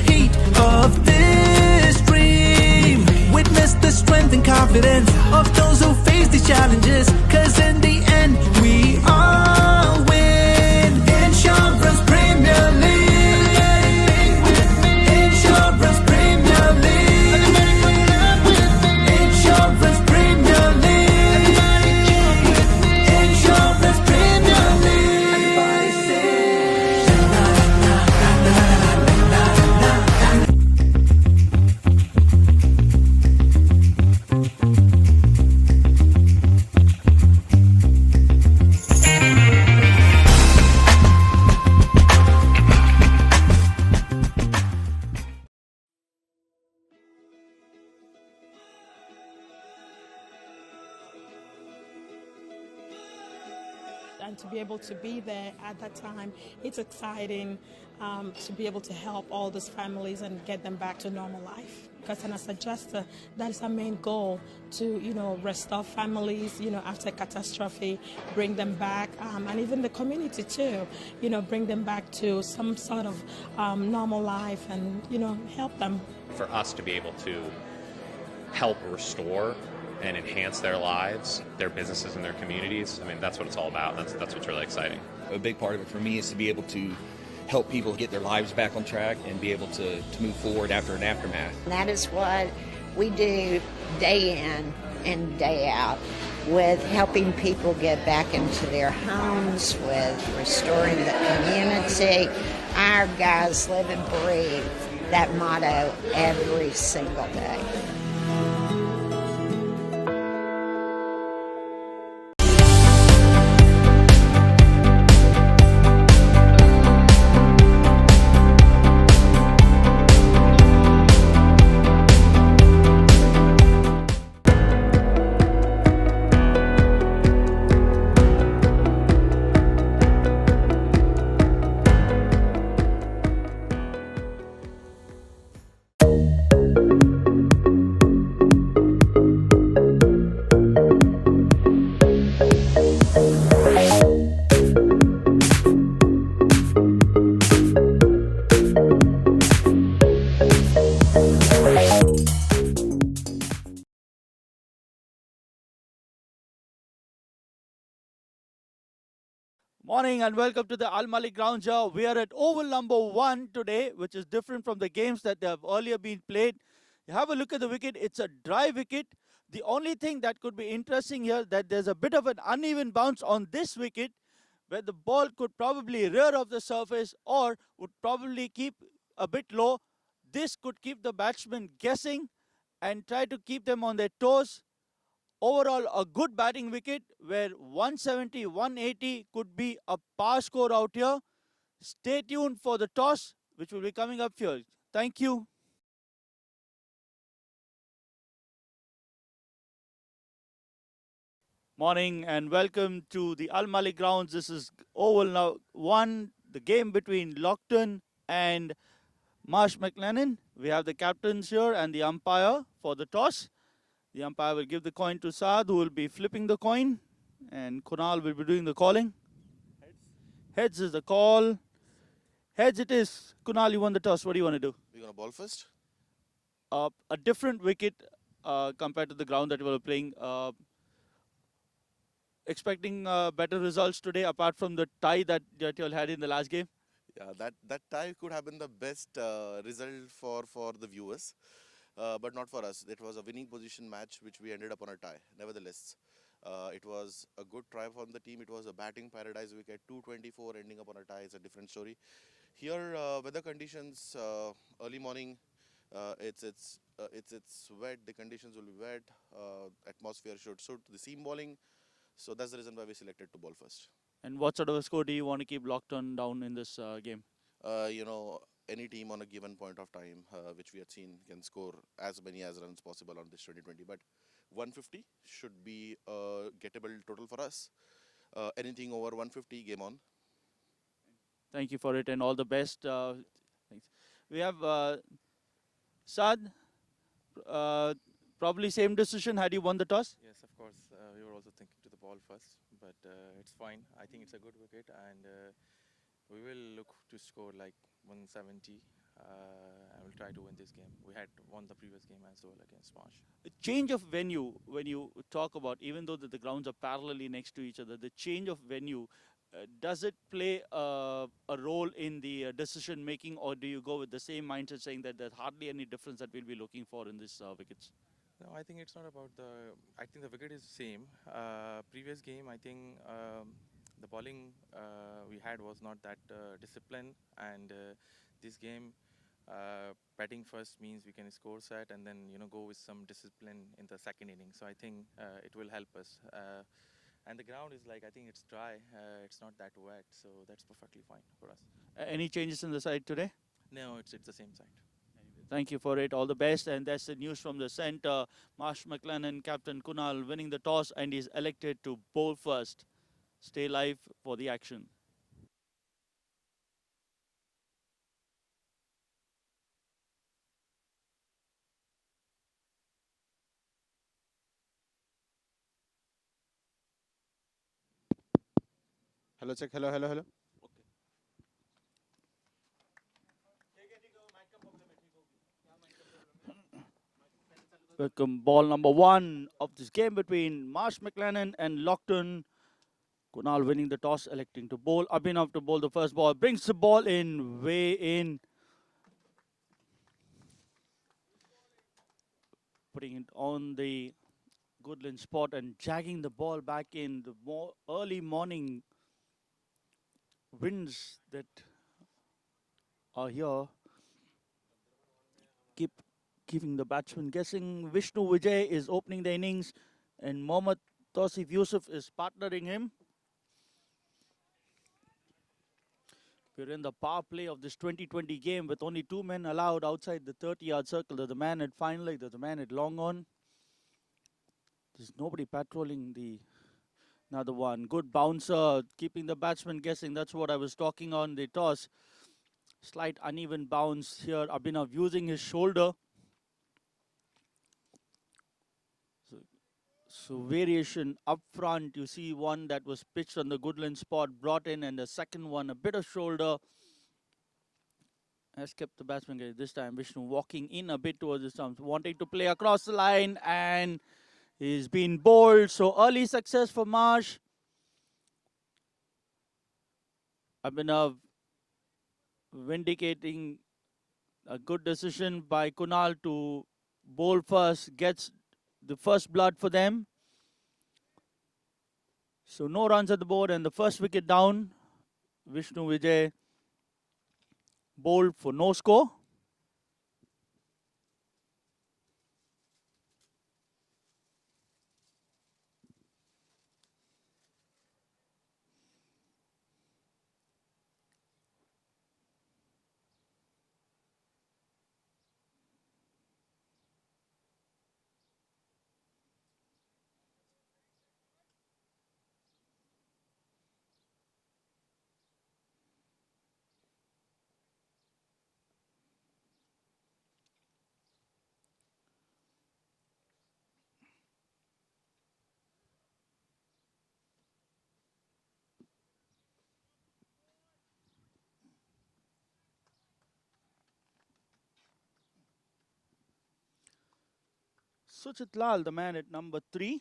heat of this dream. Witness the strength and confidence of those who face these challenges, cause in the end we all win. Insurance Premier League. Insurance Premier League. Insurance Premier League. Insurance Premier League. Everybody say na na na na na na. And to be able to be there at that time, it's exciting to be able to help all those families and get them back to normal life. Because as a adjuster, that is our main goal, to restore families after catastrophe, bring them back, and even the community too, bring them back to some sort of normal life and help them. For us to be able to help restore and enhance their lives, their businesses, and their communities. I mean, that's what it's all about. That's what's really exciting. A big part of it for me is to be able to help people get their lives back on track and be able to move forward after an aftermath. That is what we do day in and day out, with helping people get back into their homes, with restoring the community. Our guys live and breathe that motto every single day. Morning and welcome to the Al Malik Grounds here. We are at Oval number 1 today, which is different from the games that have earlier been played. You have a look at the wicket. It's a dry wicket. The only thing that could be interesting here, that there's a bit of an uneven bounce on this wicket, where the ball could probably rear off the surface or would probably keep a bit low. This could keep the batsmen guessing and try to keep them on their toes. Overall, a good batting wicket where 170, 180 could be a par score out here. Stay tuned for the toss, which will be coming up here. Thank you. Morning and welcome to the Al Malik Grounds. This is Oval now 1, the game between Lockton and MarshMclennan. We have the captains here and the umpire for the toss. The umpire will give the coin to Saad, who will be flipping the coin, and Kunal will be doing the calling. Heads is the call. Heads it is. Kunal, you won the toss. What do you want to do? We're going to ball first? A different wicket compared to the ground that we were playing. Expecting better results today, apart from the tie that you all had in the last game? Yeah, that tie could have been the best result for the viewers. But not for us. It was a winning position match which we ended up on a tie. Nevertheless, it was a good try from the team. It was a batting paradise wicket. 224 ending up on a tie is a different story. Here, weather conditions, early morning, it's wet. The conditions will be wet. Atmosphere should suit the seam bowling. So that's the reason why we selected to bowl first. And what sort of a score do you want to keep Lockton down in this game? Any team on a given point of time, which we had seen, can score as many as runs possible on this 2020. But 150 should be a gettable total for us. Anything over 150, game on. Thank you for it and all the best. Thanks. We have Saad. Probably same decision had you won the toss? Yes, of course. We were also thinking to the ball first, but it's fine. I think it's a good wicket, and we will look to score like 170. try to win this game. We had won the previous game as well against Marsh. The change of venue, when you talk about, even though the grounds are parallelly next to each other, the change of venue, does it play a role in the decision making, or do you go with the same mindset saying that there's hardly any difference that we'll be looking for in this wickets? No, I think it's not about the. I think the wicket is same. Previous game, I think the bowling we had was not that disciplined, and this game, batting first means we can score set, and then go with some discipline in the second inning. So I think it will help us. And the ground is like, I think it's dry. It's not that wet, so that's perfectly fine for us. Any changes in the side today? No, it's the same side. Thank you for it. All the best. And that's the news from the centre. MarshMclennan, Captain Kunal, winning the toss and is elected to bowl first. Stay live for the action. Hello, check. Hello, hello, hello. Welcome, ball number 1 of this game between MarshMclennan and Lockton. Kunal winning the toss, electing to bowl. Abhinav to bowl the first ball. Brings the ball in, way in. Putting it on the Goodland spot and jagging the ball back in. The early morning winds that are here keep giving the batsman guessing. Vishnu Vijay is opening the innings and Mohammad Tausif Yusuf is partnering him. We're in the power play of this 2020 game with only 2 men allowed outside the 30-yard circle. There's a man at fine leg, there's a man at long on. There's nobody patrolling the another one. Good bouncer, keeping the batsman guessing. That's what I was talking on the toss. Slight uneven bounce here. Abhinav using his shoulder. So variation up front. You see one that was pitched on the Goodland spot, brought in, and the second one, a bit of shoulder. Has kept the batsman guessing. This time Vishnu walking in a bit towards the stumps, wanting to play across the line, and he's been bowled. So early success for Marsh. Abhinav vindicating a good decision by Kunal to bowl first, gets the first blood for them. So no runs at the board and the first wicket down. Vishnu Vijay bowled for no score. Suchit Lal, the man at number 3.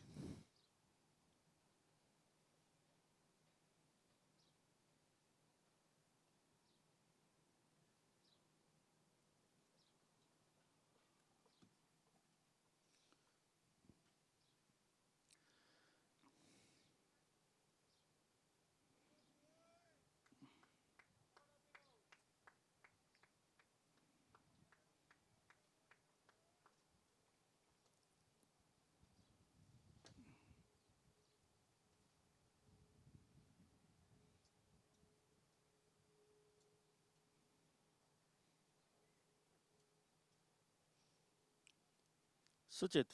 Suchit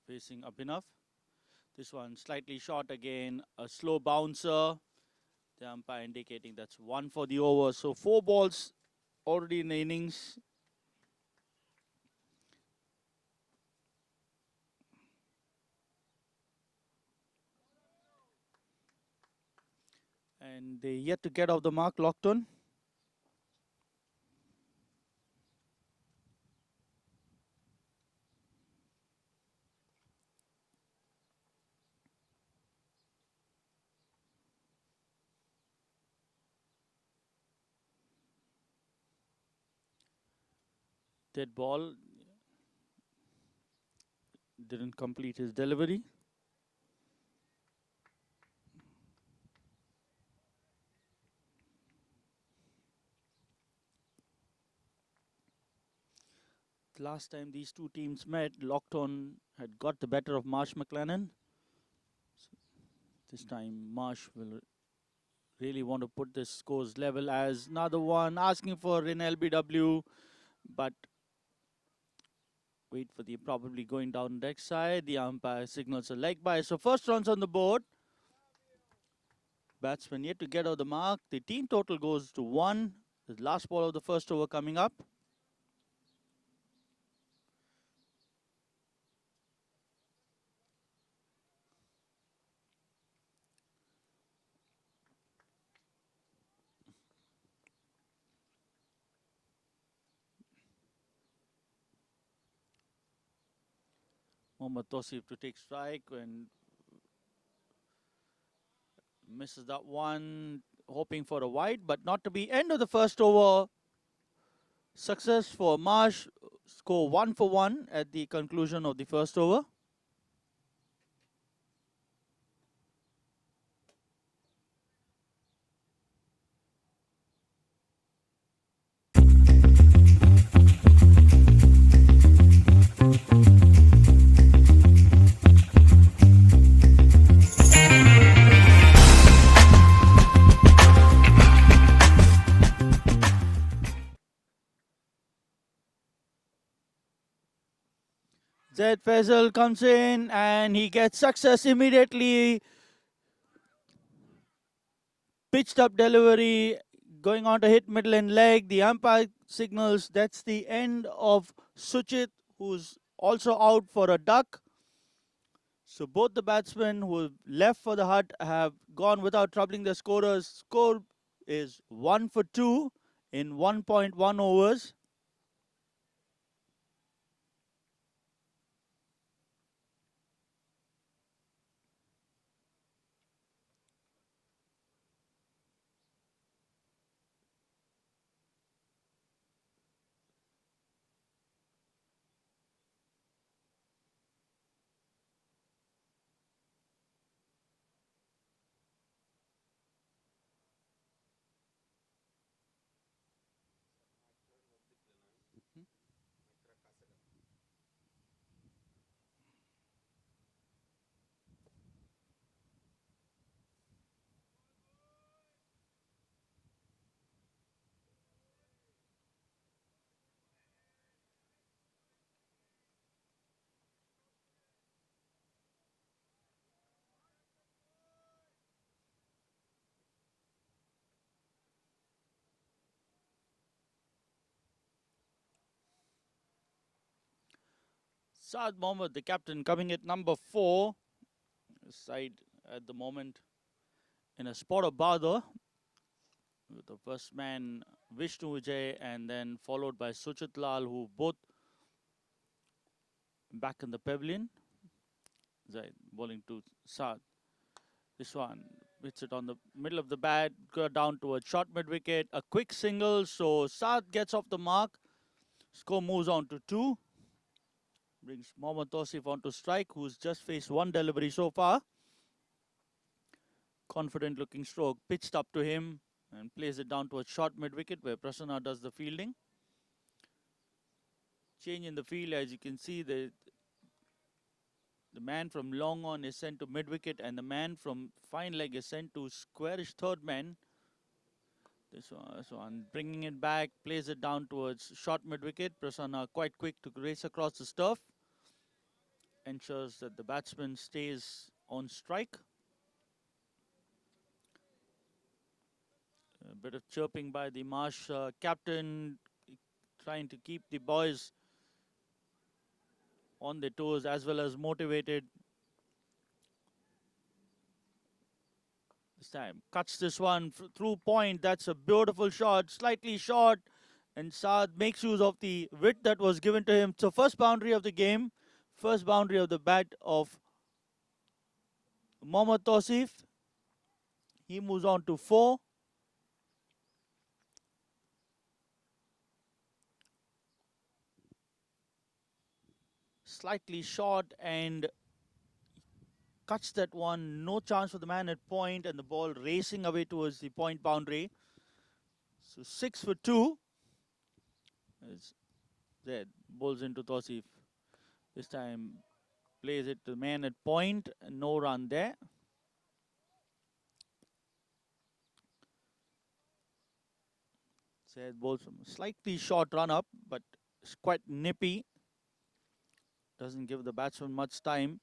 facing Abhinav. This one slightly short again, a slow bouncer. The umpire indicating that's 1 for the over. So 4 balls already in the innings. And they yet to get off the mark, Lockton. Dead ball. Didn't complete his delivery. Last time these two teams met, Lockton had got the better of MarshMclennan. So this time Marsh will really want to put this scores level as another one asking for an LBW, but wait for the probably going down deck side. The umpire signals a leg by. So first runs on the board. Batsman yet to get out the mark. The team total goes to 1. The last ball of the first over coming up. Mohammad Tosif to take strike and misses that one, hoping for a wide, but not to be. End of the first over. Success for Marsh. Score 1 for 1 at the conclusion of the first over. Zaid Faisal comes in and he gets success immediately. Pitched up delivery, going on to hit middle and leg. The umpire signals that's the end of Suchit, who's also out for a duck. So both the batsmen who left for the hut have gone without troubling the scorers. Score is 1 for 2 in 1.1 overs. Saad Mohammed, the captain, coming at number 4. Side at the moment in a spot of bother. With the first man Vishnu Vijay and then followed by Suchit Lal, who both back in the pavilion. Zaid bowling to Saad. This one hits it on the middle of the bat, go down to a short mid wicket, a quick single. So Saad gets off the mark. Score moves on to 2. Brings Mohammad Tosif on to strike, who's just faced one delivery so far. Confident looking stroke pitched up to him and plays it down to a short mid wicket where Prasanna does the fielding. Change in the field, as you can see, the man from long on is sent to mid wicket and the man from fine leg is sent to squarish third man. This one bringing it back, plays it down towards short mid wicket. Prasanna quite quick to race across the turf. Ensures that the batsman stays on strike. A bit of chirping by the Marsh captain, trying to keep the boys on their toes as well as motivated. This time cuts this one through point. That's a beautiful shot, slightly short, and Saad makes use of the width that was given to him. So first boundary of the game, first boundary of the bat of Mohammad Tosif. He moves on to 4. slightly short and cuts that one. No chance for the man at point, and the ball racing away towards the point boundary. So 6 for 2. It's there. Bowls into Tosif. This time plays it to the man at point. No run there. Said bowls from slightly short run up, but it's quite nippy. Doesn't give the batsman much time.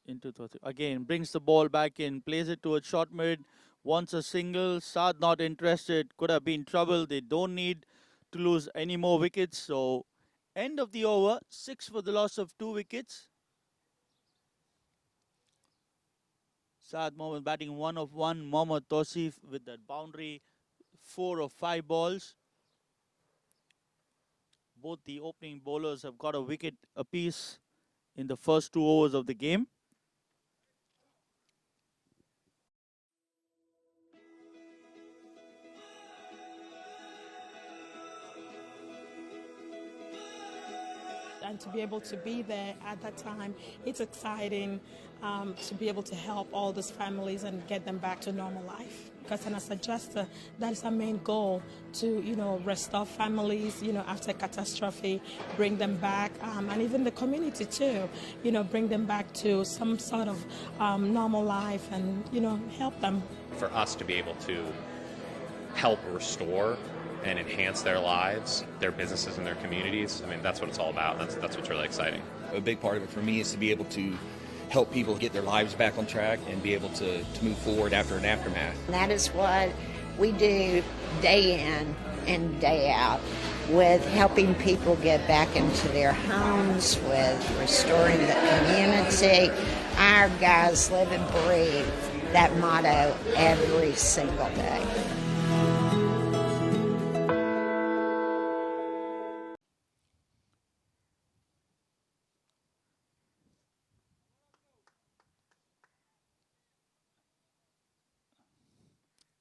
Into again, brings the ball back in, plays it towards short mid, wants a single. Saad not interested, could have been trouble. They don't need to lose any more wickets. So end of the over, 6 for the loss of 2 wickets. Saad Mohammed batting 1 of 1. Mohammad Tosif with that boundary, 4 of 5 balls. Both the opening bowlers have got a wicket apiece in the first 2 overs of the game. And to be able to be there at that time, it's exciting to be able to help all those families and get them back to normal life. Because as a adjuster, that is our main goal, to restore families after catastrophe, bring them back, and even the community too, bring them back to some sort of normal life and help them. For us to be able to help restore and enhance their lives, their businesses, and their communities. I mean, that's what it's all about. That's what's really exciting. A big part of it for me is to be able to help people get their lives back on track and be able to move forward after an aftermath. And that is what we do day in and day out, with helping people get back into their homes, with restoring the community. Our guys live and breathe that motto every single day.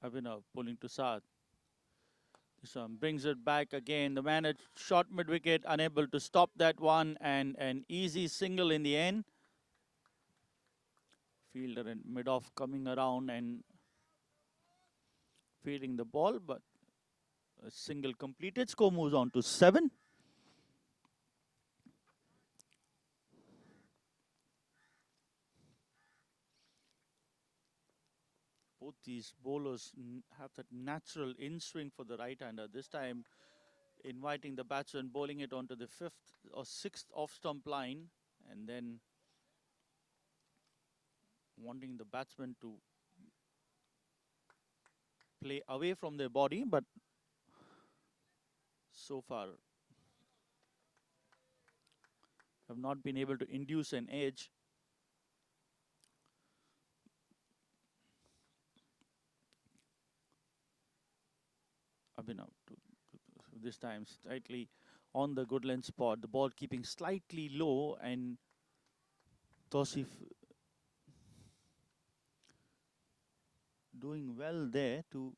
Abhinav pulling to Saad. This one brings it back again. The man at short mid wicket, unable to stop that one, and an easy single in the end. Fielder in mid off coming around and feeding the ball, but a single completed. Score moves on to 7. Both these bowlers have that natural in-swing for the right-hander. This time inviting the batsman, bowling it onto the 5th or 6th off-stump line, and then wanting the batsman to play away from their body, but so far have not been able to induce an edge. Abhinav this time slightly on the good length spot, the ball keeping slightly low, and Tosif doing well there to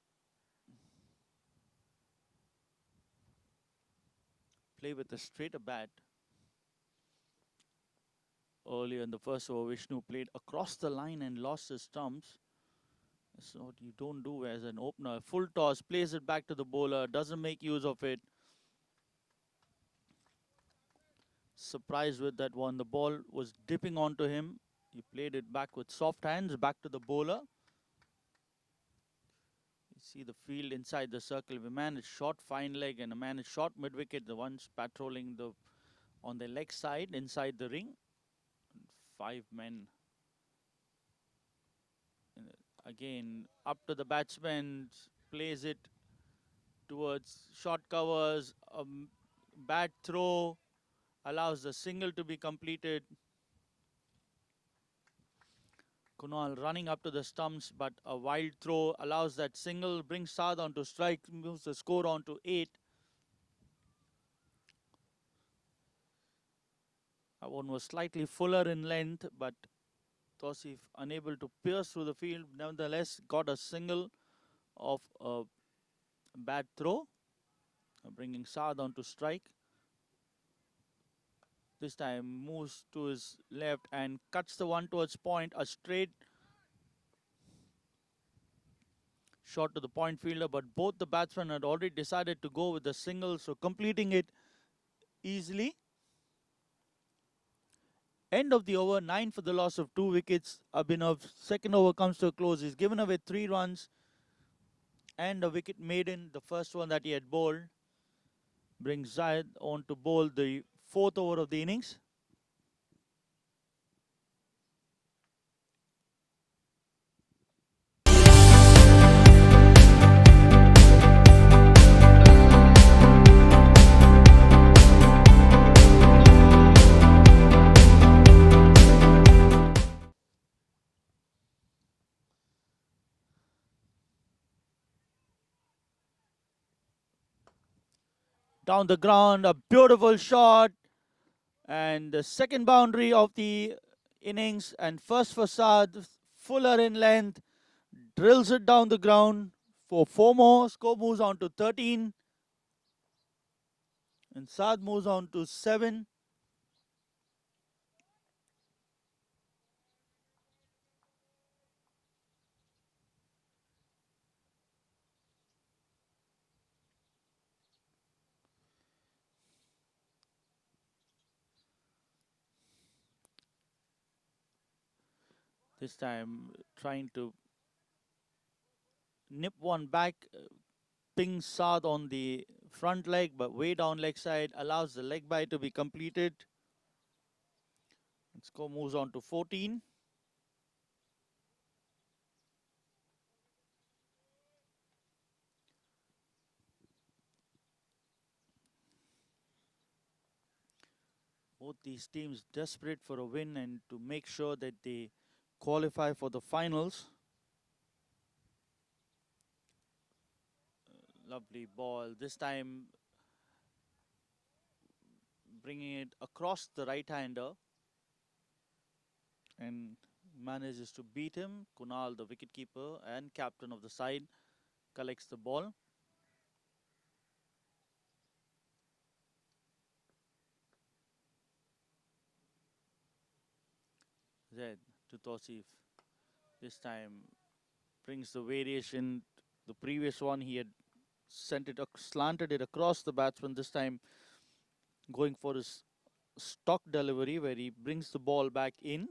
play with a straighter bat. Earlier in the first over, Vishnu played across the line and lost his stumps. That's what you don't do as an opener. Full toss, plays it back to the bowler, doesn't make use of it. Surprised with that one. The ball was dipping onto him. He played it back with soft hands, back to the bowler. You see the field inside the circle. If a man is short fine leg and a man is short mid wicket, the ones patrolling on the leg side inside the ring. 5 men. Again, up to the batsman, plays it towards short covers, bad throw, allows the single to be completed. Kunal running up to the stumps, but a wild throw allows that single, brings Saad on to strike, moves the score on to 8. That one was slightly fuller in length, but Tosif unable to pierce through the field, nevertheless got a single of a bad throw, bringing Saad on to strike. This time moves to his left and cuts the one towards point, a straight shot to the point fielder, but both the batsmen had already decided to go with the single, so completing it easily. End of the over, 9 for the loss of 2 wickets. Abhinav's second over comes to a close. He's given away 3 runs and a wicket maiden, the first one that he had bowled. Brings Zayed on to bowl the 4th over of the innings. Down the ground, a beautiful shot. And the second boundary of the innings. And first for Saad, fuller in length. Drills it down the ground for 4 more. Score moves on to 13. And Saad moves on to 7. This time trying to nip one back, ping Saad on the front leg, but way down leg side, allows the leg bye to be completed. And score moves on to 14. Both these teams desperate for a win and to make sure that they qualify for the finals. Lovely ball. This time bringing it across the right-hander and manages to beat him. Kunal, the wicketkeeper and captain of the side, collects the ball. Zed to Tosif. This time brings the variation. The previous one he had slanted it across the batsman. This time going for his stock delivery where he brings the ball back in.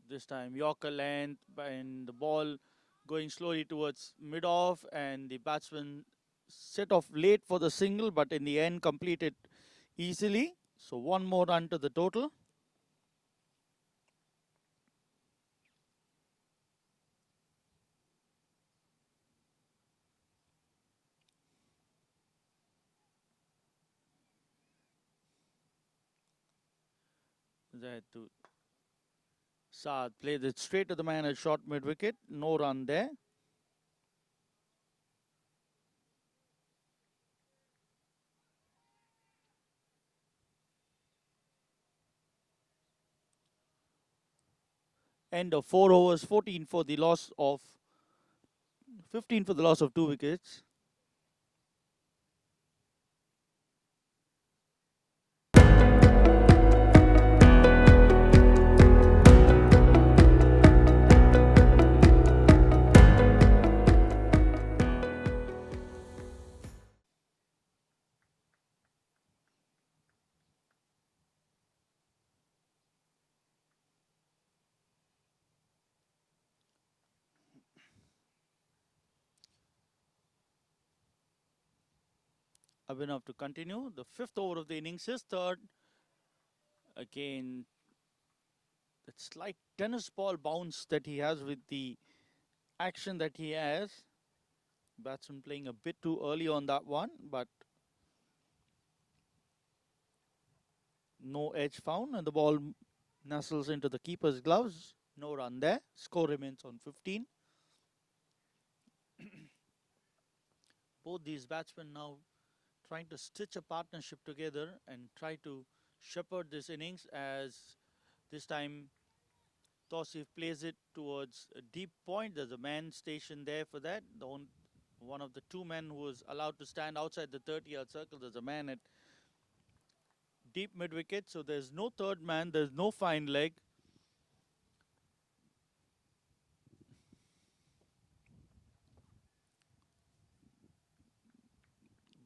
This time Yorker length and the ball going slowly towards mid-off, and the batsman set off late for the single, but in the end completed easily. So 1 more run to the total. There to Saad, played it straight to the man at short mid-wicket. No run there. End of 4 overs, 14 for the loss of 15 for the loss of 2 wickets. Abhinav to continue. The 5th over of the innings, his third. Again, that slight tennis ball bounce that he has with the action that he has. Batsman playing a bit too early on that one, but no edge found, and the ball Nestles into the keeper's gloves. No run there. Score remains on 15. Both these batsmen now trying to stitch a partnership together and try to shepherd this innings, as this time Tausif plays it towards a deep point. There's a man stationed there for that. One of the two men who was allowed to stand outside the 30-yard circle. There's a man at deep mid-wicket, so there's no third man. There's no fine leg.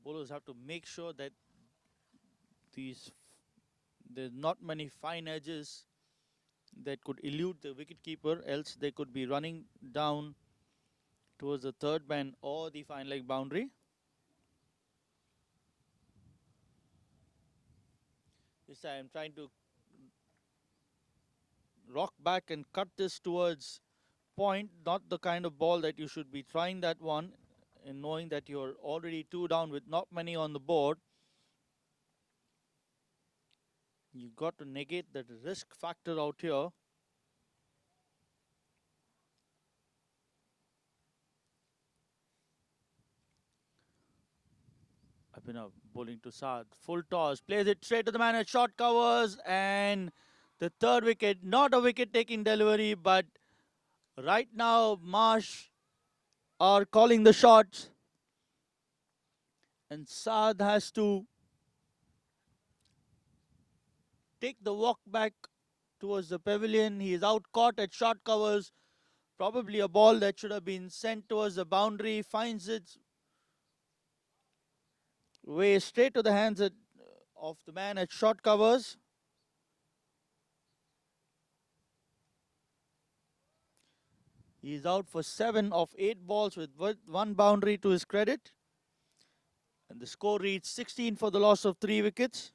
Bowlers have to make sure that there's not many fine edges that could elude the wicketkeeper, else they could be running down towards the third man or the fine leg boundary. This time I'm trying to rock back and cut this towards point, not the kind of ball that you should be trying that one, and knowing that you're already 2 down with not many on the board. You got to negate that risk factor out here. I've been bowling to Saad. Full toss. Plays it straight to the man at short covers. And the third wicket. Not a wicket-taking delivery, but right now Marsh are calling the shots. And Saad has to take the walk back towards the pavilion. He is out caught at short covers. Probably a ball that should have been sent towards the boundary. Finds its way straight to the hands of the man at short covers. He is out for 7 of 8 balls with 1 boundary to his credit. And the score reads 16 for the loss of 3 wickets.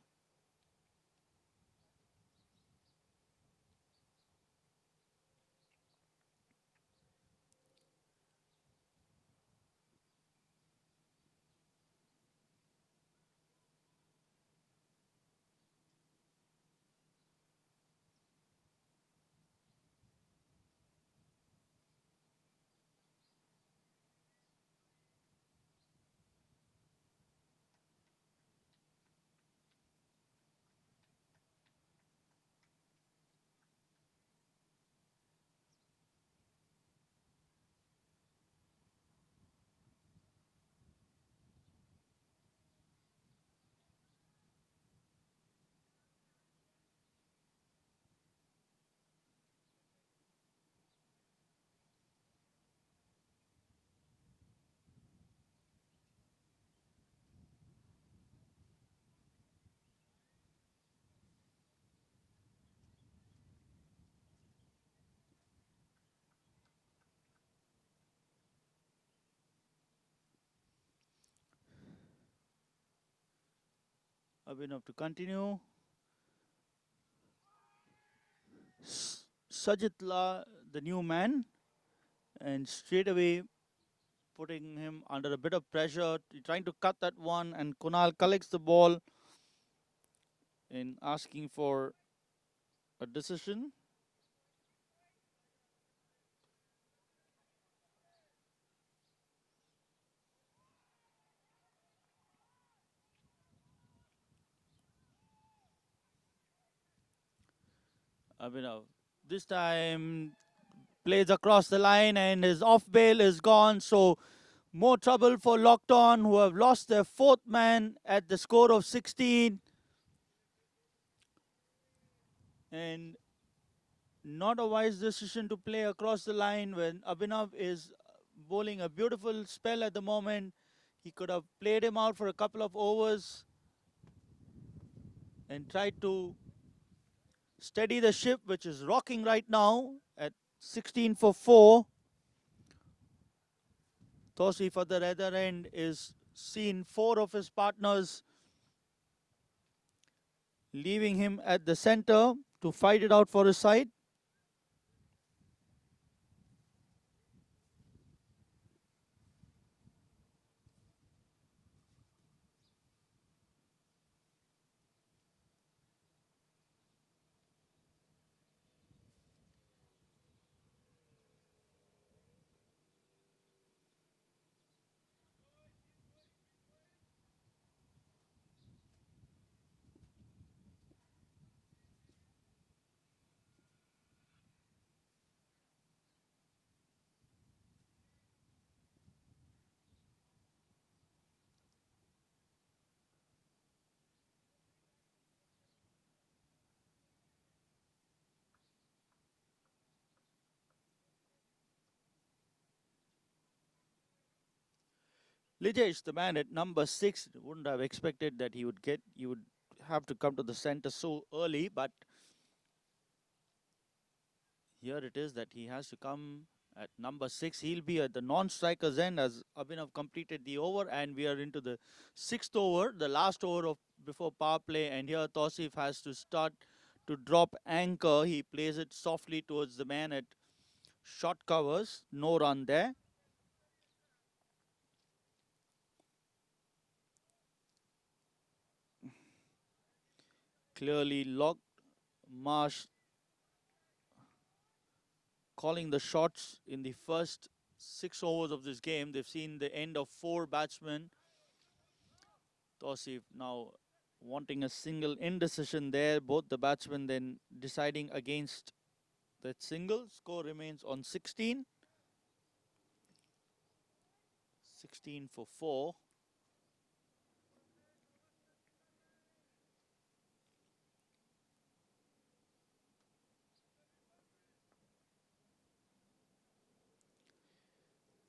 Abhinav to continue. Sajitla, the new man, and straight away putting him under a bit of pressure, trying to cut that one, and Kunal collects the ball in asking for a decision. Abhinav this time plays across the line and his off bail is gone, so more trouble for Lockton, who have lost their 4th man at the score of 16. And not a wise decision to play across the line when Abhinav is bowling a beautiful spell at the moment. He could have played him out for a couple of overs and tried to steady the ship, which is rocking right now at 16 for 4. Tausif at the other end is seen 4 of his partners, leaving him at the center to fight it out for his side. Lijesh, the man at number 6, wouldn't have expected that he would have to come to the center so early, but here it is that he has to come at number 6. He'll be at the non-striker's end as Abhinav completed the over, and we are into the 6th over, the last over of before power play, and here Tausif has to start to drop anchor. He plays it softly towards the man at short covers, no run there. Clearly locked. Marsh calling the shots in the first 6 overs of this game. They've seen the end of 4 batsmen. Tausif now wanting a single indecision there. Both the batsmen then deciding against that single. Score remains on 16. 16 for 4.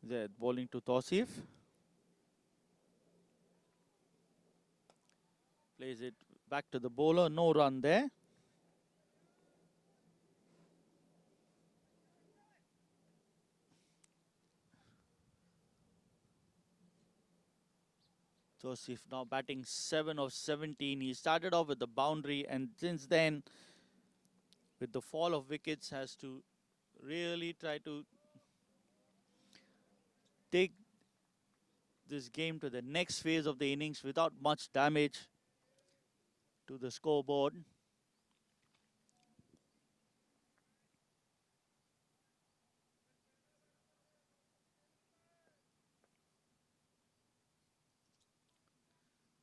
There, bowling to Tausif. Plays it back to the bowler. No run there. Tausif now batting 7 of 17. He started off with the boundary, and since then, with the fall of wickets, has to really try to take this game to the next phase of the innings without much damage to the scoreboard.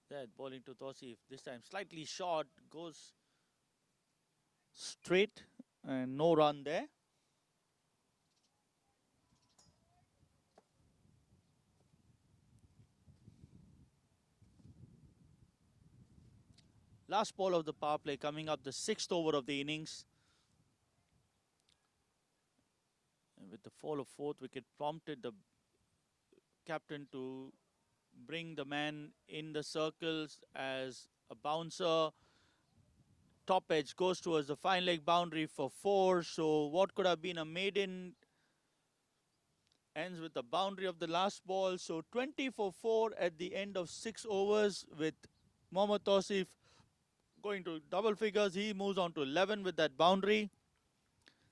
That bowling to Tausif, this time slightly short, goes straight and no run there. Last ball of the power play coming up, the 6th over of the innings. And with the fall of 4th wicket, prompted the captain to bring the man in the circles as a bouncer. Top edge goes towards the fine leg boundary for 4. So what could have been a maiden ends with the boundary of the last ball. So 20 for 4 at the end of 6 overs with Mohammad Tausif going to double figures. He moves on to 11 with that boundary.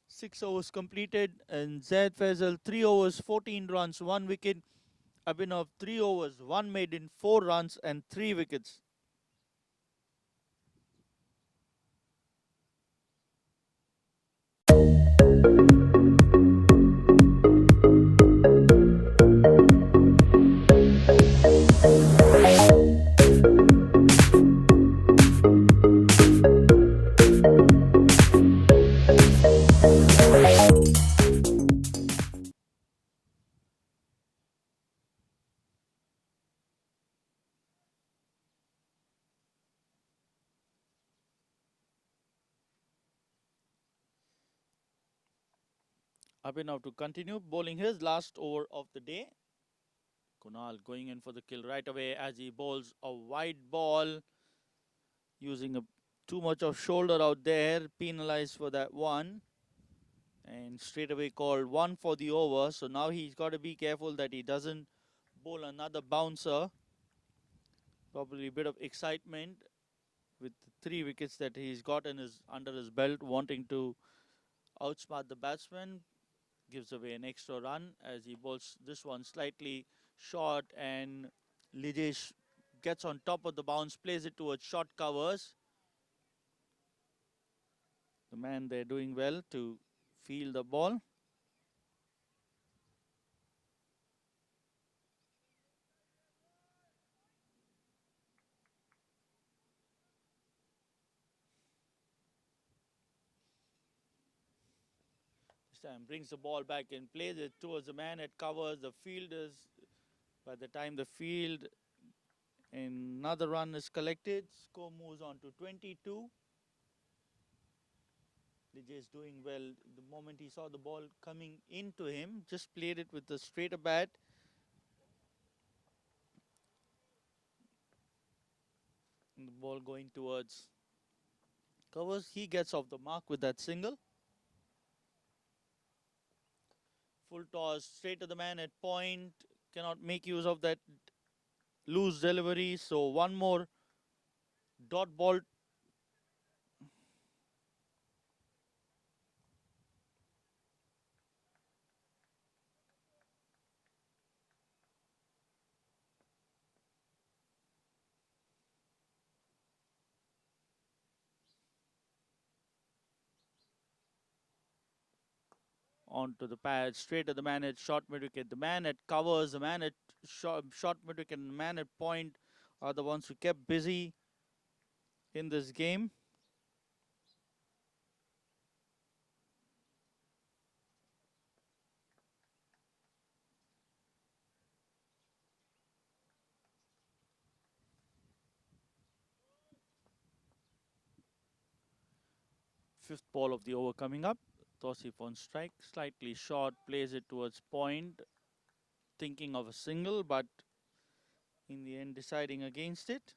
6 overs completed, and Zaid Faisal 3 overs, 14 runs, 1 wicket. Abhinav 3 overs, 1 maiden, 4 runs and 3 wickets. Abhinav to continue bowling his last over of the day. Kunal going in for the kill right away as he bowls a wide ball, using too much of shoulder out there, penalized for that one, and straight away called 1 for the over. So now he's got to be careful that he doesn't bowl another bouncer. Probably a bit of excitement with the 3 wickets that he's got under his belt, wanting to outsmart the batsman. Gives away an extra run as he bowls this one slightly short, and Lijesh gets on top of the bounce, plays it towards short covers. The man there doing well to field the ball. This time brings the ball back and plays it towards the man at covers. The fielders, by the time the field, another run is collected, score moves on to 22. Lijesh doing well. The moment he saw the ball coming into him, just played it with the straighter bat. Ball going towards covers. He gets off the mark with that single. Full toss straight to the man at point. Cannot make use of that loose delivery. So one more dot ball. Onto the pad, straight to the man at short mid wicket. The man at covers, the man at short mid wicket, and the man at point are the ones who kept busy in this game. Fifth ball of the over coming up. Tosif on strike, slightly short, plays it towards point, thinking of a single, but in the end deciding against it.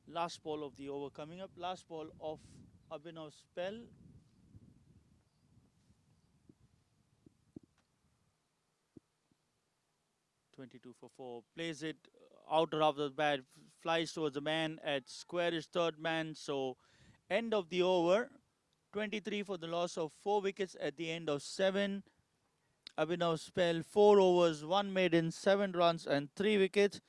Last ball of the over coming up. Last ball of Abhinav's spell. .22 for 4. Plays it outer of the bat. Flies towards the man at squarish third man. So end of the over. 23 for the loss of 4 wickets at the end of 7. Abhinav's spell 4 overs, 1 maiden, 7 runs and 3 wickets.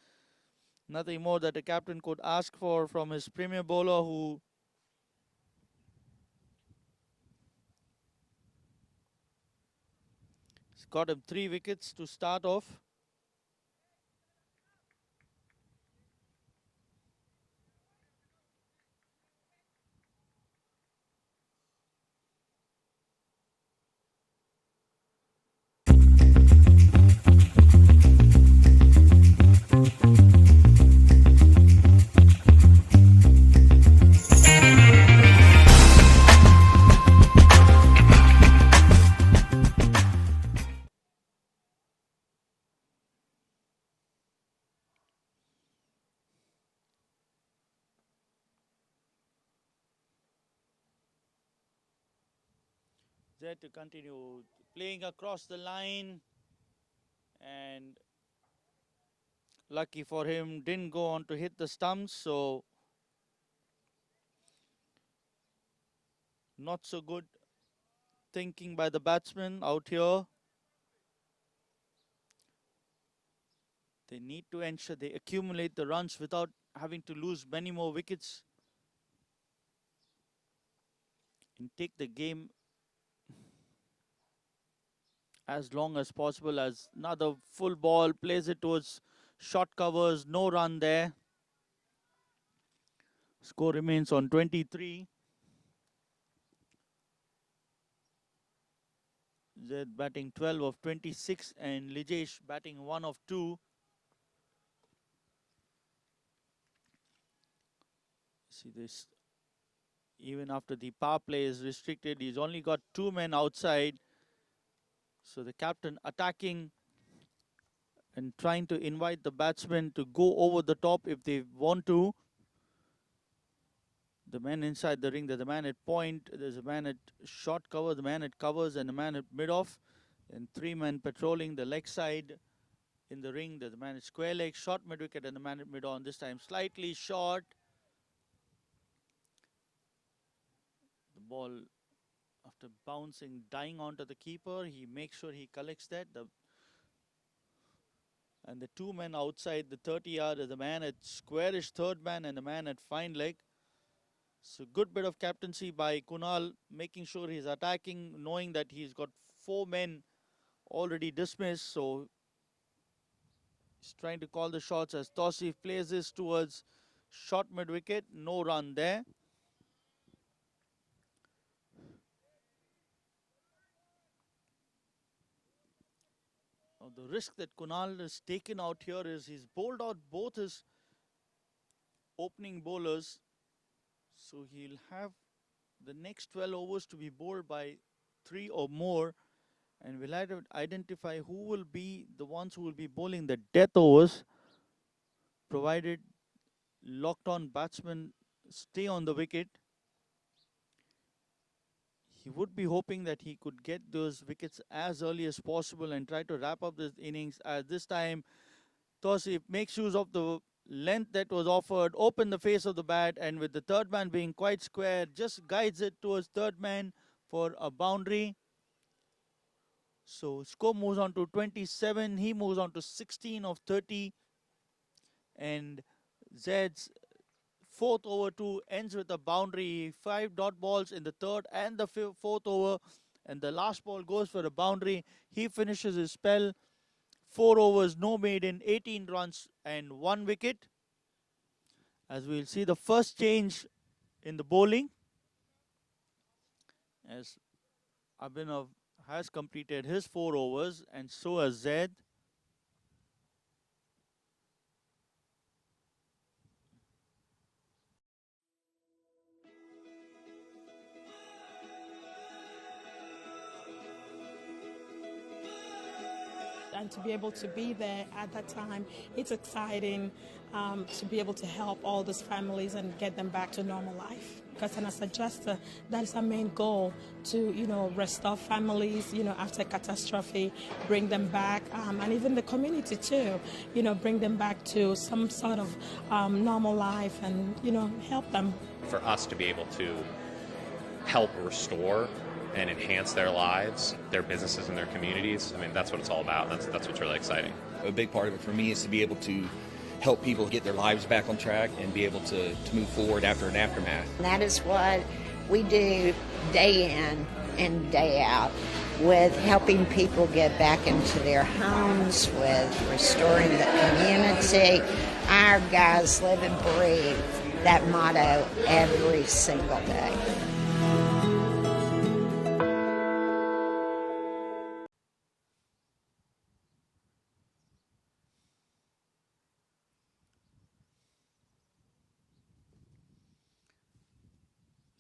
Nothing more that a captain could ask for from his premier bowler, who got him 3 wickets to start off. There to continue playing across the line, and lucky for him, didn't go on to hit the stumps, so not so good thinking by the batsman out here. They need to ensure they accumulate the runs without having to lose many more wickets and take the game as long as possible. As another full ball, plays it towards short covers, no run there. Score remains on 23. Zed batting 12 of 26 and Lijesh batting 1 of 2. See this, even after the power play is restricted, he's only got 2 men outside. So the captain attacking and trying to invite the batsmen to go over the top if they want to. The man inside the ring, there's a man at point, there's a man at short cover, the man at covers, and a man at mid-off. And 3 men patrolling the leg side in the ring. There's a man at square leg, short mid-wicket, and a man at mid-on. This time slightly short. The ball, after bouncing, dying onto the keeper, he makes sure he collects that. And the 2 men outside the 30-yard is a man at squarish third man and a man at fine leg. So good bit of captaincy by Kunal, making sure he's attacking, knowing that he's got 4 men already dismissed. So he's trying to call the shots as Tosif plays this towards short mid-wicket. No run there. Now the risk that Kunal has taken out here is he's bowled out both his opening bowlers, so he'll have the next 12 overs to be bowled by 3 or more, and we'll have to identify who will be the ones who will be bowling the death overs, provided Lockton batsmen stay on the wicket. He would be hoping that he could get those wickets as early as possible and try to wrap up this innings. As this time, Tosif makes use of the length that was offered, open the face of the bat, and with the third man being quite square, just guides it towards third man for a boundary. So score moves on to 27. He moves on to 16 of 30. And Zed's fourth over two ends with a boundary. 5 dot balls in the third and the fourth over. And the last ball goes for a boundary. He finishes his spell. 4 overs, no maiden, 18 runs and 1 wicket. As we'll see the first change in the bowling, as Abhinav has completed his 4 overs and so has Zed. And to be able to be there at that time, it's exciting to be able to help all those families and get them back to normal life. Because as a adjuster, that is our main goal, to restore families, after catastrophe, bring them back, and even the community too, bring them back to some sort of normal life and help them. For us to be able to help restore and enhance their lives, their businesses, and their communities. I mean, that's what it's all about. That's what's really exciting. A big part of it for me is to be able to help people get their lives back on track and be able to move forward after an aftermath. And that is what we do day in and day out, with helping people get back into their homes, with restoring the community. Our guys live and breathe that motto every single day.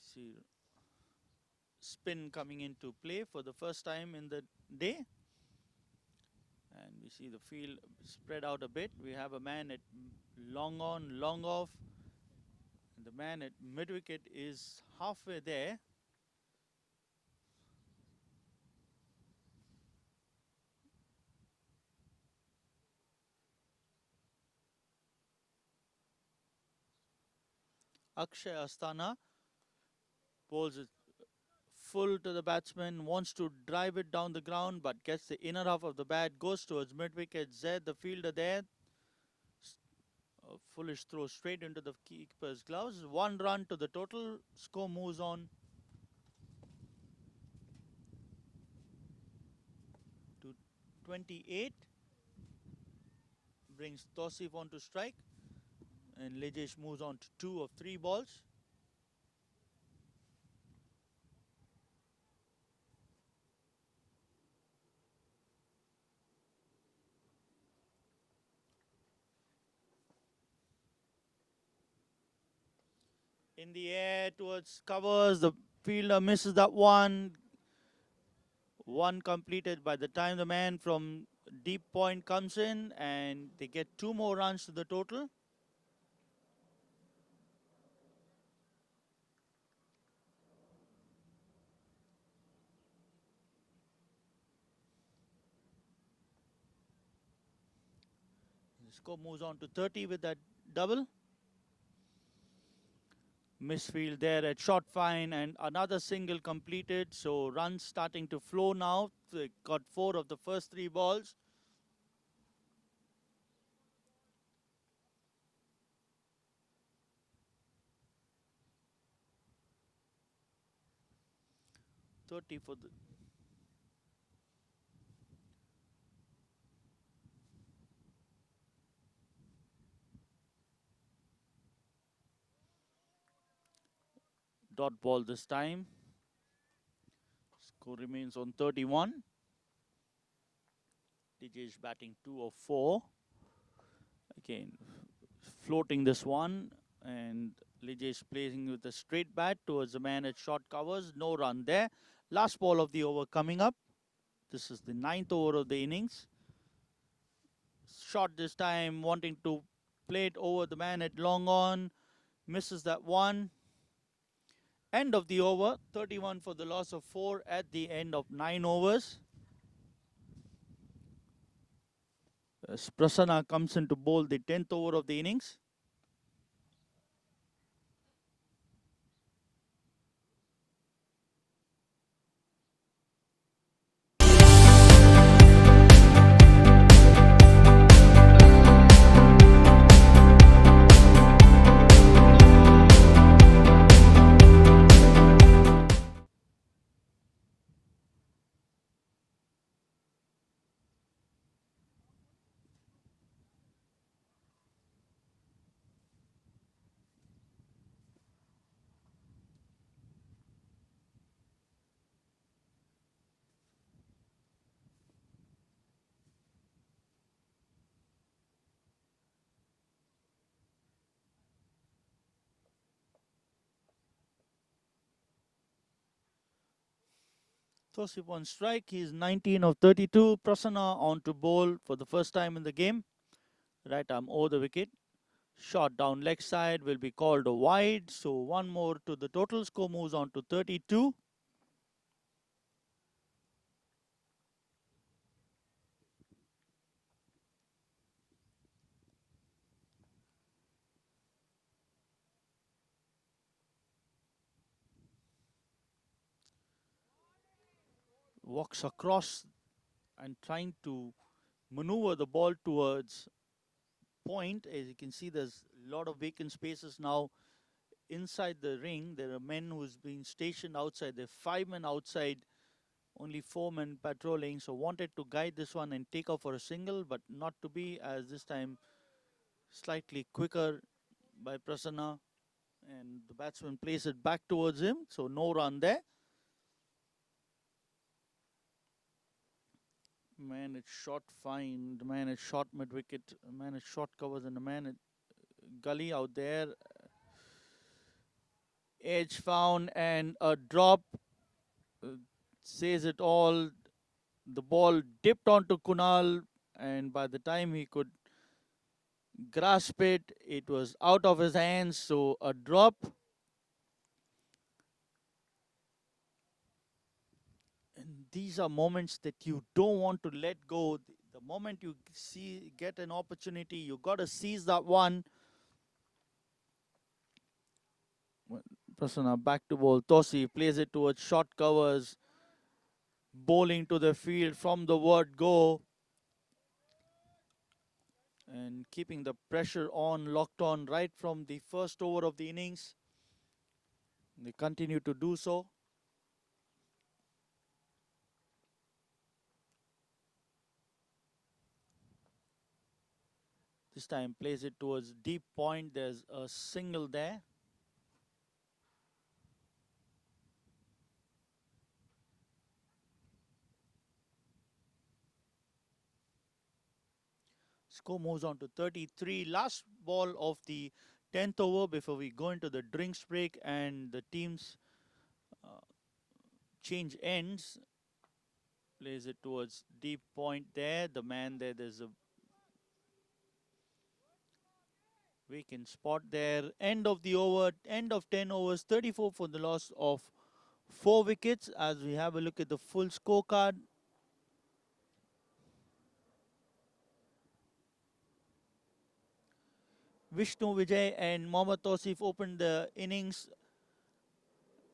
See spin coming into play for the first time in the day, and we see the field spread out a bit. We have a man at long on, long off, and the man at mid wicket is halfway there. Akshay Astana bowls it full to the batsman, wants to drive it down the ground, but gets the inner half of the bat, goes towards mid-wicket. Zed, the fielder there. A foolish throw straight into the keeper's gloves. 1 run to the total. Score moves on to 28. Brings Tosif on to strike. And Lejesh moves on to 2 of 3 balls. In the air towards covers, the fielder misses that one. 1 completed by the time the man from deep point comes in, and they get 2 more runs to the total. The score moves on to 30 with that double. Misfield there at short fine, and another single completed, so runs starting to flow now. They got 4 of the first 3 balls. For the dot ball this time. Score remains on 31. Lijesh batting 2 of 4. Again, floating this one, and Lijesh placing with a straight bat towards the man at short covers. No run there. Last ball of the over coming up. This is the 9th over of the innings. Shot this time, wanting to play it over the man at long on. Misses that one. End of the over. 31 for the loss of 4 at the end of 9 overs. As Prasanna comes in to bowl the 10th over of the innings. Tosif on strike. He is 19 of 32. Prasanna on to bowl for the first time in the game. Right arm over the wicket. Shot down leg side will be called a wide. So one more to the total. Score moves on to 32. Walks across and trying to maneuver the ball towards point. As you can see, there's a lot of vacant spaces now inside the ring. There are men who's been stationed outside. There are 5 men outside, only 4 men patrolling. So wanted to guide this one and take off for a single, but not to be, as this time slightly quicker by Prasanna, and the batsman plays it back towards him. So no run there. Man at short find, man at short mid wicket, man at short covers, and a man at gully out there. Edge found and a drop says it all. The ball dipped onto Kunal, and by the time he could grasp it, it was out of his hands. So a drop. And these are moments that you don't want to let go. The moment you get an opportunity, you got to seize that one. Prasanna back to bowl. Tosi plays it towards short covers. Bowling to the field from the word go. And keeping the pressure on, Lockton right from the first over of the innings. They continue to do so. This time plays it towards deep point. There's a single there. Score moves on to 33. Last ball of the 10th over before we go into the drinks break and the teams change ends. Plays it towards deep point there. The man there, there's a vacant spot there. End of the over, end of 10 overs, 34 for the loss of 4 wickets. As we have a look at the full scorecard. Vishnu Vijay and Mohammad Tausif opened the innings.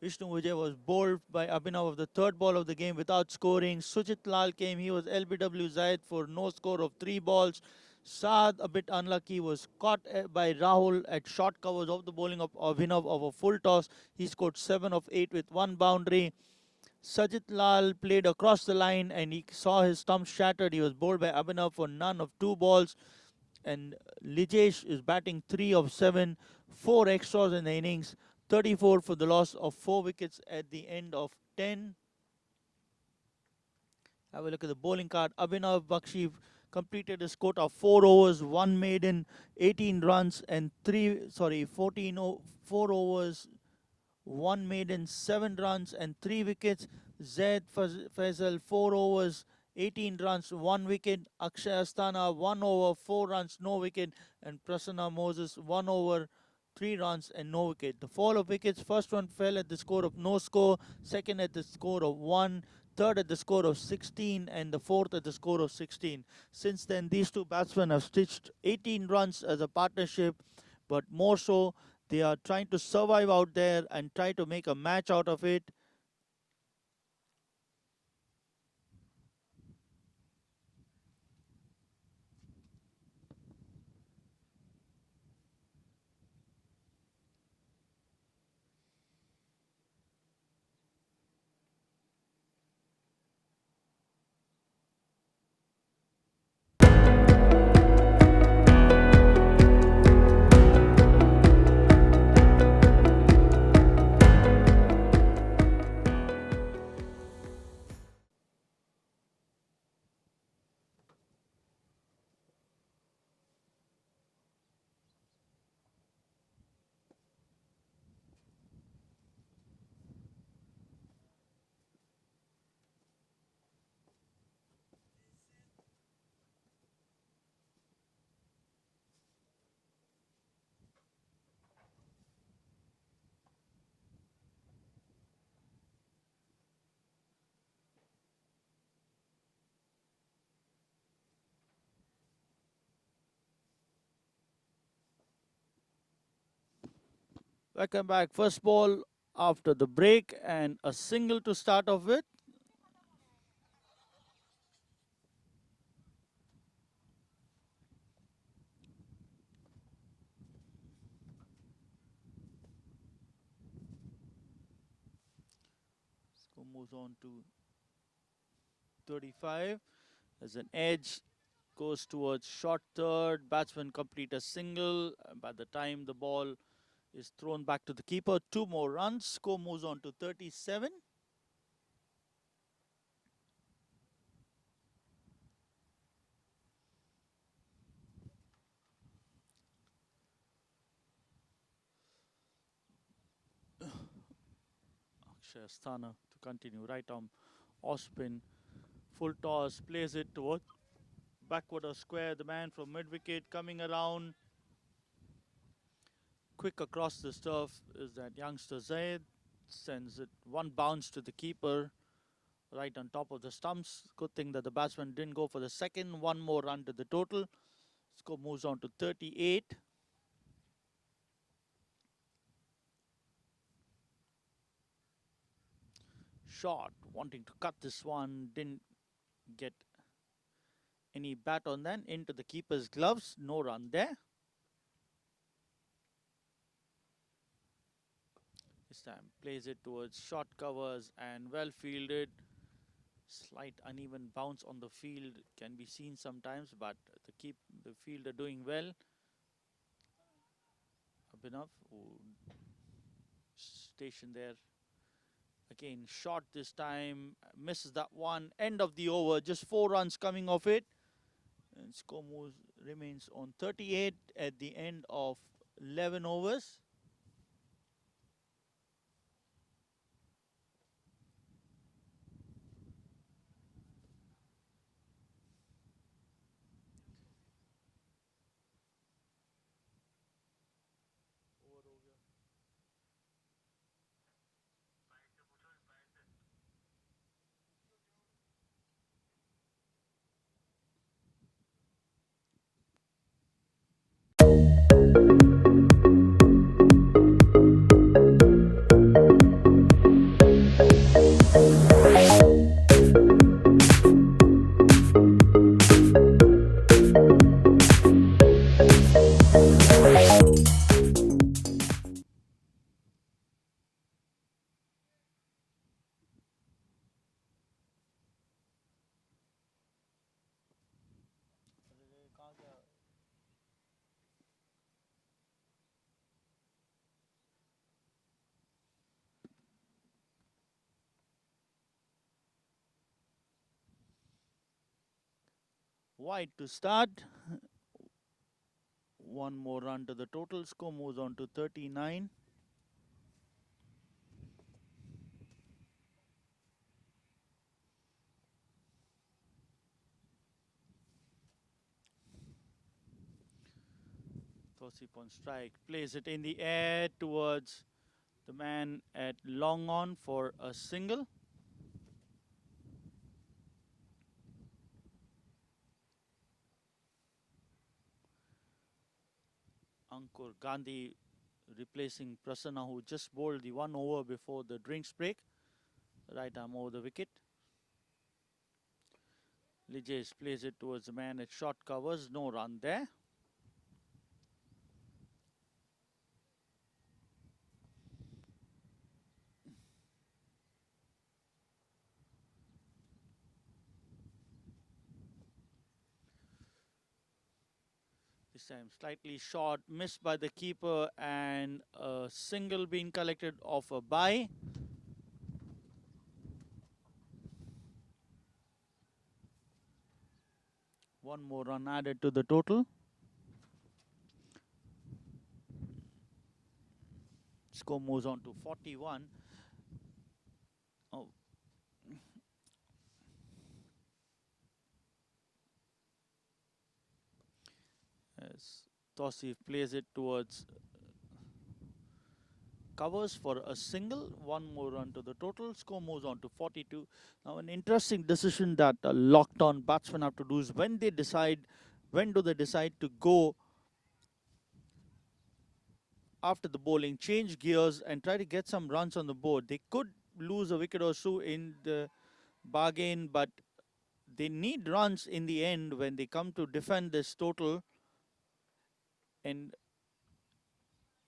Vishnu Vijay was bowled by Abhinav of the 3rd ball of the game without scoring. Sujit Lal came. He was LBW Zaid for no score of 3 balls. Saad, a bit unlucky, was caught by Rahul at short covers of the bowling of Abhinav of a full toss. He scored 7 of 8 with 1 boundary. Sajid Lal played across the line and he saw his stump shattered. He was bowled by Abhinav for none of 2 balls. And Lijesh is batting 3 of 7, 4 extras in the innings, 34 for the loss of 4 wickets at the end of 10. Have a look at the bowling card. Abhinav Bakshi completed his quota of 4 overs, 1 maiden, 18 runs, and 4 overs, 1 maiden, 7 runs, and 3 wickets. Zaid Faisal, 4 overs, 18 runs, 1 wicket. Akshay Astana, 1 over, 4 runs, no wicket. And Prasanna Moses, 1 over, 3 runs, and no wicket. The fall of wickets: first one fell at the score of no score, second at the score of 1, third at the score of 16, and the fourth at the score of 16. Since then, these two batsmen have stitched 18 runs as a partnership, but more so, they are trying to survive out there and try to make a match out of it. Welcome back. First ball after the break and a single to start off with. Score moves on to 35 as an edge goes towards short third. Batsman complete a single. By the time the ball is thrown back to the keeper, 2 more runs. Score moves on to 37. Akshay Asthana to continue. Right arm off spin. Full toss. Plays it towards backward or square. The man from mid wicket coming around. Quick across the turf is that youngster Zaid. Sends it one bounce to the keeper. Right on top of the stumps. Good thing that the batsman didn't go for the second. 1 more run to the total. Score moves on to 38. Shot, wanting to cut this one, didn't get any bat on that. Into the keeper's gloves. No run there. This time plays it towards short covers and well fielded. Slight uneven bounce on the field can be seen sometimes, but the fielder doing well. Abhinav stationed there. Again, shot this time, misses that one. End of the over, just 4 runs coming off it. And score remains on 38 at the end of 11 overs. Wide to start. One more run to the total. Score moves on to 39. Tosif on strike. Plays it in the air towards the man at long on for a single. Ankur Gandhi replacing Prasanna, who just bowled the 1 over before the drinks break. Right arm over the wicket. Lijesh plays it towards the man at short covers. No run there. This time slightly short, missed by the keeper, and a single being collected off a bye. One more run added to the total. Score moves on to 41. Oh. As Tosif plays it towards covers for a single. One more run to the total. Score moves on to 42. Now an interesting decision that Lockton batsmen have to do is when do they decide to go after the bowling, change gears and try to get some runs on the board. They could lose a wicket or so in the bargain, but they need runs in the end when they come to defend this total. And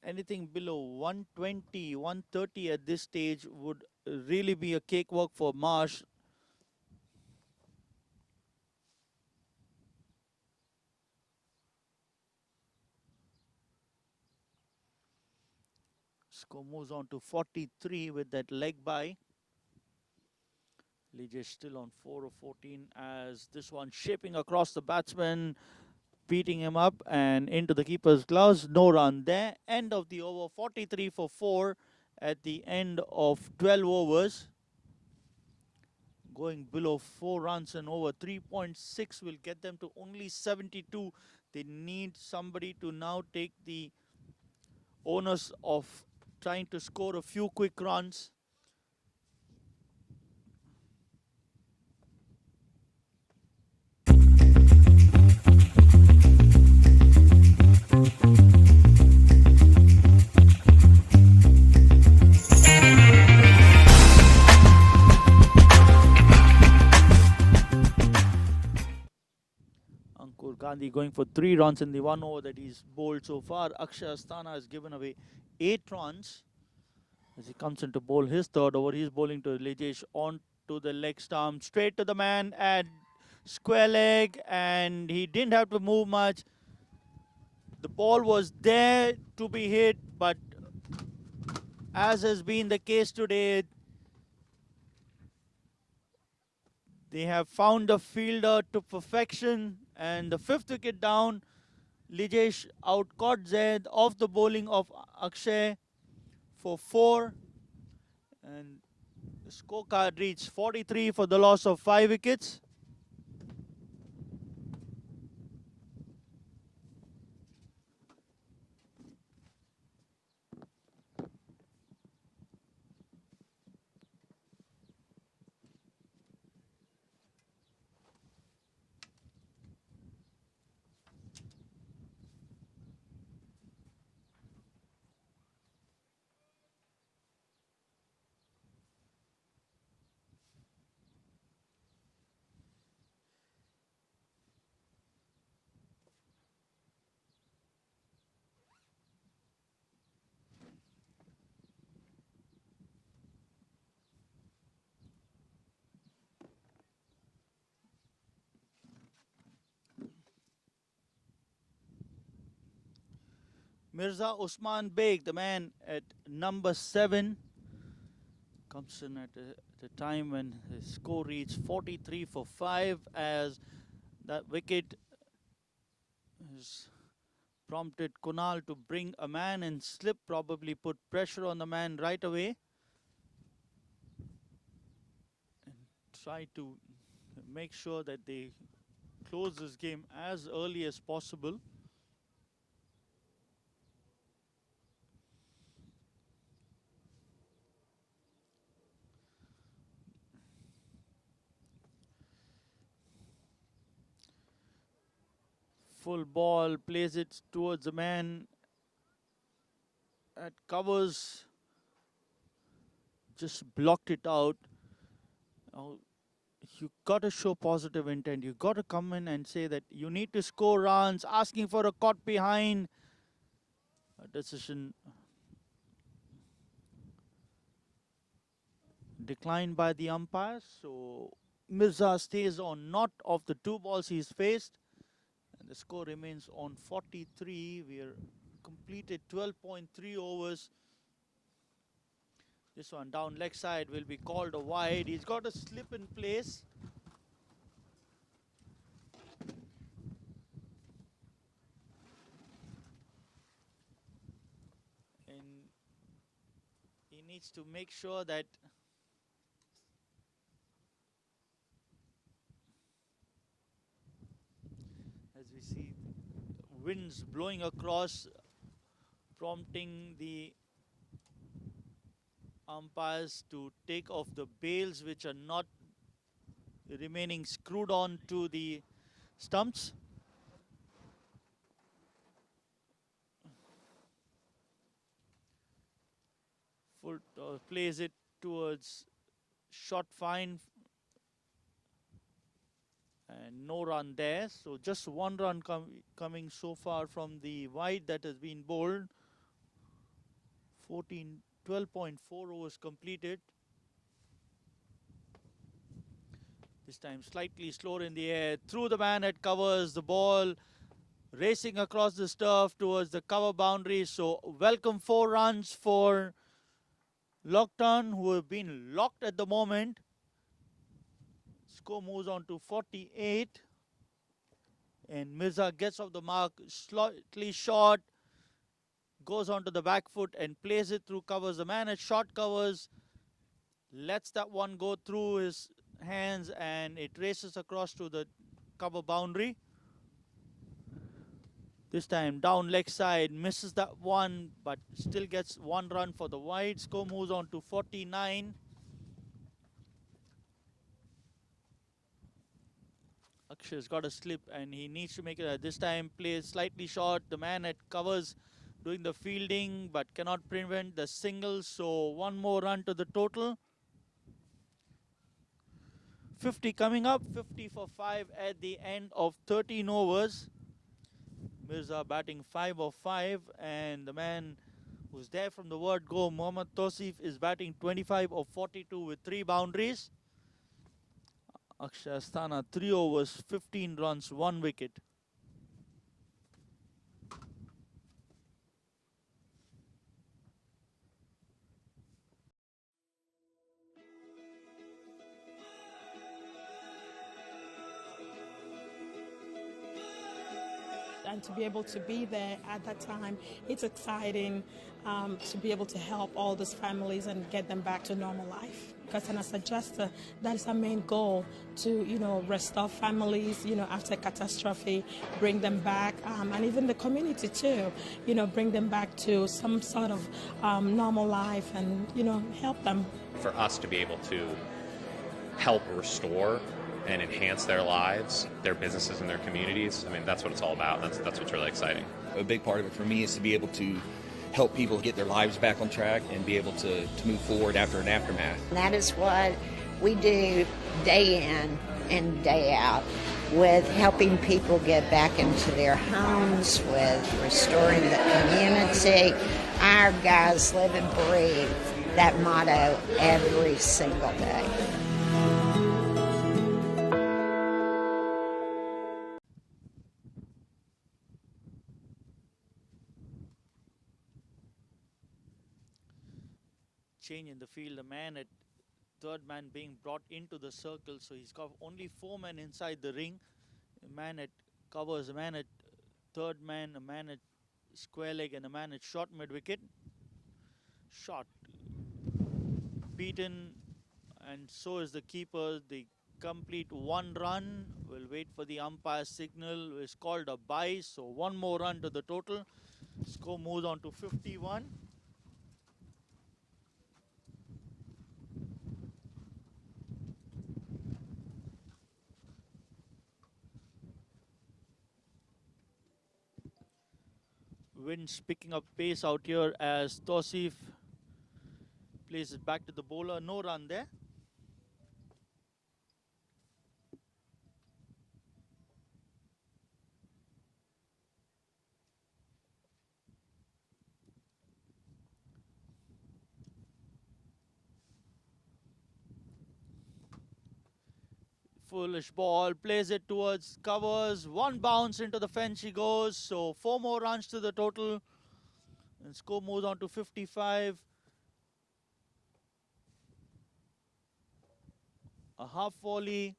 anything below 120, 130 at this stage would really be a cakewalk for Marsh. Score moves on to 43 with that leg bye. Lijesh still on 4 of 14 as this one shaping across the batsman, beating him up and into the keeper's gloves. No run there. End of the over, 43 for 4 at the end of 12 overs. Going below 4 runs and over 3.6 will get them to only 72. They need somebody to now take the onus of trying to score a few quick runs. Ankur Gandhi going for 3 runs in the 1 over that he's bowled so far. Akshay Asthana has given away 8 runs as he comes in to bowl his 3rd over. He's bowling to Lijesh on to the leg stump, straight to the man at square leg, and he didn't have to move much. The ball was there to be hit, but as has been the case today, they have found a fielder to perfection, and the 5th wicket down. Lijesh outcaught Zaid off the bowling of Akshay for 4, and the scorecard reached 43 for the loss of 5 wickets. Mirza Usman Beg, the man at number 7, comes in at a time when his score reached 43 for 5 as That wicket has prompted Kunal to bring a man and slip, probably put pressure on the man right away. And try to make sure that they close this game as early as possible. Full ball, plays it towards the man at covers, just blocked it out. Now, you got to show positive intent. You got to come in and say that you need to score runs, asking for a caught behind. A decision declined by the umpires. So Mirza stays on not of the two balls he's faced. And the score remains on 43. We are completed 12.3 overs. This one down leg side will be called a wide. He's got a slip in place. And he needs to make sure that as we see winds blowing across, prompting the umpires to take off the bails which are not remaining screwed on to the stumps. Full plays it towards short fine and no run there. So just one run coming so far from the wide that has been bowled. 12.4 overs completed. This time slightly slower in the air. Through the man at covers, the ball racing across the turf towards the cover boundary. So welcome 4 runs for Lockton, who have been locked at the moment. Score moves on to 48. And Mirza gets off the mark, slightly short. Goes onto the back foot and plays it through covers. The man at short covers lets that one go through his hands and it races across to the cover boundary. This time down leg side, misses that one but still gets 1 run for the wide. Score moves on to 49. Akshay's got a slip and he needs to make it. This time plays slightly short. The man at covers doing the fielding but cannot prevent the single. So 1 more run to the total. 50 coming up. 50 for 5 at the end of 13 overs. Mirza batting 5 of 5. And the man who's there from the word go, Mohammad Tosif, is batting 25 of 42 with 3 boundaries. Akshay Astana 3 overs, 15 runs, 1 wicket. And to be able to be there at that time, it's exciting to be able to help all those families and get them back to normal life. Because as a adjuster, that is our main goal, to restore families, after catastrophe, bring them back, and even the community too, bring them back to some sort of normal life and help them. For us to be able to help restore and enhance their lives, their businesses, and their communities. I mean, that's what it's all about. That's what's really exciting. A big part of it for me is to be able to help people get their lives back on track and be able to move forward after an aftermath. And that is what we do day in and day out, with helping people get back into their homes, with restoring the community. Our guys live and breathe that motto every single day. Change in the field, the man at third man being brought into the circle, so he's got only 4 men inside the ring, A man at covers, a man at third man, a man at square leg, and a man at short mid wicket. Shot beaten, and so is the keeper. They complete 1 run. We'll wait for the umpire signal. It's called a bye, so 1 more run to the total. Score moves on to 51. Wind's picking up pace out here as Tosif plays it back to the bowler. No run there. Foolish ball, plays it towards covers. 1 bounce into the fence he goes. So 4 more runs to the total. And score moves on to 55. A half volley.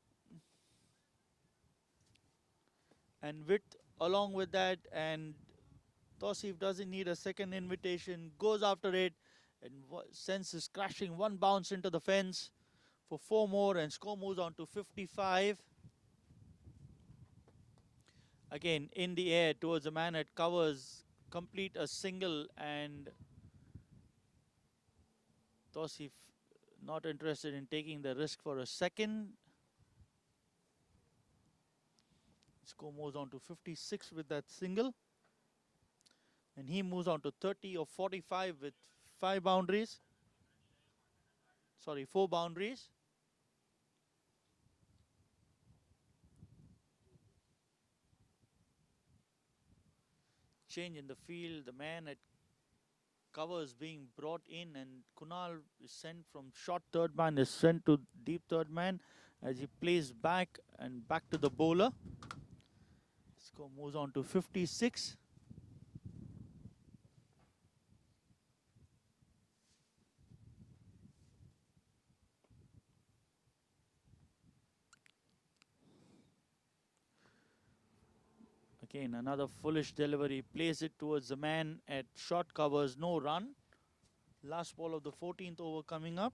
And width along with that. And Tosif doesn't need a second invitation. Goes after it. And sends is crashing. 1 bounce into the fence for 4 more. And score moves on to 55. Again, in the air towards the man at covers, complete a single, and Tosif not interested in taking the risk for a second. Score moves on to 56 with that single, and he moves on to 30 or 45 with 4 boundaries. Change in the field. The man at covers being brought in, and Kunal is sent from short third man, is sent to deep third man as he plays back and back to the bowler. Score moves on to 56. Again, another foolish delivery. Plays it towards the man at short covers. No run. Last ball of the 14th over coming up.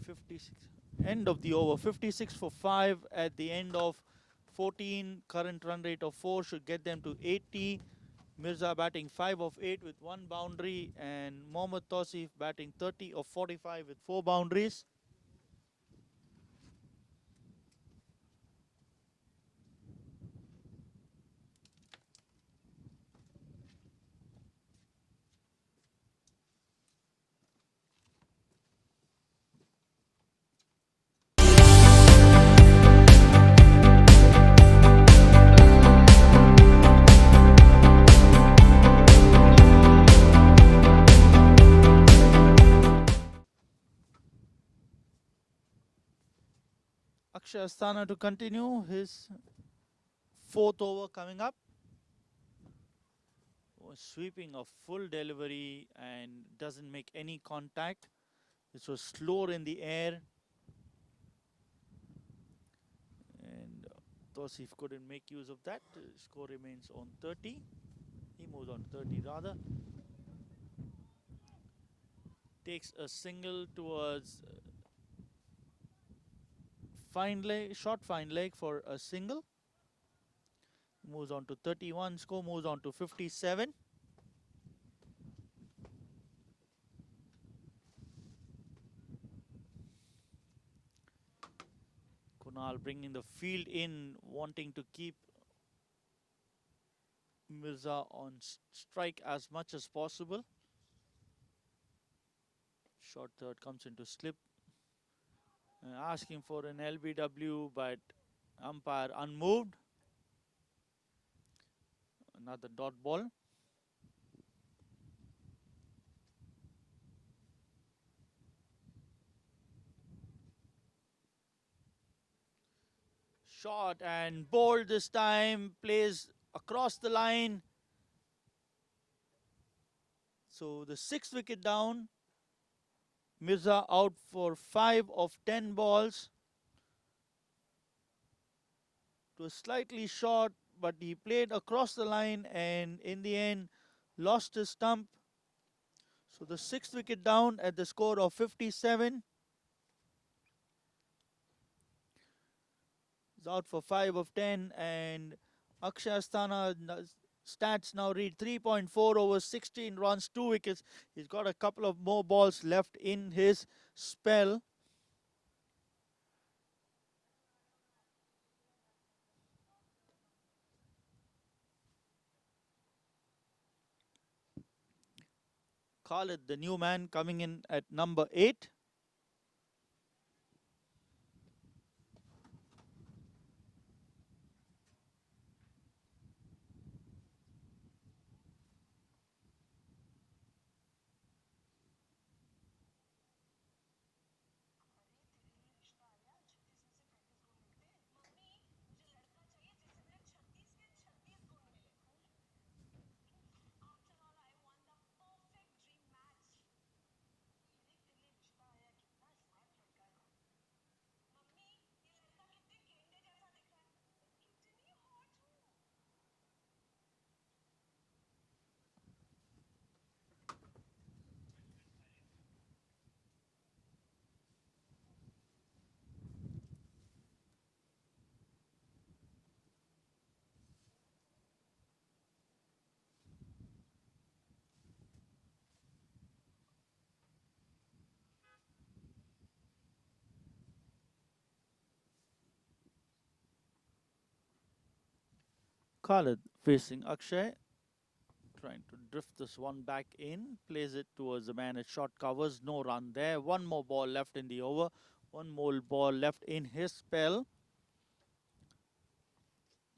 56. End of the over. 56 for 5 at the end of 14. Current run rate of 4 should get them to 80. Mirza batting 5 of 8 with 1 boundary. And Mohammad Tosif batting 30 of 45 with 4 boundaries. Akshay Asthana to continue his 4th over coming up. Sweeping a full delivery and doesn't make any contact. This was slower in the air. And Tosif couldn't make use of that. Score remains on 30. He moves on to 30 rather. Takes a single towards short fine leg for a single. Moves on to 31. Score moves on to 57. Kunal bringing the field in, wanting to keep Mirza on strike as much as possible. Short third comes into slip. Asking for an LBW, but umpire unmoved. Another dot ball. Shot and bowled this time. Plays across the line. So the 6th wicket down. Mirza out for 5 of 10 balls. It was slightly short, but he played across the line and in the end lost his stump. So the 6th wicket down at the score of 57. He's out for 5 of 10, and Akshay Asthana stats now read 3.4 overs, 16 runs, 2 wickets. He's got a couple of more balls left in his spell. Khalid, the new man, coming in at number 8. Khalid facing Akshay, trying to drift this one back in, plays it towards the man at short covers, no run there. One more ball left in the over, one more ball left in his spell.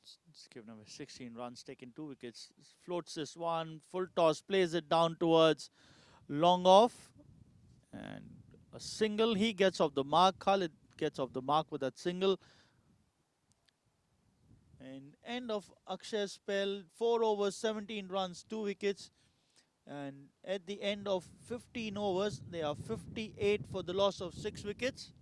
It's given away 16 runs, taken 2 wickets, floats this one, full toss, plays it down towards long off, and a single. He gets off the mark. Khalid gets off the mark with that single. And end of Akshay's spell, 4 overs, 17 runs, 2 wickets. And at the end of 15 overs, they are 58 for the loss of 6 wickets.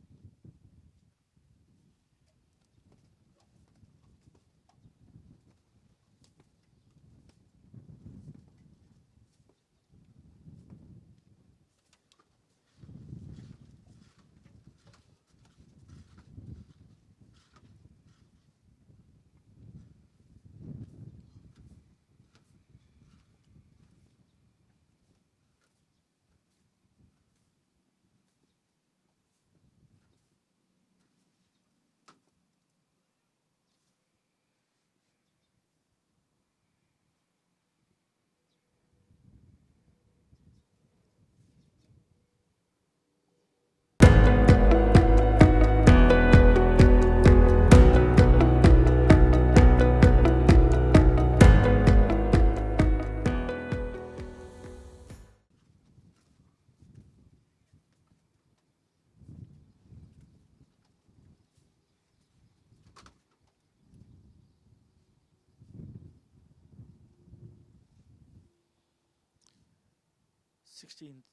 Sixteenth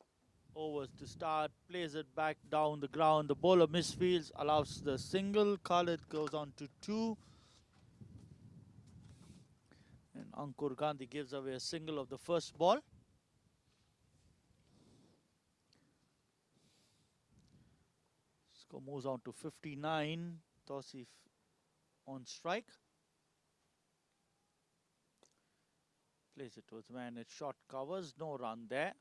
overs to start, plays it back down the ground. The bowler misfields, allows the single. Khalid goes on to 2. And Ankur Gandhi gives away a single of the first ball. Score moves on to 59. Tausif on strike. Plays it towards man at short covers. No run there.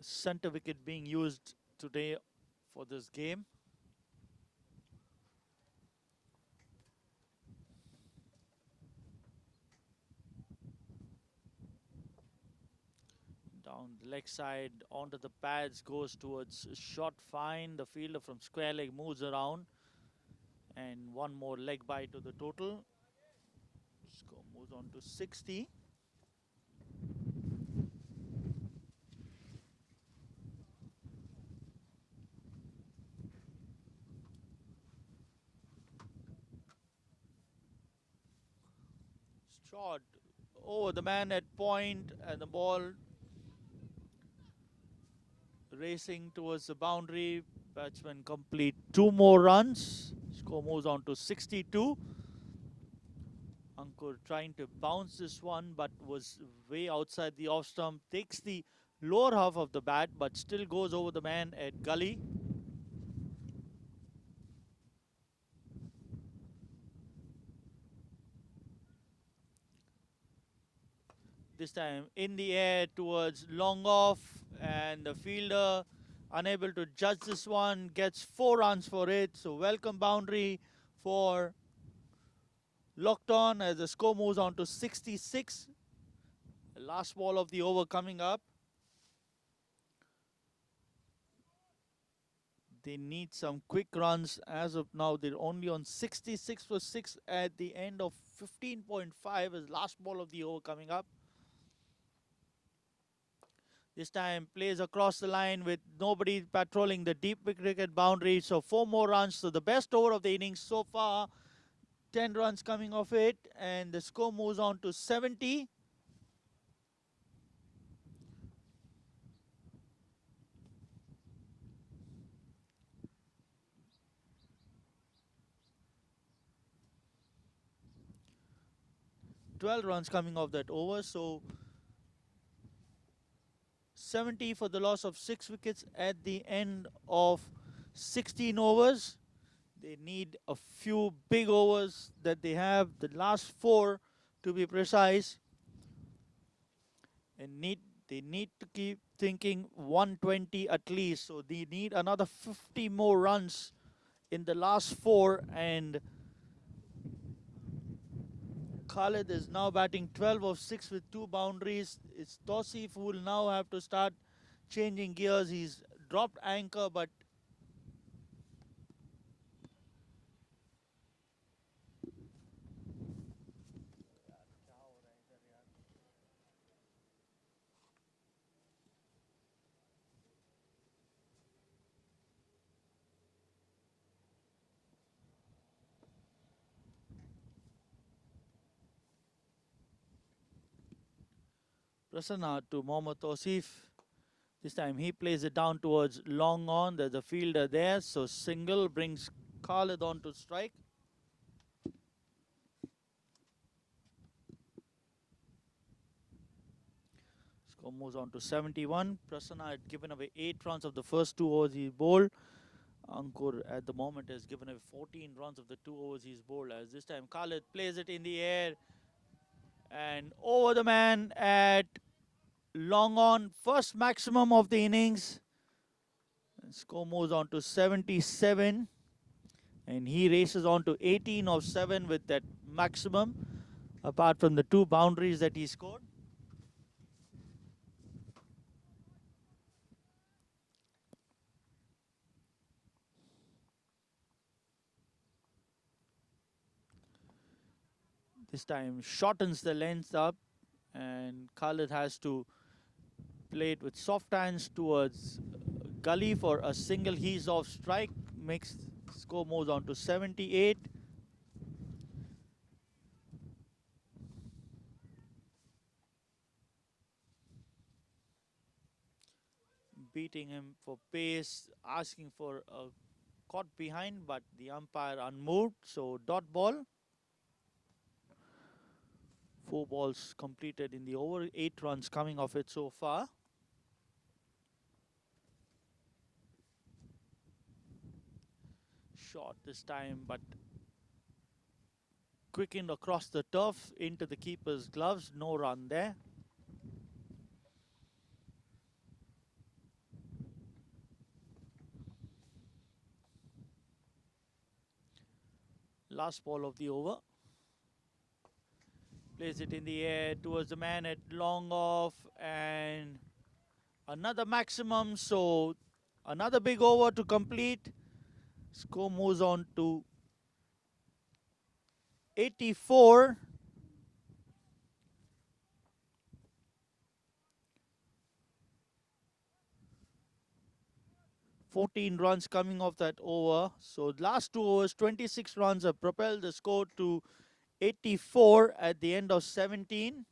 Center wicket being used today for this game. Down the leg side, onto the pads, goes towards short fine. The fielder from square leg moves around. And one more leg bye to the total. Score moves on to 60. Shot over the man at point, and the ball racing towards the boundary. Batsman complete 2 more runs. Score Score moves on to 62. Ankur trying to bounce this one, but was way outside the off stump. Takes the lower half of the bat, but still goes over the man at gully. This time in the air towards long off, and the fielder unable to judge this one, gets 4 runs for it. So welcome boundary for Lockton as the score moves on to 66. The last ball of the over coming up. They need some quick runs. As of now, they're only on 66 for 6 at the end of 15.5 as last ball of the over coming up. This time plays across the line with nobody patrolling the deep wicket boundary. So 4 more runs. So the best over of the innings so far. 10 runs coming off it. And the score moves on to 70. $12 runs coming off that over. So 70 for the loss of 6 wickets at the end of 16 overs. They need a few big overs that they have, the last 4 to be precise. And they need to keep thinking 120 at least. So they need another 50 more runs in the last 4. And Khalid is now batting 12 of 6 with 2 boundaries. It's Tausif who will now have to start changing gears. He's dropped anchor, but Prasanna to Mohammad Tausif. This time he plays it down towards long on. There's a fielder there. So single brings Khalid on to strike. Score moves on to 71. Prasanna had given away 8 runs of the first 2 overs he bowled. Ankur at the moment has given away 14 runs of the 2 overs he's bowled. As this time Khalid plays it in the air and over the man at long on. First maximum of the innings. And score moves on to 77. And he races on to 18 of 7 with that maximum, apart from the 2 boundaries that he scored. This time shortens the length up, and Khalid has to play it with soft hands towards gully for a single ease off strike. Makes score moves on to 78. Beating him for pace, asking for a caught behind, but the umpire unmoved, so dot ball. 4 balls completed in the over, 8 runs coming off it so far. Shot this time, but quickened across the turf into the keeper's gloves. No run there. Last ball of the over. Plays it in the air towards the man at long off, and another maximum, so another big over to complete. Score moves on to 84. $14 runs coming off that over. So last 2 overs, 26 runs have propelled the score to 84 at the end of 17.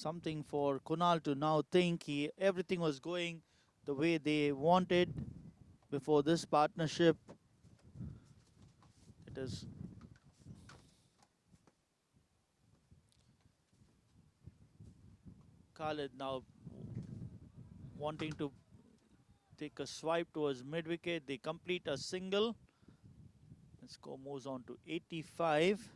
something for Kunal to now think. Everything was going the way they wanted before this partnership. It is Khalid now wanting to take a swipe towards mid-wicket. They complete a single. The score moves on to 85.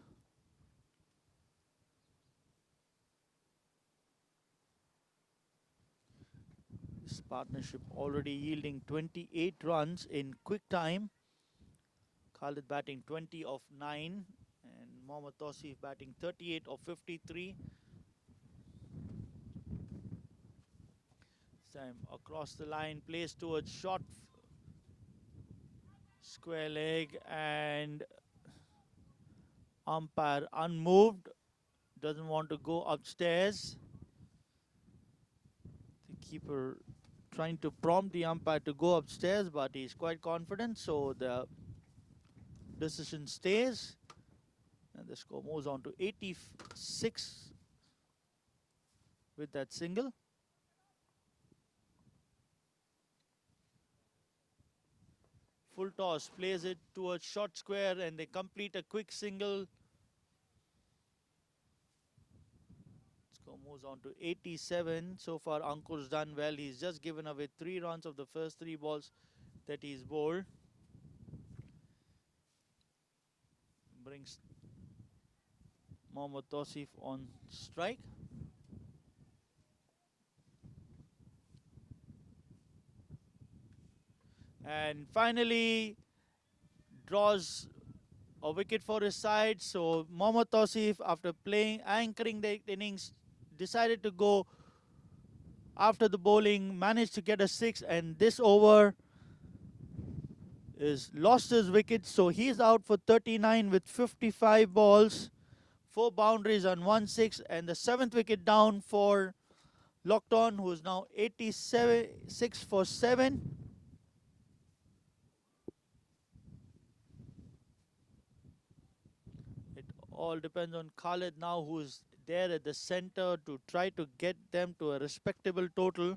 This partnership already yielding 28 runs in quick time. Khalid batting 20 of 9 and Mohammad Tausif batting 38 of 53. This time across the line, plays towards short square leg, and umpire unmoved, doesn't want to go upstairs. The keeper trying to prompt the umpire to go upstairs, but he's quite confident, so the decision stays, and the score moves on to 86 with that single. Full toss, plays it towards short square, and they complete a quick single. Score moves on to 87. So far, Ankur's done well. He's just given away 3 runs of the first 3 balls that he's bowled. Brings Mohammad Tausif on strike. And finally draws a wicket for his side. So Mohammad Tausif, after anchoring the innings, decided to go after the bowling, managed to get a 6, and this over is lost his wicket. So he's out for 39 with 55 balls, 4 boundaries and 1 6, and the 7th wicket down for Lockton, who is now 86 for 7. All depends on Khalid now, who's there at the center to try to get them to a respectable total.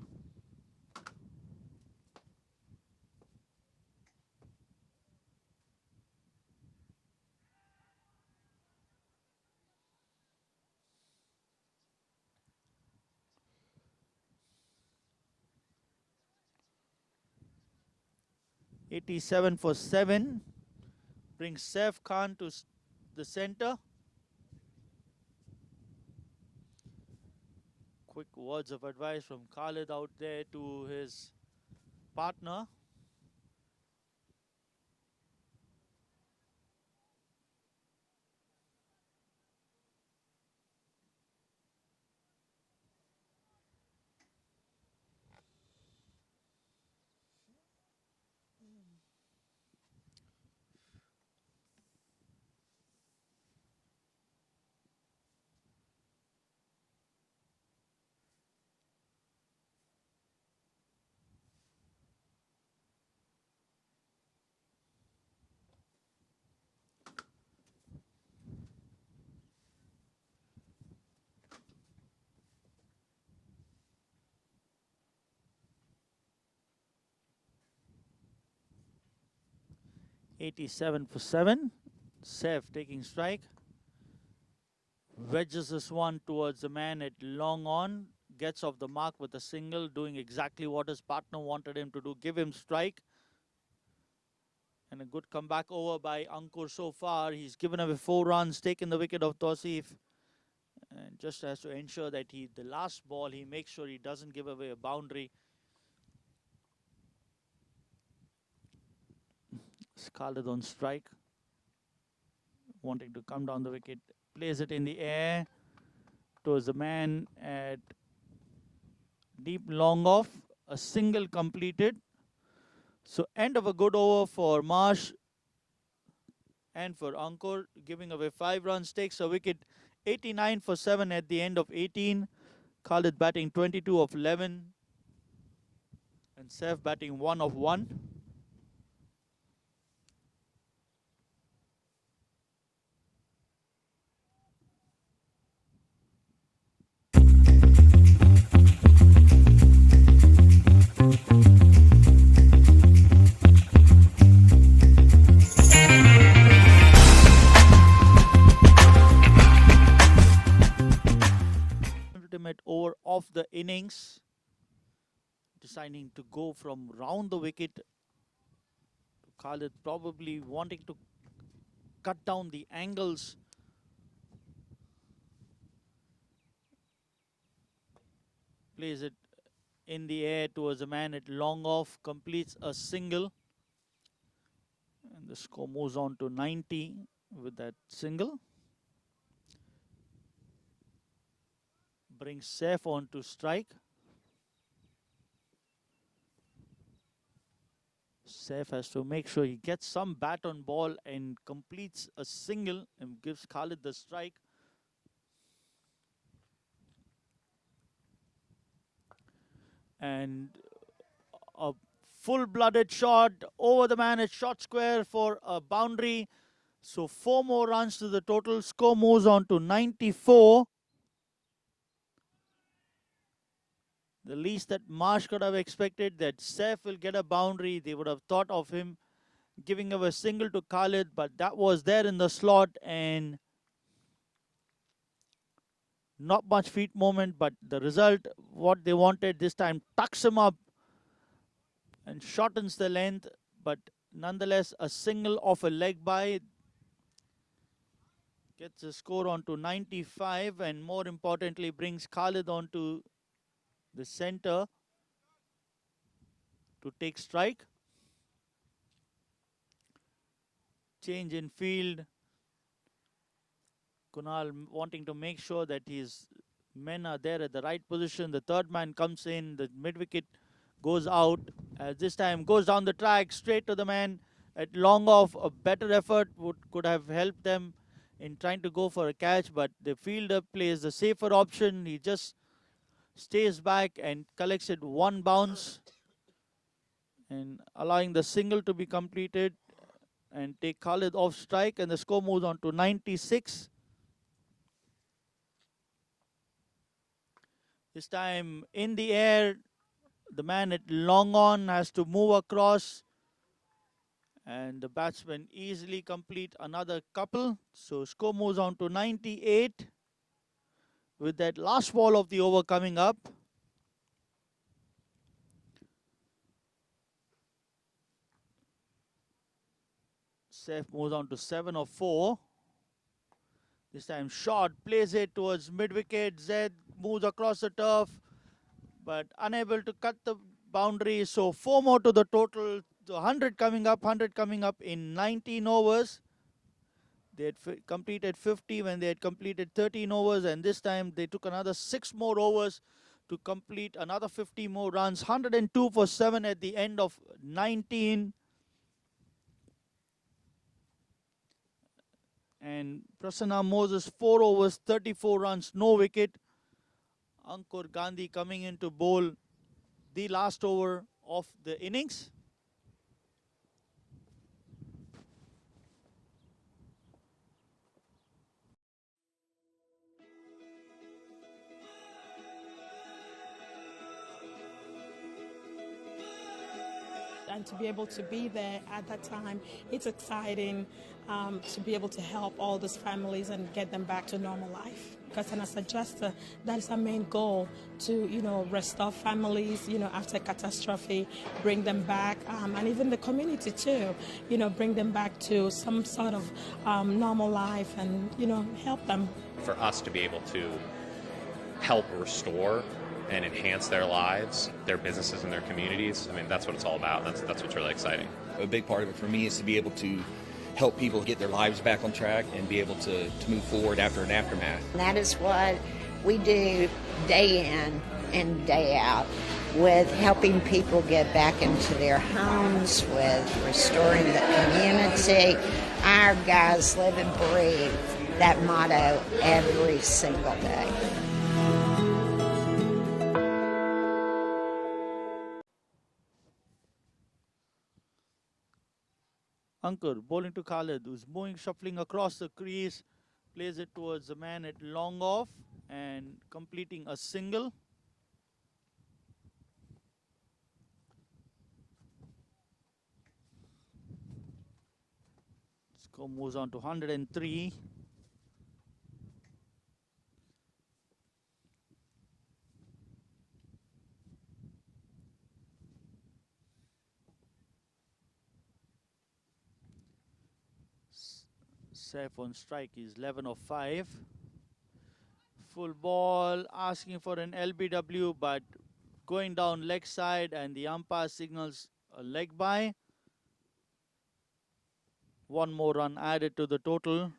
(87 for 7) brings Saif Khan to the center. Quick words of advice from Khalid out there to his partner. (87 for 7). Saif taking strike. Wedges this one towards the man at long on. Gets off the mark with a single, doing exactly what his partner wanted him to do. Give him strike. And a good comeback over by Ankur so far. He's given away 4 runs, taken the wicket of Tausif. And just has to ensure that the last ball, he makes sure he doesn't give away a boundary. Khalid on strike, wanting to come down the wicket, plays it in the air towards the man at deep long off. A single completed. So end of a good over for Marsh and for Ankur, giving away 5 runs, takes a wicket. 89 for 7 at the end of 18. Khalid batting 22 of 11 and Saif batting 1 of 1. of the innings, deciding to go from round the wicket. Khalid probably wanting to cut down the angles. Plays it in the air towards a man at long off, completes a single. And the score moves on to 90 with that single. Brings Saif on to strike. Saif has to make sure he gets some bat on ball and completes a single and gives Khalid the strike. And a full-blooded shot over the man at short square for a boundary. So 4 more runs to the total. Score moves on to 94. The least that Marsh could have expected that Saif will get a boundary. They would have thought of him giving away a single to Khalid, but that was there in the slot and not much feet movement, but the result, what they wanted this time, tucks him up and shortens the length, but nonetheless a single off a leg by gets the score on to 95 and more importantly brings Khalid on to the center to take strike. Change in field. Kunal wanting to make sure that his men are there at the right position. The third man comes in, the mid-wicket goes out. As this time goes down the track, straight to the man at long off. A better effort could have helped them in trying to go for a catch, but the fielder plays the safer option. He just stays back and collects it one bounce and allowing the single to be completed and take Khalid off strike, and the score moves on to 96. This time in the air, the man at long on has to move across and the batsman easily complete another couple. So score moves on to 98 with that last ball of the over coming up. Saif moves on to 7 of 4. This time short, plays it towards mid-wicket. Zed moves across the turf, but unable to cut the boundary. So 4 more to the total. So 100 coming up in 19 overs. They had completed 50 when they had completed 13 overs, and this time they took another 6 more overs to complete another 50 more runs. 102 for 7 at the end of 19. And Prasanna Moses, 4 overs, 34 runs, no wicket. Ankur Gandhi coming in to bowl the last over of the innings. And to be able to be there at that time, it's exciting to be able to help all those families and get them back to normal life. Because as a adjuster, that is our main goal, to restore families, after catastrophe, bring them back, and even the community too, bring them back to some sort of normal life and help them. For us to be able to help restore and enhance their lives, their businesses, and their communities. I mean, that's what it's all about. That's what's really exciting. A big part of it for me is to be able to help people get their lives back on track and be able to move forward after an aftermath. And that is what we do day in and day out, with helping people get back into their homes, with restoring the community. Our guys live and breathe that motto every single day. Ankur bowling to Khalid, who's moving, shuffling across the crease, plays it towards the man at long off and completing a single. Score moves on to 103. Safe on strike. He's 11 of 5. Full ball, asking for an LBW, but going down leg side, and the umpire signals a leg by. One more run added to the total.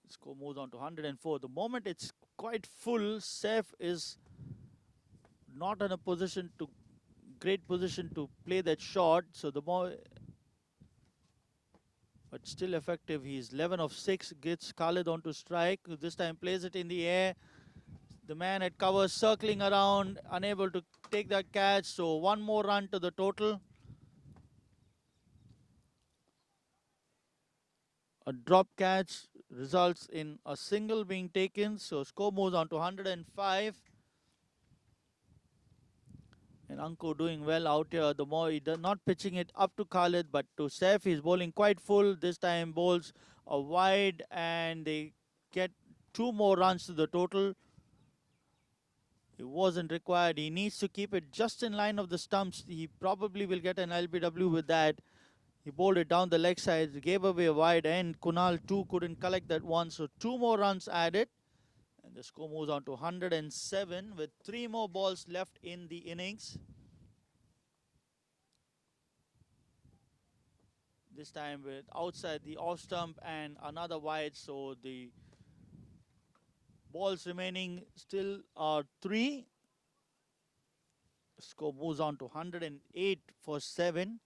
Score moves on to 104. The moment it's quite full, Saif is not in a great position to play that shot. So the ball, but still effective. He's 11 of 6, gets Khalid onto strike. This time plays it in the air. The man at cover circling around, unable to take that catch. So one more run to the total. A drop catch results in a single being taken. So score moves on to 105. And Anko doing well out here. The more not pitching it up to Khalid, but to Saif. He's bowling quite full. This time bowls a wide, and they get 2 more runs to the total. It wasn't required. He needs to keep it just in line of the stumps. He probably will get an LBW with that. He bowled it down the leg side, gave away a wide end. Kunal too couldn't collect that one, so 2 more runs added. And the score moves on to 107 with 3 more balls left in the innings. This time with outside the off stump and another wide, so the balls remaining still are 3. Score moves on to 108 for 7.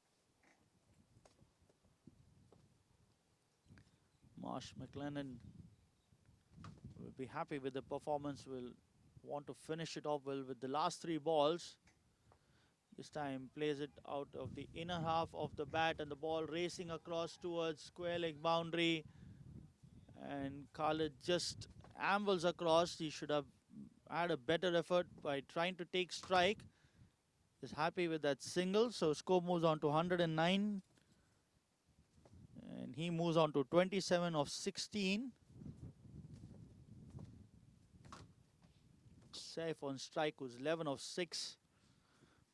MarshMcclennan will be happy with the performance, will want to finish it off well with the last 3 balls. This time plays it out of the inner half of the bat, and the ball racing across towards square leg boundary. And Khalid just ambles across. He should have had a better effort by trying to take strike. Is happy with that single, so score moves on to 109. And he moves on to 27 of 16. Saif on strike was 11 of 6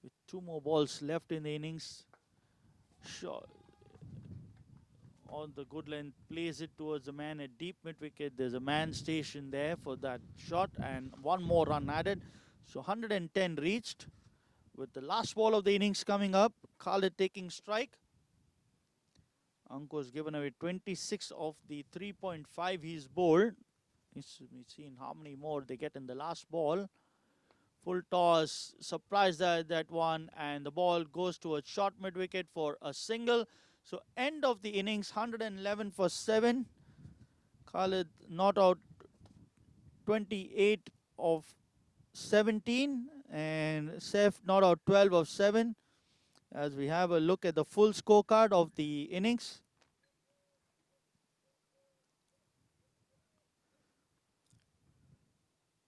with 2 more balls left in the innings. Shot on the good length, plays it towards the man at deep mid wicket. There's a man stationed there for that shot, and 1 more run added. So 110 reached with the last ball of the innings coming up. Khalid taking strike. Anko's given away 26 of the 3.5 he's bowled. We've seen how many more they get in the last ball. Full toss, surprised that one, and the ball goes to a short mid wicket for a single. So end of the innings, 111 for 7. Khalid not out 28 of 17, and Saif not out 12 of 7. As we have a look at the full scorecard of the innings.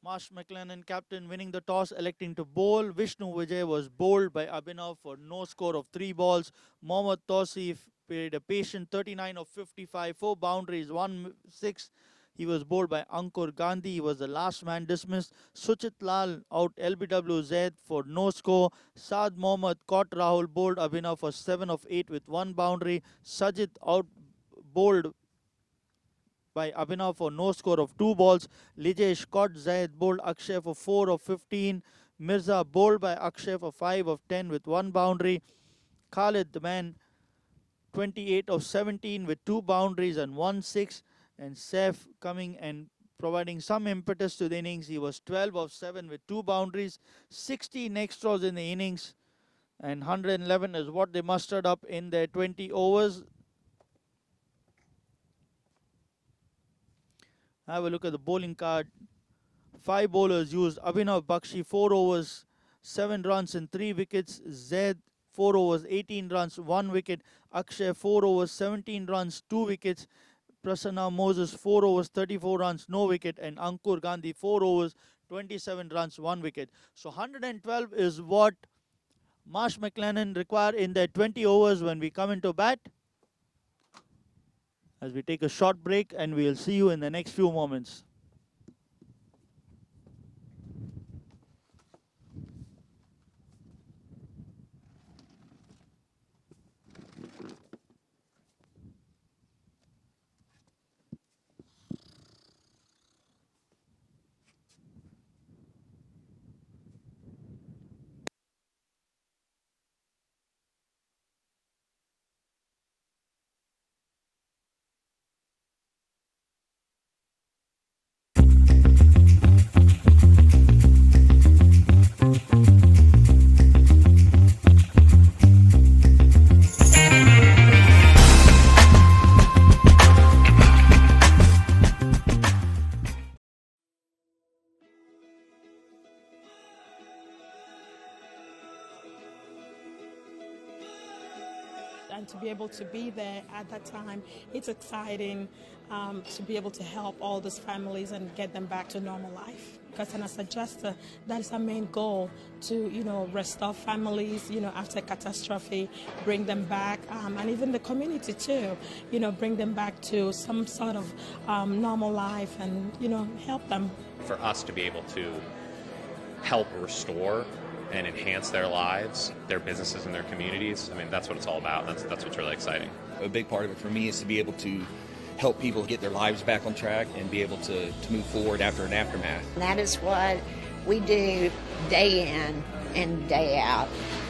MarshMcclennan, captain, winning the toss, electing to bowl. Vishnu Vijay was bowled by Abhinav for no score of 3 balls. Mohammad Tausif played a patient 39 of 55, 4 boundaries, 1 6. He was bowled by Ankur Gandhi. He was the last man dismissed. Suchit Lal out LBWZ for no score. Saad Mohammad caught Rahul, bowled Abhinav for 7 of 8 with 1 boundary. Sajid out bowled by Abhinav for no score of 2 balls. Lijesh caught Zaid, bowled Akshay for 4 of 15. Mirza bowled by Akshay for 5 of 10 with 1 boundary. Khalid, the man, 28 of 17 with 2 boundaries and 1 6. And Saif coming and providing some impetus to the innings. He was 12 of 7 with 2 boundaries, 16 extras in the innings, and 111 is what they mustered up in their 20 overs. Have a look at the bowling card. 5 bowlers used. Abhinav Bakshi, 4 overs, 7 runs and 3 wickets. Zaid, 4 overs, 18 runs, 1 wicket. Akshay, 4 overs, 17 runs, 2 wickets. Prasanna Moses, 4 overs, 34 runs, no wicket. And Ankur Gandhi, 4 overs, 27 runs, 1 wicket. So 112 is what MarshMcclennan require in their 20 overs when we come into bat. As we take a short break, and we'll see you in the next few moments. and to be able to be there at that time, it's exciting to be able to help all those families and get them back to normal life. Because as a adjuster, that is our main goal, to restore families after catastrophe, bring them back, and even the community too, bring them back to some sort of normal life and help them. For us to be able to help restore and enhance their lives, their businesses, and their communities, I mean, that's what it's all about. That's what's really exciting. A big part of it for me is to be able to help people get their lives back on track and be able to move forward after an aftermath. And that is what we do day in and day out,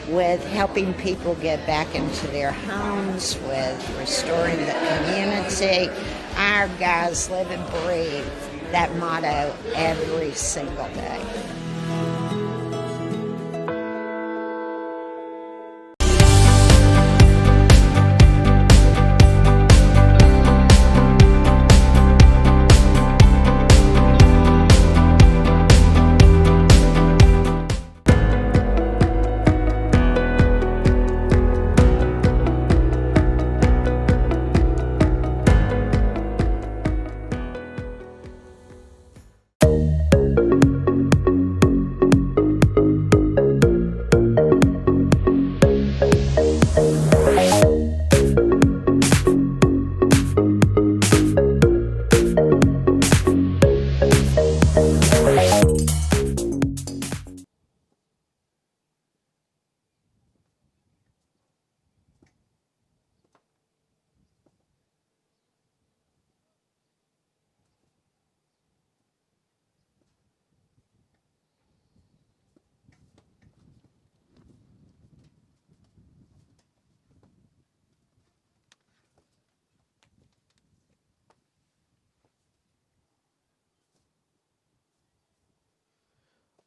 with helping people get back into their homes, with restoring the community. Our guys live and breathe that motto every single day.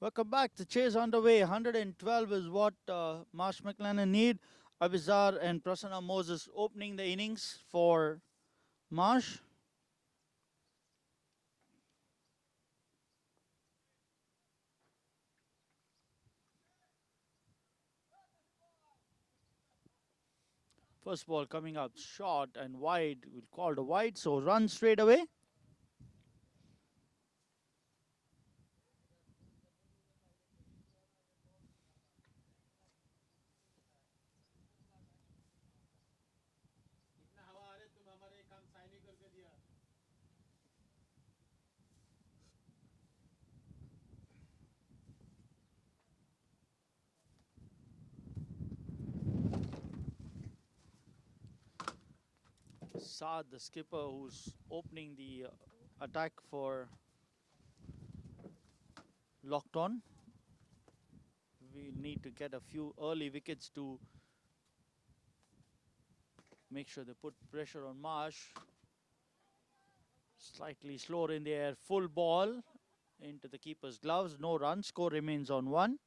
Welcome back. The chase underway. 112 is what MarshMclennan need. Abizar and Prasanna Moses opening the innings for Marsh. First ball coming out short and wide. We'll call the wide, so run straight away. Saad, the skipper, who's opening the attack for Lockton. We need to get a few early wickets to make sure they put pressure on Marsh. Slightly slower in the air, full ball into the keeper's gloves. No run, score remains on 1.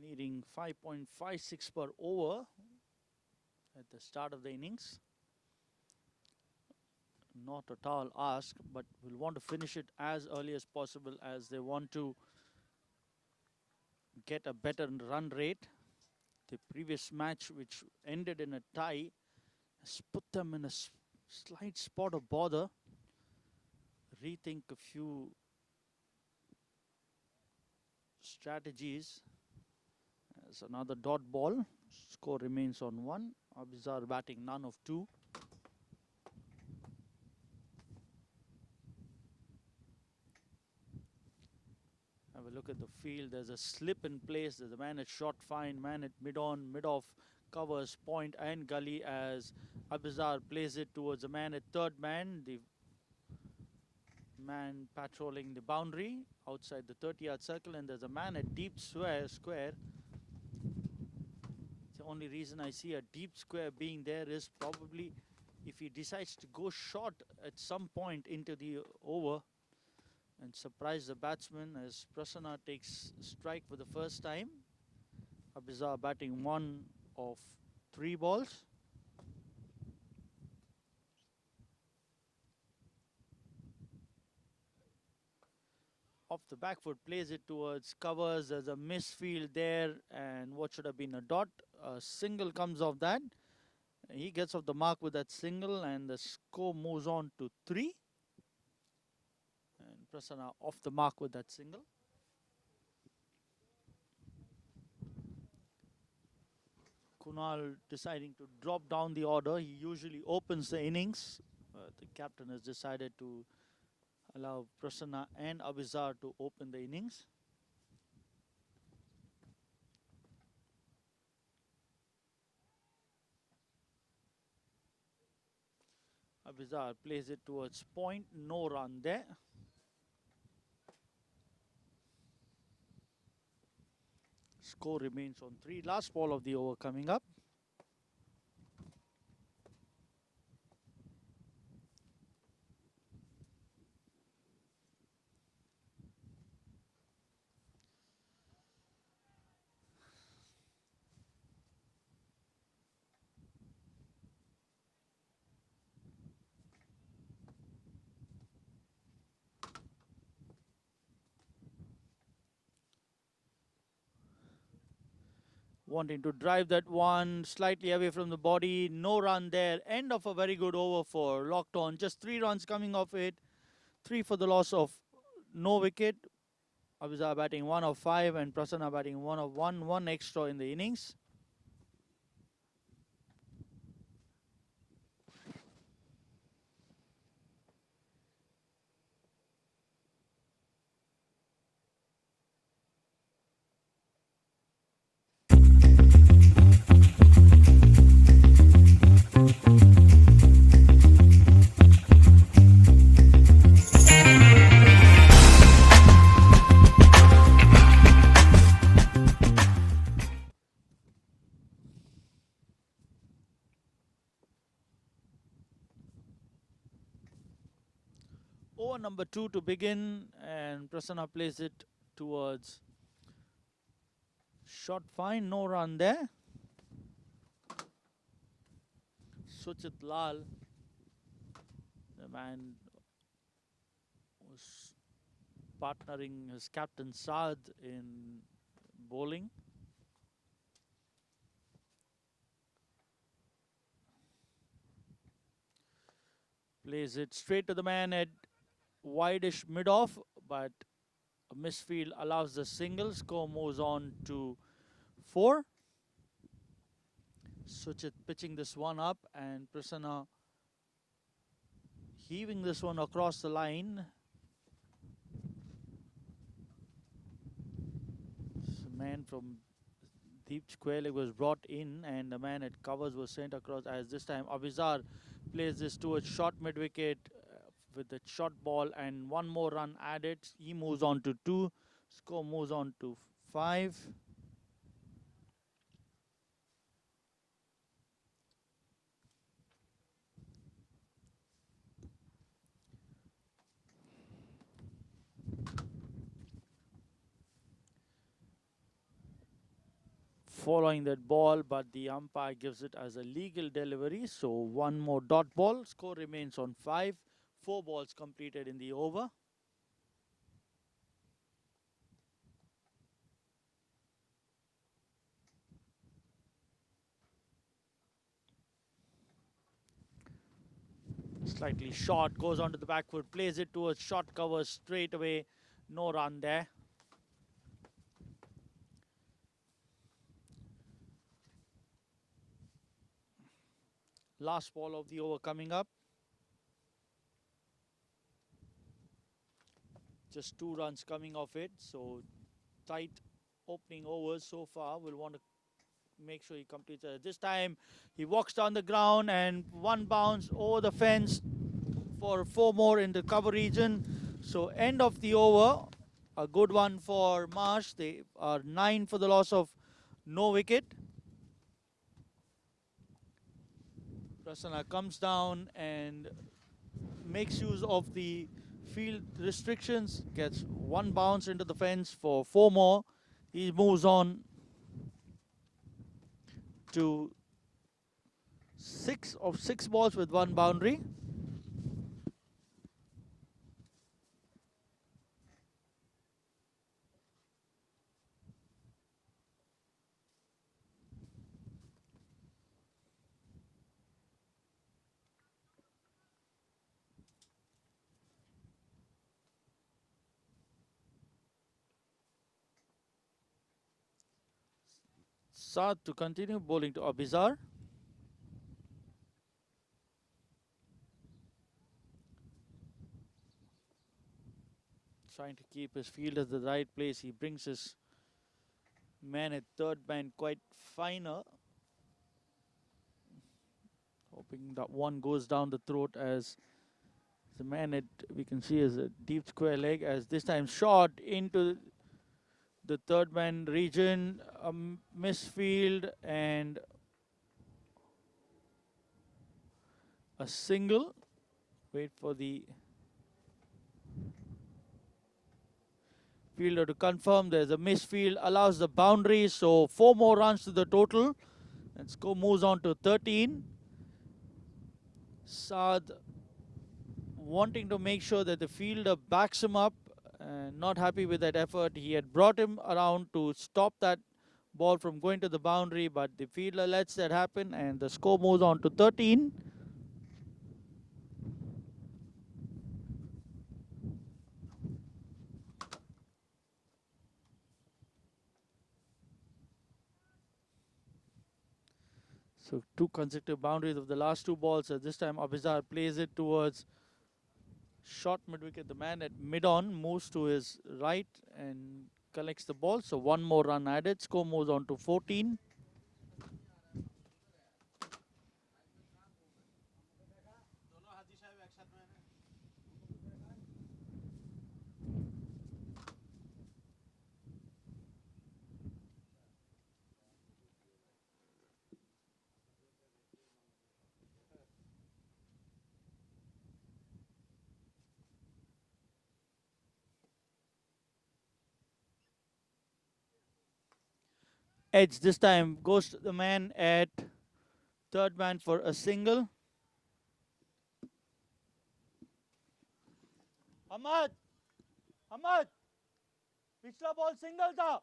Needing 5.56 per over at the start of the innings. Not a tall ask, but we'll want to finish it as early as possible, as they want to get a better run rate. The previous match, which ended in a tie, has put them in a slight spot of bother. Rethink a few strategies. As another dot ball, score remains on 1. Abizar batting none of 2. Have a look at the field. There's a slip in place. There's a man at short fine, man at mid-on, mid-off, covers point and gully as Abizar plays it towards the man at third man. The man patrolling the boundary outside the 30-yard circle, and there's a man at deep square. The only reason I see a deep square being there is probably if he decides to go short at some point into the over and surprise the batsman, as Prasanna takes strike for the first time. Abizar batting 1 of 3 balls. off the back foot, plays it towards covers. There's a misfield there, and what should have been a dot. A single comes off that. He gets off the mark with that single, and the score moves on to 3. And Prasanna off the mark with that single. Kunal deciding to drop down the order. He usually opens the innings. The captain has decided to allow Prasanna and Abizar to open the innings. Abizar plays it towards point, no run there. Score remains on 3. Last ball of the over coming up. Wanting to drive that one slightly away from the body. No run there. End of a very good over for Lockton. Just 3 runs coming off it. 3 for the loss of no wicket. Abizar batting 1 of 5 and Prasanna batting 1 of 1. 1 extra in the innings. Over number 2 to begin, and Prasanna plays it towards short fine, no run there. Suchit Lal, the man was partnering his captain Saad in bowling. Plays it straight to the man at wide-ish mid-off, but a misfield allows the single. Score moves on to 4. Suchit pitching this one up and Prasanna heaving this one across the line. This man from Deep Square was brought in and the man at covers was sent across, as this time Abizar plays this towards short mid-wicket with the short ball and 1 more run added. He moves on to 2. Score moves on to 5. Following that ball, but the umpire gives it as a legal delivery. So 1 more dot ball. Score remains on 5. 4 balls completed in the over. Slightly short, goes onto the back foot, plays it towards short cover straight away. No run there. Last ball of the over coming up. Just 2 runs coming off it. So tight opening overs so far. We'll want to make sure he completes it. This time he walks down the ground and 1 bounce over the fence for 4 more in the cover region. So end of the over. A good one for Marsh. They are 9 for the loss of no wicket. Prasanna comes down and makes use of the field restrictions, gets 1 bounce into the fence for 4 more. He moves on to 6 of 6 balls with 1 boundary. Saad to continue bowling to Abizar. Trying to keep his field at the right place. He brings his man at third man quite finer. Hoping that one goes down the throat as the man at, we can see, is a deep square leg, as this time shot into the third man region, a misfield and a single. Wait for the fielder to confirm. There's a misfield, allows the boundary, so 4 more runs to the total, and score moves on to 13. Saad wanting to make sure that the fielder backs him up, and not happy with that effort. He had brought him around to stop that ball from going to the boundary, but the fielder lets that happen, and the score moves on to 13. So 2 consecutive boundaries of the last 2 balls. As this time Abizar plays it towards short mid-wicket. The man at mid-on moves to his right and collects the ball. So 1 more run added. Score moves on to 14. Edge this time goes to the man at third man for a single. Ahmad, पिछला ball single था.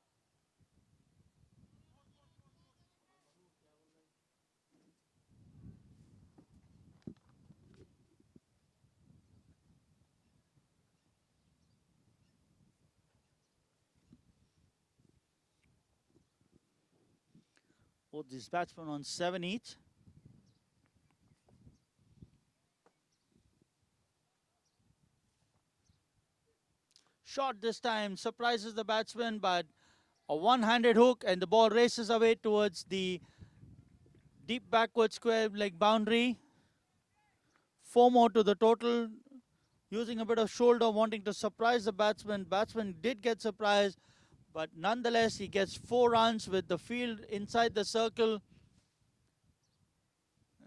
Both these batsmen on 7 each. Shot this time surprises the batsman, but a one-handed hook and the ball races away towards the deep backward square leg boundary. 4 more to the total. Using a bit of shoulder, wanting to surprise the batsman. Batsman did get surprised, but nonetheless he gets 4 runs with the field inside the circle,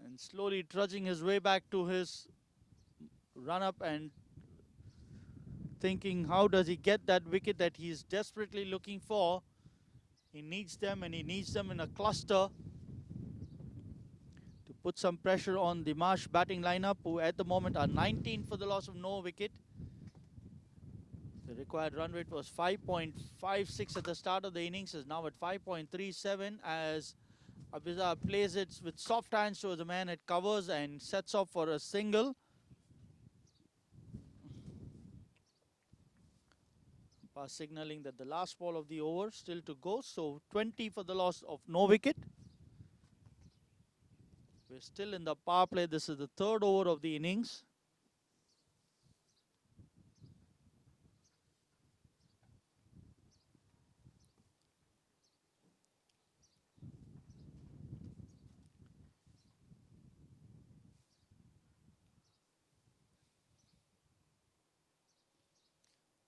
and slowly trudging his way back to his run-up and thinking how does he get that wicket that he's desperately looking for. He needs them, and he needs them in a cluster to put some pressure on the Marsh batting lineup, who at the moment are 19 for the loss of no wicket. The required run rate was 5.56 at the start of the innings, is now at 5.37 as Abizar plays it with soft hands towards the man at covers and sets off for a single. Signaling that the last ball of the over still to go, so 20 for the loss of no wicket. We're still in the power play. This is the 3rd over of the innings.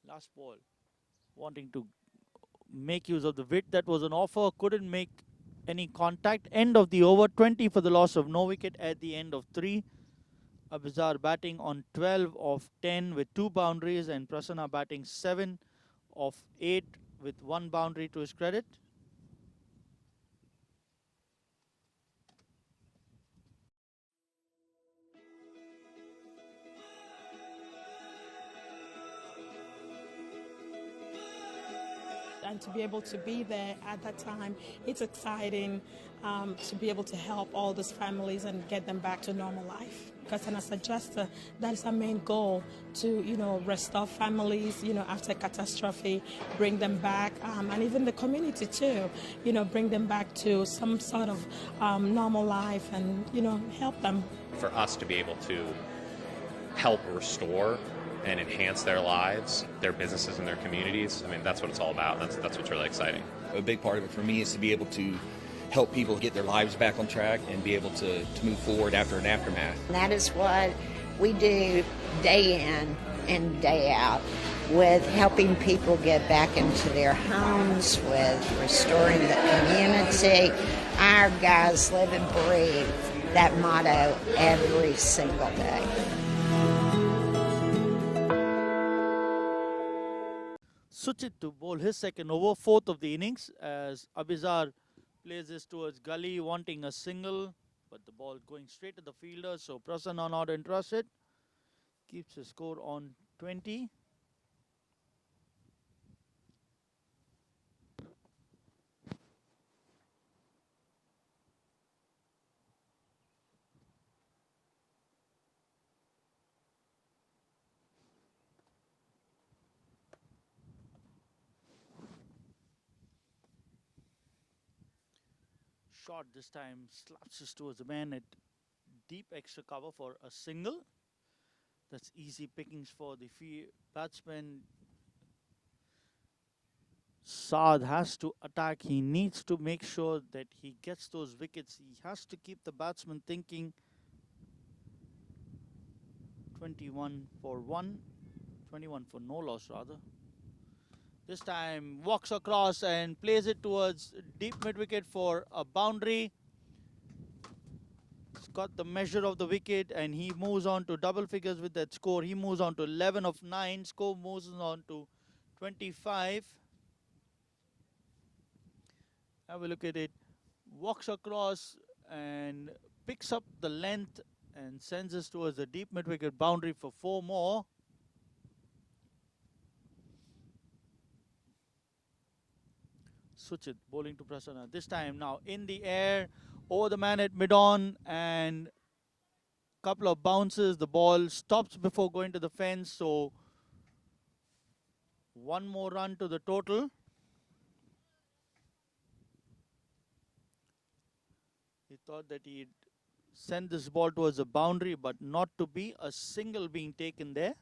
Last ball, wanting to make use of the width that was on offer, couldn't make any contact. End of the over, 20 for the loss of no wicket at the end of 3. Abizar batting on 12 of 10 with 2 boundaries, and Prasanna batting 7 of 8 with 1 boundary to his credit. and to be able to be there at that time, it's exciting to be able to help all these families and get them back to normal life. Because as a adjuster, that is our main goal, to restore families after catastrophe, bring them back, and even the community too, bring them back to some sort of normal life and help them. For us to be able to help restore and enhance their lives, their businesses, and their communities, I mean, that's what it's all about. That's what's really exciting. A big part of it for me is to be able to help people get their lives back on track and be able to move forward after an aftermath. And that is what we do day in and day out, with helping people get back into their homes, with restoring the community. Our guys live and breathe that motto every single day. Suchit to bowl his second over, fourth of the innings, as Abizar plays this towards Gully, wanting a single, but the ball going straight to the fielder, so Prasanna not interested. Keeps his score on 20. Shot this time, slaps it towards the man at deep extra cover for a single. That's easy pickings for the batsman. Saad has to attack. He needs to make sure that he gets those wickets. He has to keep the batsman thinking. 21 for 1, 21 for no loss rather. This time walks across and plays it towards deep mid wicket for a boundary. He's got the measure of the wicket and he moves on to double figures with that score. He moves on to 11 of 9. Score moves on to 25. Have a look at it. Walks across and picks up the length and sends us towards the deep mid wicket boundary for 4 more. Suchit bowling to Prasanna. This time now in the air, over the man at mid-on, and couple of bounces. The ball stops before going to the fence, so 1 more run to the total. He thought that he'd send this ball towards the boundary, but not to be. A single being taken there.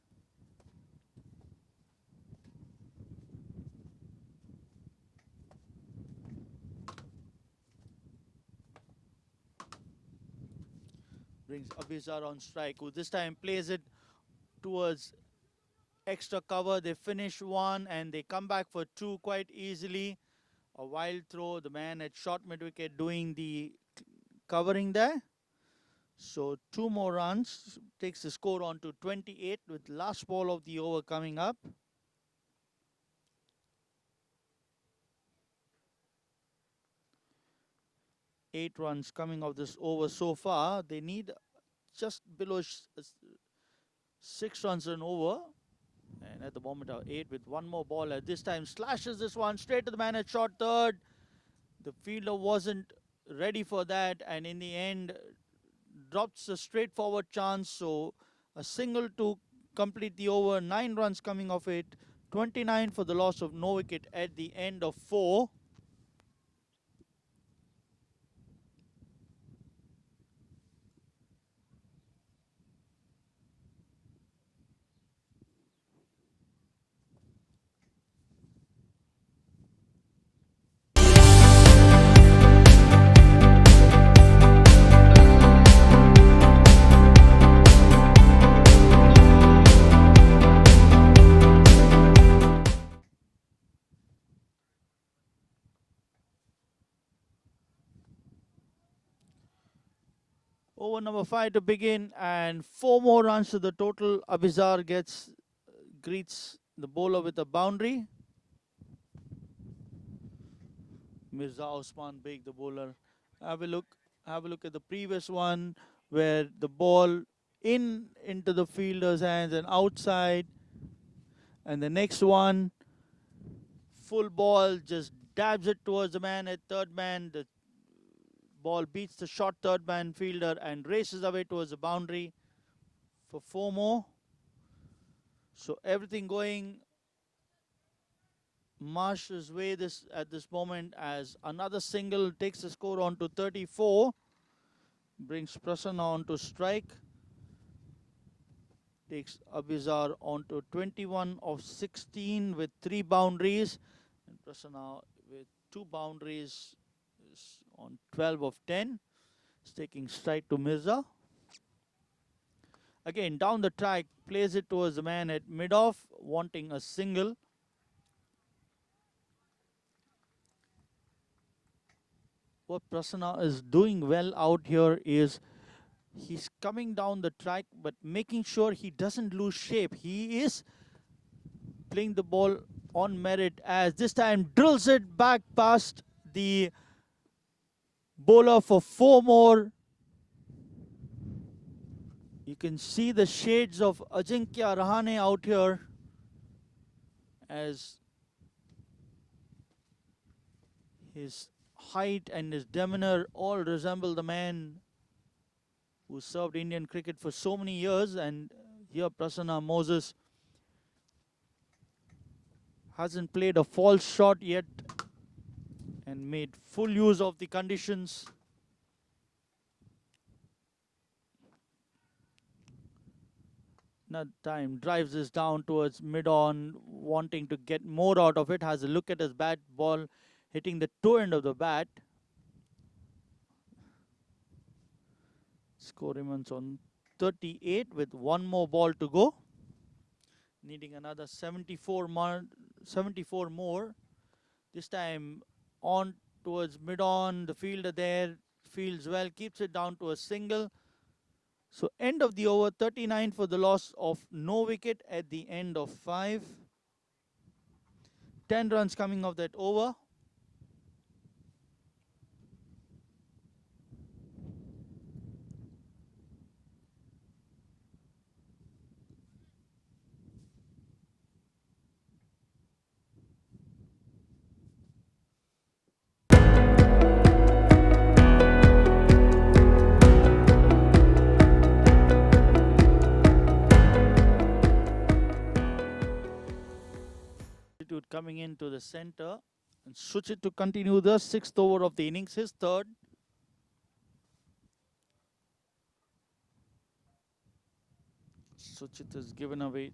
Brings Abizar on strike, who this time plays it towards extra cover. They finish 1 and they come back for 2 quite easily. A wild throw. The man at short mid wicket doing the covering there. So 2 more runs. Takes the score on to 28 with last ball of the over coming up. Eight runs coming off this over so far. They need just below 6 runs and over. And at the moment are 8 with 1 more ball. At this time slashes this one straight to the man at short third. The fielder wasn't ready for that, and in the end drops a straightforward chance. So a single to complete the over. 9 runs coming off it. 29 for the loss of no wicket at the end of 4. Over number 5 to begin, and 4 more runs to the total. Abizar greets the bowler with a boundary. Mirza Osman Beg, the bowler. Have a look at the previous one where the ball into the fielder's hands and outside. And the next one, full ball, just dabs it towards the man at third man. The ball beats the short third man fielder and races away towards the boundary for 4 more. So everything going Marsh's way at this moment, as another single takes the score on to 34, brings Prasanna on to strike, takes Abizar on to 21 of 16 with 3 boundaries, and Prasanna with 2 boundaries is on 12 of 10. It's taking strike to Mirza. Again, down the track, plays it towards the man at mid-off, wanting a single. What Prasanna is doing well out here is he's coming down the track but making sure he doesn't lose shape. He is playing the ball on merit, as this time drills it back past the bowler for 4 more. You can see the shades of Ajinkya Rahane out here, as his height and his demeanor all resemble the man who served Indian cricket for so many years. And here Prasanna Moses hasn't played a false shot yet and made full use of the conditions. Another time drives this down towards mid-on, wanting to get more out of it. Has a look at his bat, ball hitting the toe end of the bat. Score remains on 38 with 1 more ball to go. Needing another 74 more. This time on towards mid-on. The fielder there fields well, keeps it down to a single. So end of the over, 39 for the loss of no wicket at the end of 5. 10 runs coming off that over. Coming into the center, and Suchit to continue the 6th over of the innings, his 3rd. Suchit has given away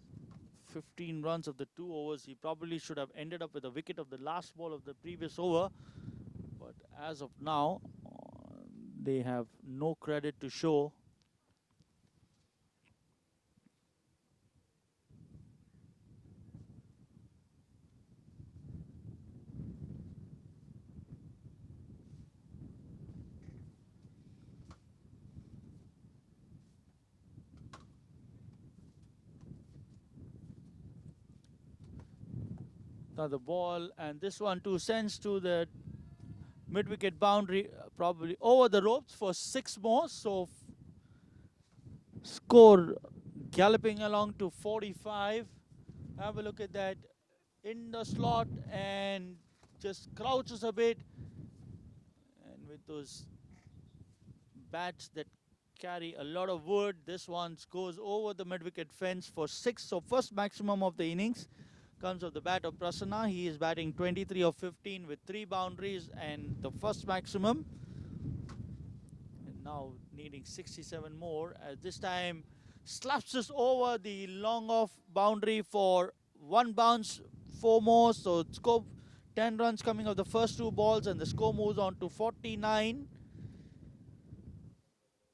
15 runs of the 2 overs. He probably should have ended up with a wicket of the last ball of the previous over, but as of now they have no credit to show. Now the ball, and this one too sends to the mid-wicket boundary, probably over the ropes for 6 more. So score galloping along to 45. Have a look at that. In the slot and just crouches a bit. And with those bats that carry a lot of wood, this one goes over the mid-wicket fence for 6. So first maximum of the innings comes of the bat of Prasanna. He is batting 23 of 15 with 3 boundaries and the first maximum. And now needing 67 more, as this time slaps us over the long off boundary for 1 bounce, 4 more. So score 10 runs coming of the first 2 balls, and the score moves on to 49.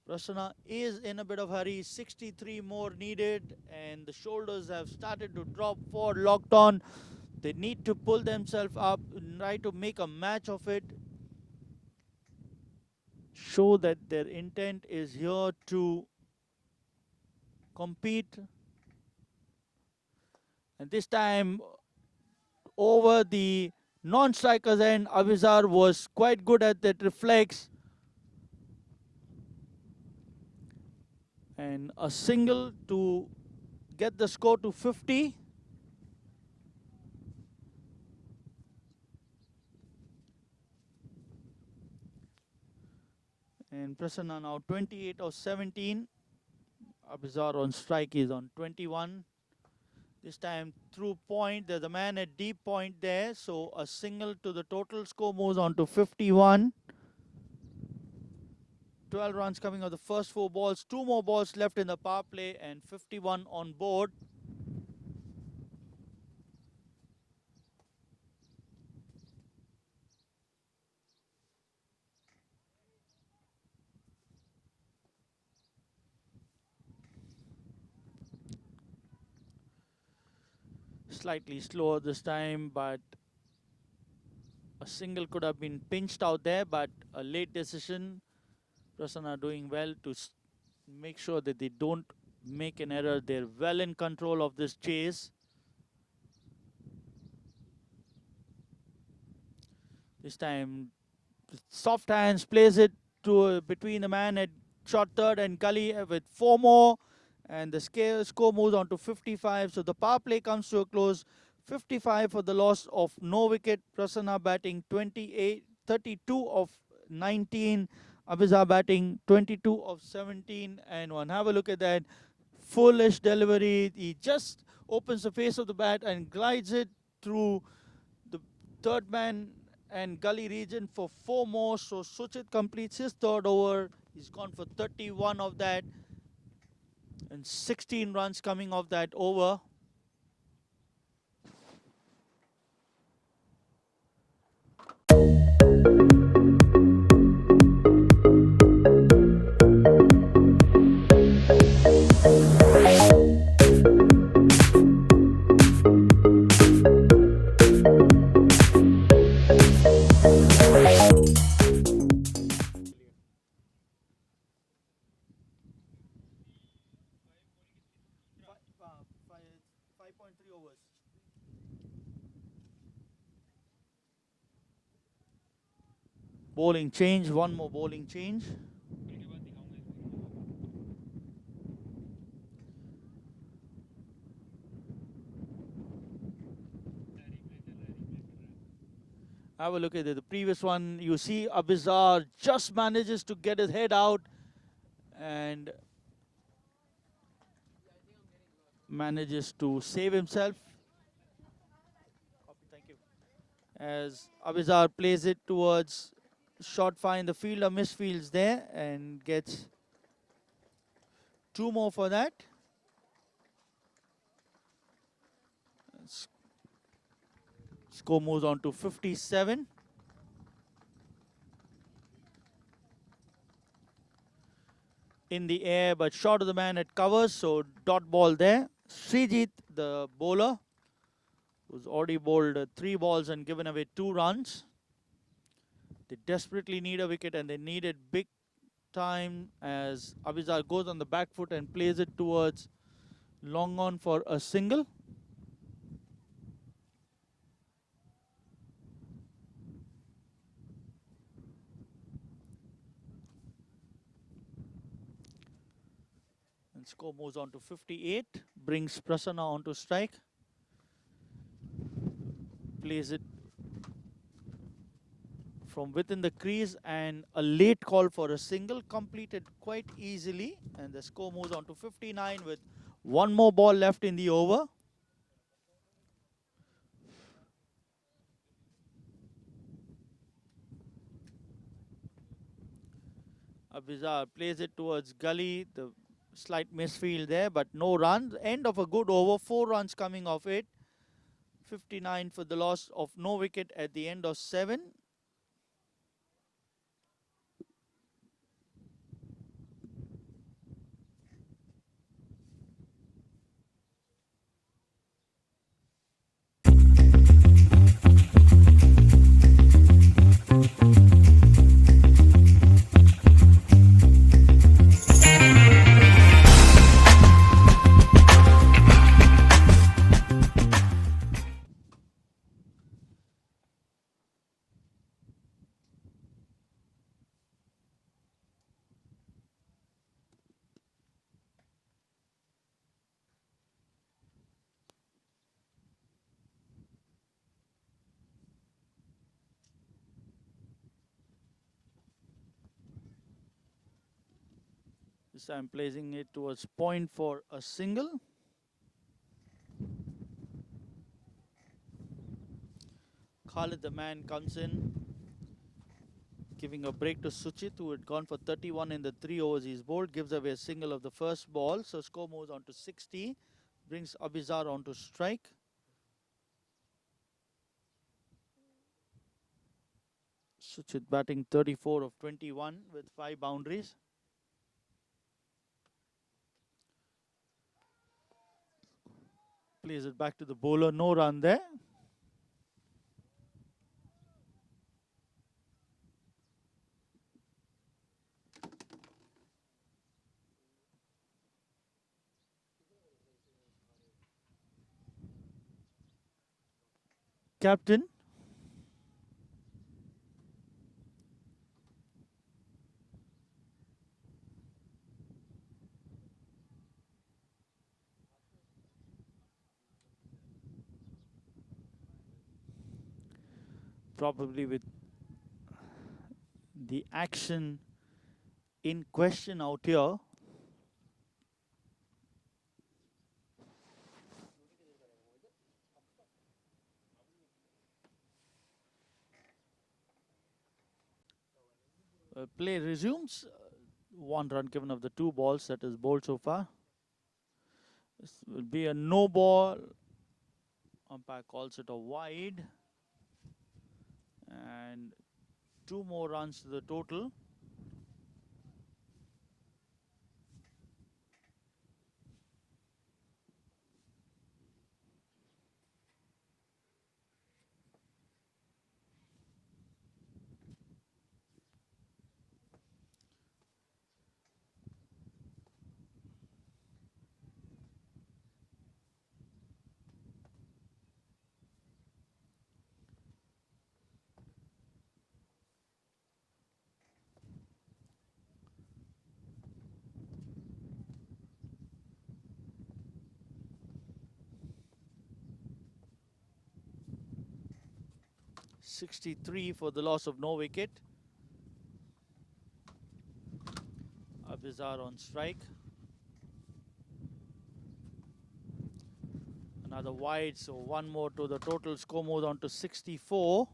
Prasanna is in a bit of hurry, 63 more needed, and the shoulders have started to drop for Lockton. They need to pull themselves up, try to make a match of it, show that their intent is here to compete. And this time over the non-strikers end, Abizar was quite good at that reflex. And a single to get the score to 50. And Prasanna now 28 of 17. Abizar on strike is on 21. This time through point, there's a man at deep point there. So a single to the total score moves on to 51. 12 runs coming of the first 4 balls. 2 more balls left in the power play and 51 on board. Slightly slower this time, but a single could have been pinched out there, but a late decision. Prasanna doing well to make sure that they don't make an error. They're well in control of this chase. This time, soft hands plays it to between the man at short third and Gully with 4 more. And the score moves on to 55. So the power play comes to a close. 55 for the loss of no wicket. Prasanna batting 32 of 19. Abizar batting 22 of 17. And one, have a look at that. Foolish delivery. He just opens the face of the bat and glides it through the third man and Gully region for 4 more. So Suchit completes his third over. He's gone for 31 of that. And 16 runs coming off that over. Bowling change, 1 more bowling change. Have a look at it. The previous one, you see Abizar just manages to get his head out and manages to save himself. Thank you. As Abizar plays it towards short fine, the fielder misfields there and gets 2 more for that. Score moves on to 57. In the air, but short of the man at covers, so dot ball there. Srijit, the bowler, who's already bowled 3 balls and given away 2 runs. They desperately need a wicket and they need it big time as Abizar goes on the back foot and plays it towards long on for a single. And score moves on to 58, brings Prasanna onto strike. Plays it from within the crease and a late call for a single completed quite easily, and the score moves on to 59 with 1 more ball left in the over. Abizar plays it towards Gully, the slight misfield there, but no runs. End of a good over, 4 runs coming off it. 59 for the loss of no wicket at the end of 7. This time placing it towards point for a single. Khalid, the man, comes in, giving a break to Suchit, who had gone for 31 in the 3 overs he's bowled. Gives away a single of the first ball, so score moves on to 60. Brings Abizar on to strike. Suchit batting 34 of 21 with 5 boundaries. Plays it back to the bowler, no run there. Captain. Probably with the action in question out here. Play resumes. 1 run given of the 2 balls that is bowled so far. This will be a no ball. Umpire calls it a wide. And 2 more runs to the total. .63 for the loss of no wicket. Abizar on strike. Another wide, so 1 more to the total. Score moves on to 64.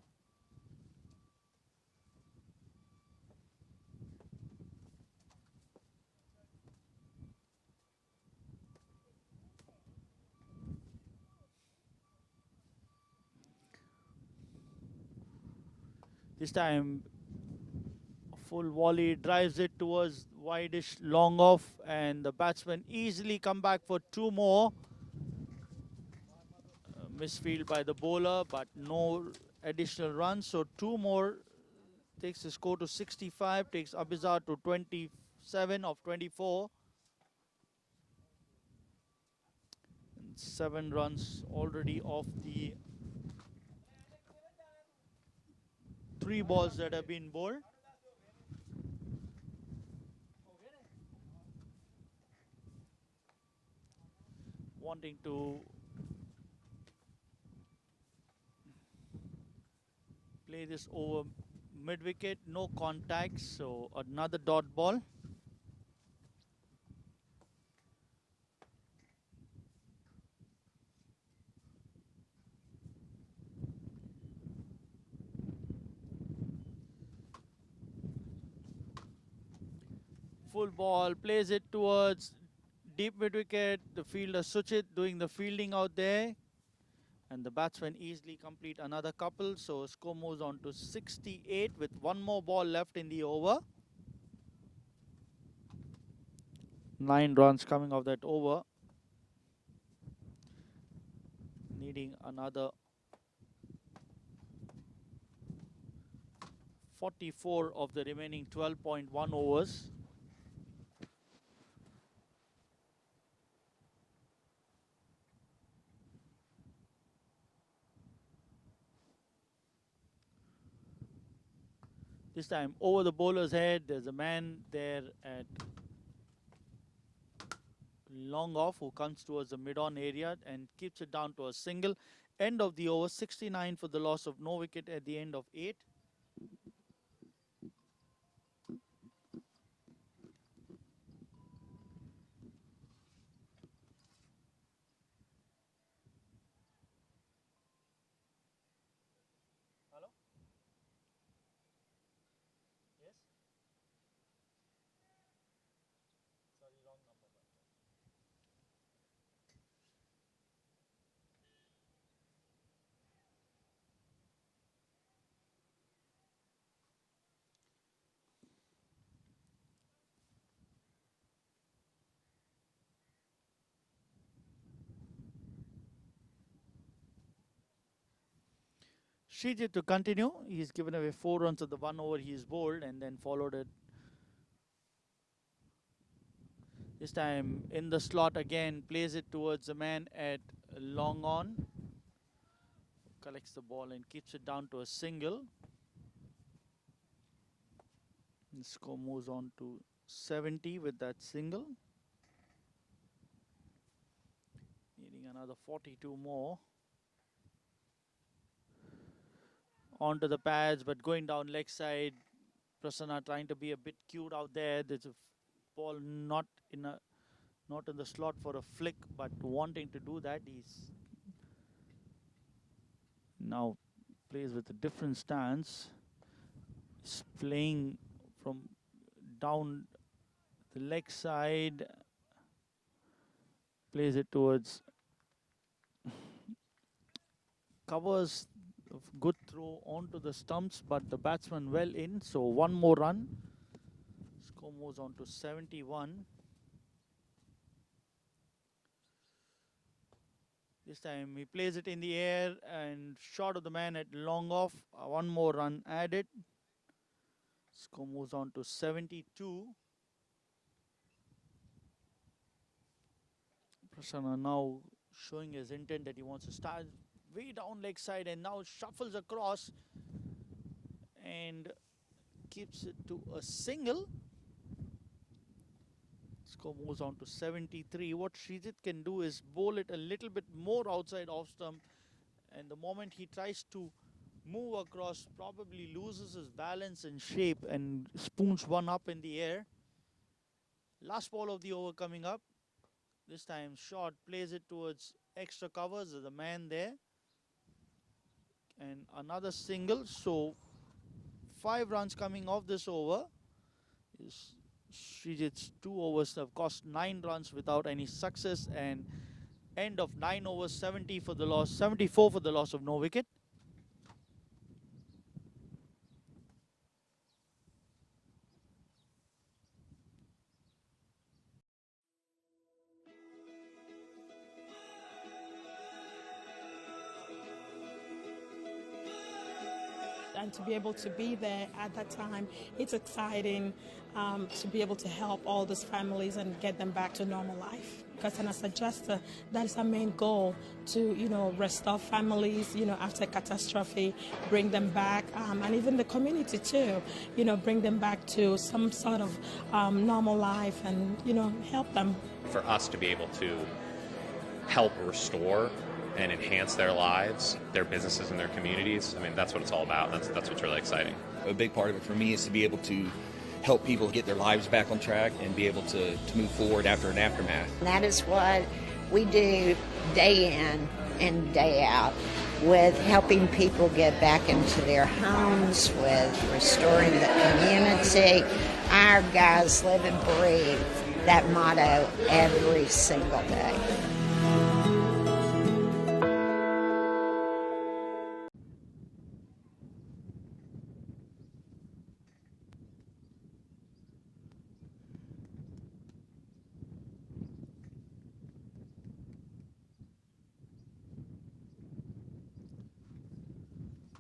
This time, full volley, drives it towards wideish long off, and the batsman easily come back for 2 more. Misfield by the bowler, but no additional runs, so 2 more takes the score to 65, takes Abizar to 27 of 24. And 7 runs already off the 3 balls that have been bowled. Wanting to play this over mid-wicket, no contact, so another dot ball. Full ball, plays it towards deep mid-wicket. The fielder Suchit doing the fielding out there. And the batsman easily complete another couple. So score moves on to 68 with 1 more ball left in the over. 9 runs coming off that over. Needing another 44 of the remaining 12.1 overs. This time over the bowler's head, there's a man there at long off who comes towards the mid-on area and keeps it down to a single. End of the over, 69 for the loss of no wicket at the end of 8. Srijit to continue. He's given away 4 runs at the 1 over. He's bowled and then followed it. This time in the slot again, plays it towards the man at long on. Collects the ball and keeps it down to a single. The score moves on to 70 with that single. Needing another 42 more. Onto the pads, but going down leg side. Prasanna trying to be a bit cute out there. There's a ball not in the slot for a flick, but wanting to do that. He's now plays with a different stance. He's playing from down the leg side. Plays it towards covers. Good throw onto the stumps, but the batsman well in. So 1 more run. Score moves on to 71. This time he plays it in the air and shot of the man at long off. 1 more run added. Score moves on to 72. Prasanna now showing his intent that he wants to start way down leg side and now shuffles across and keeps it to a single. Score moves on to 73. What Srijit can do is bowl it a little bit more outside off stump, and the moment he tries to move across, probably loses his balance and shape and spoons one up in the air. Last ball of the over coming up. This time short, plays it towards extra covers. There's a man there. And another single. So 5 runs coming off this over. Srijit's 2 overs have cost 9 runs without any success, and end of 9 overs, 74 for the loss of no wicket. And to be able to be there at that time, it's exciting to be able to help all these families and get them back to normal life. Because as a adjuster, that is our main goal, to restore families, after catastrophe, bring them back, and even the community too, bring them back to some sort of normal life and help them. For us to be able to help restore and enhance their lives, their businesses, and their communities. I mean, that's what it's all about. That's what's really exciting. A big part of it for me is to be able to help people get their lives back on track and be able to move forward after an aftermath. And that is what we do day in and day out, with helping people get back into their homes, with restoring the community. Our guys live and breathe that motto every single day.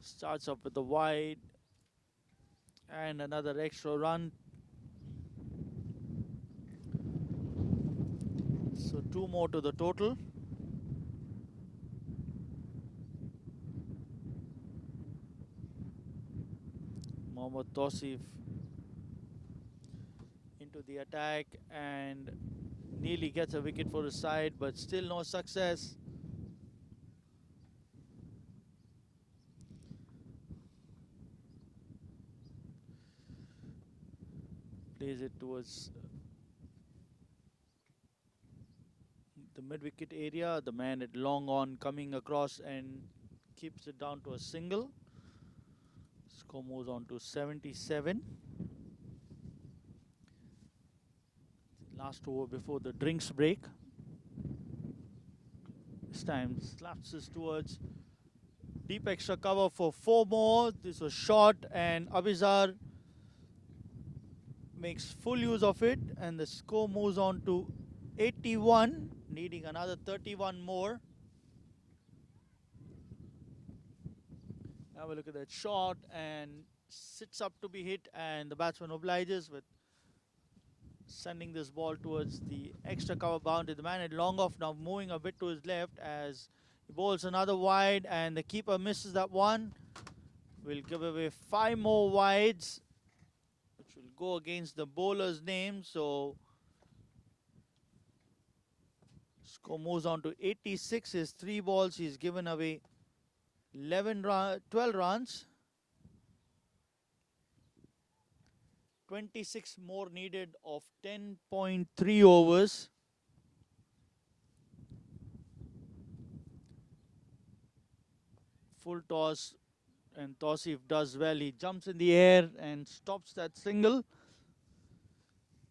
Starts off with the wide and another extra run. So 2 more to the total. Mohammad Tausif into the attack and nearly gets a wicket for his side, but still no success. Plays it towards the mid-wicket area. The man at long on coming across and keeps it down to a single. Score moves on to 77. Last over before the drinks break. This time slaps this towards deep extra cover for 4 more. This was short and Abizar makes full use of it, and the score moves on to 81, needing another 31 more. Have a look at that shot and sits up to be hit, and the batsman obliges with sending this ball towards the extra cover boundary. The man at long off now moving a bit to his left as he bowls another wide, and the keeper misses that one. Will give away 5 more wides, which will go against the bowler's name. So score moves on to 86. His 3 balls, he's given away 12 runs. 26 more needed of 10.3 overs. Full toss, and Tausif does well. He jumps in the air and stops that single.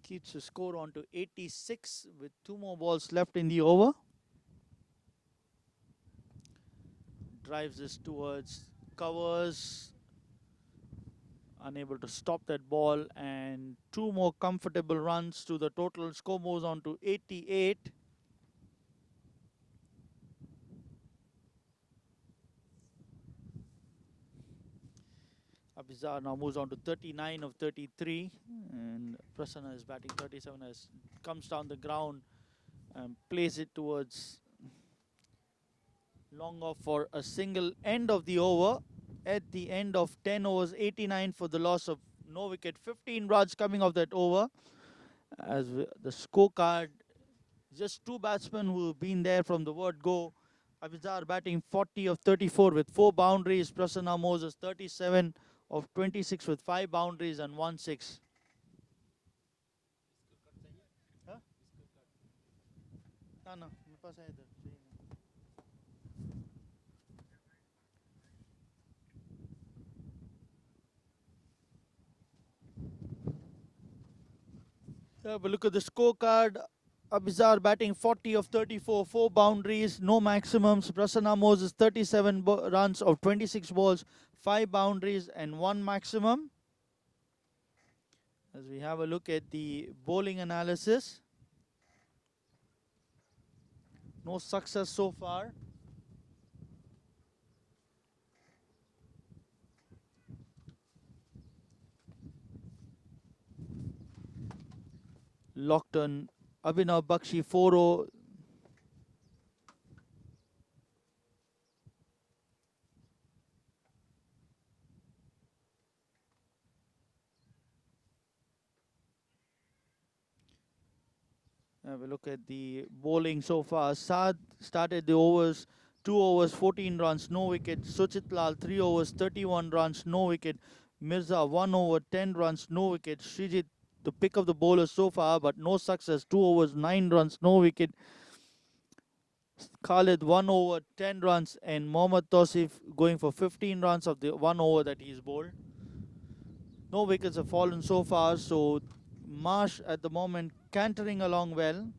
Keeps the score on to 86 with 2 more balls left in the over. Drives this towards covers. Unable to stop that ball, and 2 more comfortable runs to the total. Score moves on to 88. Abizar now moves on to 39 of 33, and Prasanna is batting 37 as comes down the ground and plays it towards long off for a single. End of the over. At the end of 10 overs, 89 for the loss of no wicket. 15 runs coming off that over. As the scorecard, just 2 batsmen who have been there from the word go. Abizar batting 40 of 34 with 4 boundaries. Prasanna Moses 37 of 26 with 5 boundaries and 1 6. Huh? No, मेरे पास है इधर. Have a look at the scorecard. Abizar batting 40 of 34, 4 boundaries, no maximums. Prasanna Moses 37 runs of 26 balls, 5 boundaries and 1 maximum. As we have a look at the bowling analysis, no success so far. Lockton, Abhinav Bakshi 4-0. Have a look at the bowling so far. Saad started the overs, 2 overs, 14 runs, no wicket. Suchit Lal, 3 overs, 31 runs, no wicket. Mirza, 1 over, 10 runs, no wicket. Srijit, the pick of the bowlers so far, but no success. 2 overs, 9 runs, no wicket. Khalid, 1 over, 10 runs, and Mohammad Tausif going for 15 runs of the 1 over that he's bowled. No wickets have fallen so far, so Marsh at the moment cantering along well.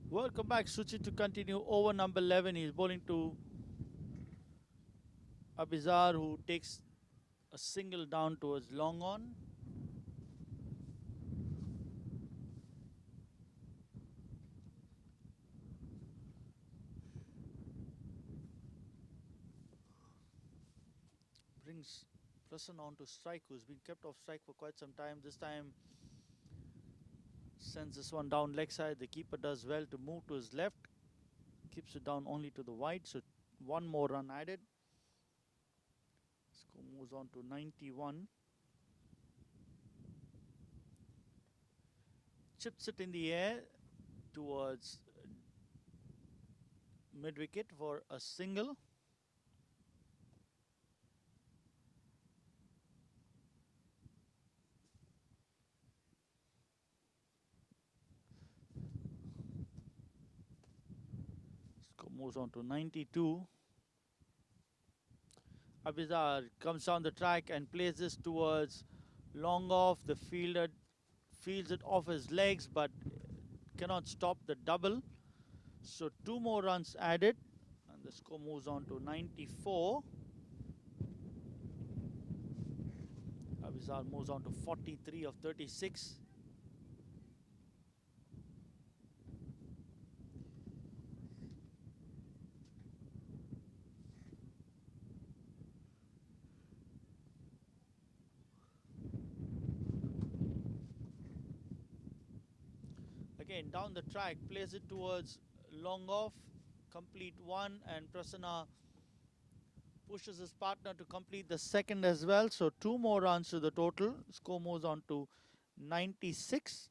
Welcome back, Suchit, to continue over number 11. He's bowling to Abizar, who takes a single down towards long on. Brings Prasanna on to strike, who's been kept off strike for quite some time. This time sends this one down leg side. The keeper does well to move to his left. Keeps it down only to the wide, so 1 more run added. Score moves on to 91. Chips it in the air towards mid-wicket for a single. moves on to 92. Abizar comes down the track and plays this towards long off. The fielder fields it off his legs but cannot stop the double. So 2 more runs added and the score moves on to 94. Abizar moves on to 43 of 36. Again down the track, plays it towards long off, complete 1, and Prasanna pushes his partner to complete the second as well. So 2 more runs to the total. Score moves on to 96.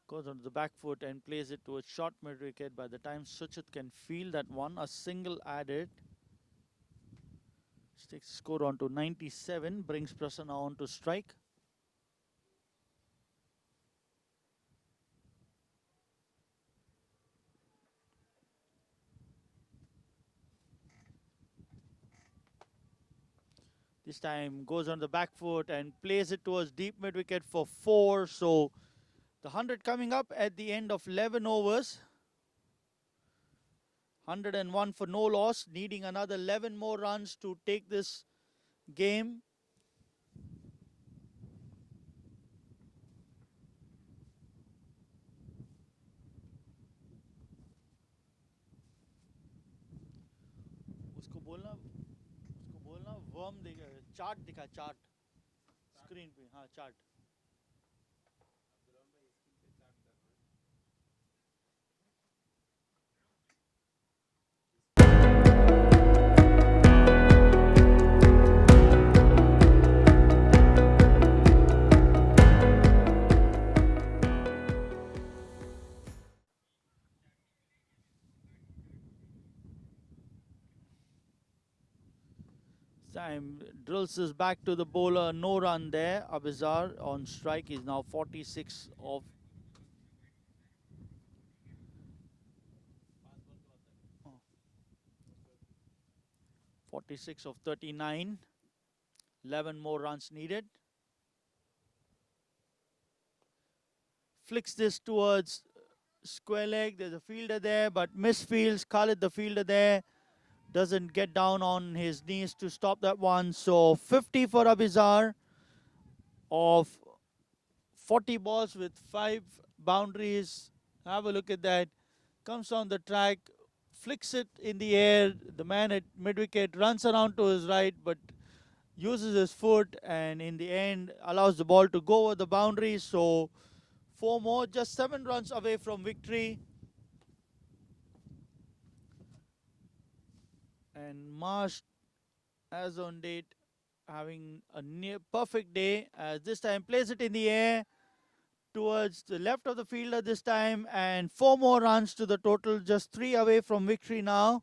Goes onto the back foot and plays it towards short mid wicket. By the time Suchit can feel that one, a single added. Takes the score on to 97, brings Prasanna on to strike. This time goes on the back foot and plays it towards deep mid wicket for 4. So the 100 coming up at the end of 11 overs. 101 for no loss, needing another 11 more runs to take this game. उसको बोलना worm दिखा, chart दिखा, chart screen पे, हाँ chart. Time drills this back to the bowler, no run there. Abizar on strike is now 46 of 39. 11 more runs needed. Flicks this towards square leg. There's a fielder there, but misfields. Khalid, the fielder there, doesn't get down on his knees to stop that one. So 50 for Abizar of 40 balls with 5 boundaries. Have a look at that. Comes on the track, flicks it in the air. The man at mid-wicket runs around to his right, but uses his foot and in the end allows the ball to go over the boundary. So 4 more, just 7 runs away from victory. And Marsh, as on date, having a near perfect day. As this time plays it in the air towards the left of the fielder this time, and 4 more runs to the total, just 3 away from victory now.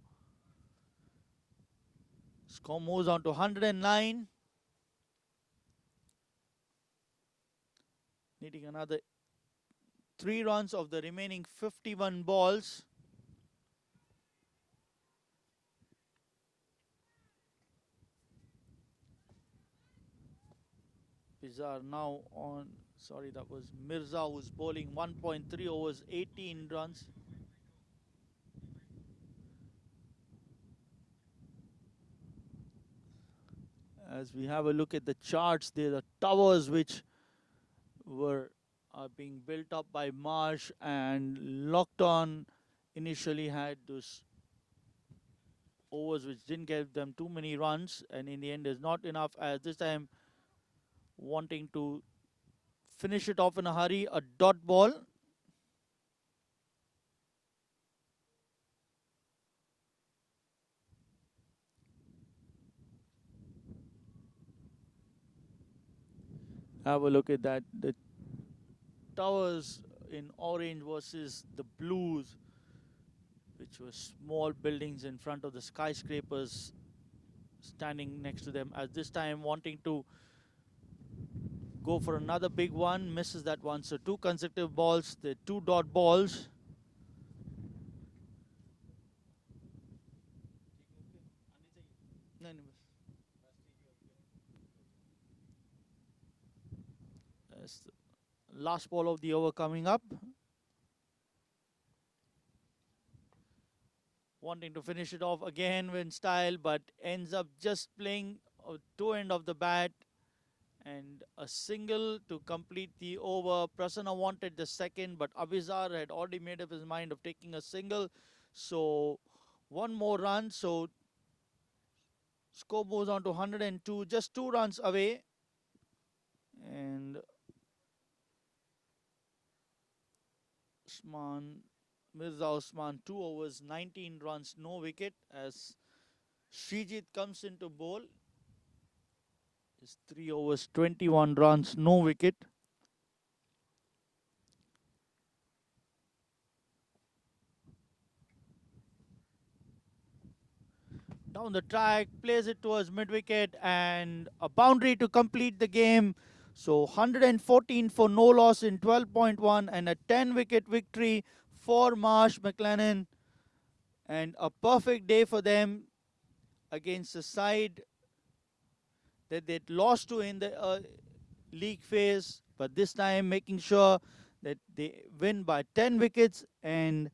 Score moves on to 109. Needing another 3 runs of the remaining 51 balls. Pizar now on, sorry, that was Mirza who's bowling 1.3 overs, 18 runs. As we have a look at the charts, there are towers which are being built up by Marsh, and Lockton initially had those overs which didn't give them too many runs, and in the end is not enough, as this time wanting to finish it off in a hurry, a dot ball. Have a look at that. The towers in orange versus the blues, which were small buildings in front of the skyscrapers standing next to them, as this time wanting to go for another big one, misses that one. So 2 consecutive balls, the 2 dot balls. That's the last ball of the over coming up. Wanting to finish it off again in style, but ends up just playing two end of the bat and a single to complete the over. Prasanna wanted the second, but Abhizar had already made up his mind of taking a single. So one more run. So score moves on to 102, just 2 runs away. And Mirza Osman, 2 overs, 19 runs, no wicket, as Srijit comes into bowl. It's 3 overs, 21 runs, no wicket. Down the track, plays it towards mid-wicket, and a boundary to complete the game. So 114 for no loss in 12.1 and a 10-wicket victory for MarshMclennan. And a perfect day for them against the side that they'd lost to in the league phase. But this time making sure that they win by 10 wickets and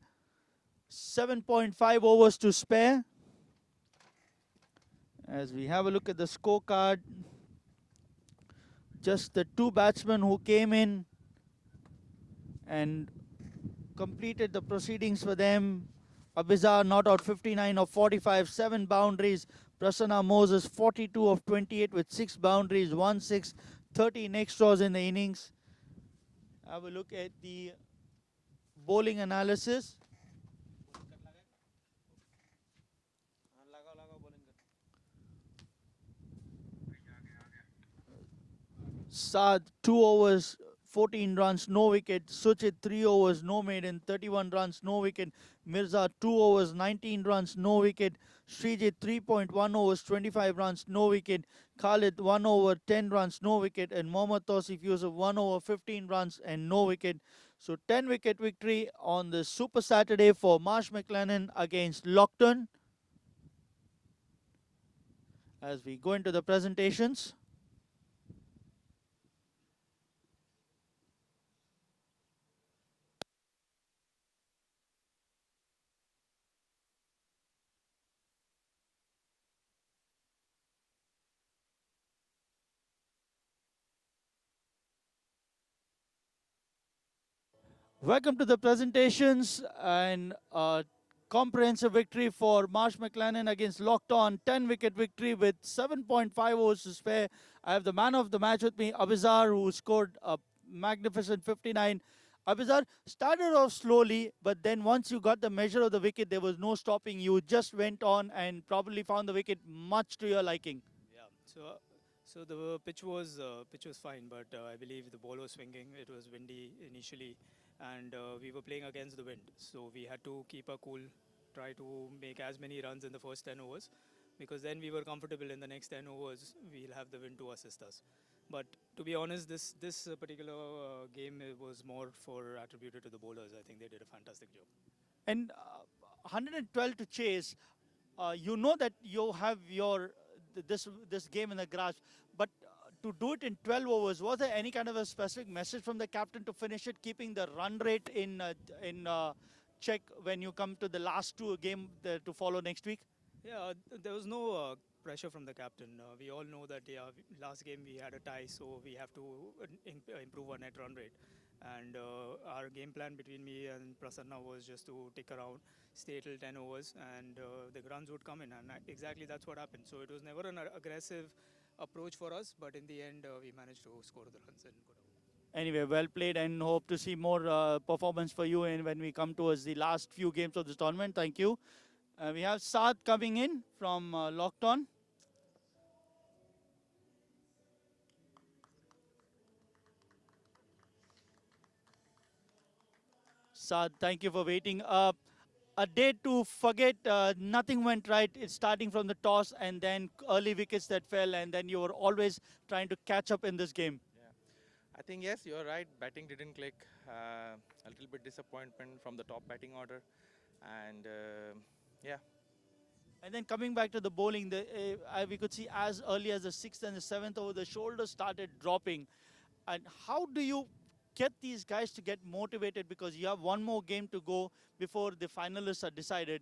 7.5 overs to spare. As we have a look at the scorecard, just the 2 batsmen who came in and completed the proceedings for them. Abhizar not out 59 of 45, 7 boundaries. Prasanna Moses 42 of 28 with 6 boundaries, 1 6, 13 extras in the innings. Have a look at the bowling analysis. Saad 2 overs, 14 runs, no wicket. Suchit 3 overs, no maiden, 31 runs, no wicket. Mirza 2 overs, 19 runs, no wicket. Srijit 3.1 overs, 25 runs, no wicket. Khalid 1 over, 10 runs, no wicket. And Mohammad Tausif Yusuf 1 over, 15 runs and no wicket. So 10 wicket victory on the Super Saturday for MarshMclennan against Lockton. As we go into the presentations. Welcome to the presentations and comprehensive victory for MarshMclennan against Lockton. 10-wicket victory with 7.5 overs to spare. I have the man of the match with me, Abhizar, who scored a magnificent 59. Abhizar started off slowly, but then once you got the measure of the wicket, there was no stopping. You just went on and probably found the wicket much to your liking. Yeah. So the pitch was fine, but I believe the ball was swinging. It was windy initially, and we were playing against the wind. So we had to keep our cool, try to make as many runs in the first 10 overs, because then we were comfortable in the next 10 overs. We'll have the wind to assist us. But to be honest, this particular game was more for attributed to the bowlers. I think they did a fantastic job. And 112 to chase. You know that you have your this game in the grasp, but to do it in 12 overs, was there any kind of a specific message from the captain to finish it, keeping the run rate in check when you come to the last 2 games to follow next week? Yeah, there was no pressure from the captain. We all know that last game we had a tie, so we have to improve our net run rate. And our game plan between me and Prasanna was just to tick around, stay till 10 overs, and the runs would come in. And exactly that's what happened. So it was never an aggressive approach for us, but in the end, we managed to score the runs and go down. Anyway, well played, and hope to see more performance for you when we come towards the last few games of this tournament. Thank you. We have Saad coming in from Lockton. Saad, thank you for waiting. A day to forget, nothing went right. It's starting from the toss and then early wickets that fell, and then you were always trying to catch up in this game. I think yes, you're right. Batting didn't click. A little bit disappointment from the top batting order, and yeah. And then coming back to the bowling, we could see as early as the 6th and the 7th over, the shoulders started dropping. And how do you get these guys to get motivated? Because you have one more game to go before the finalists are decided.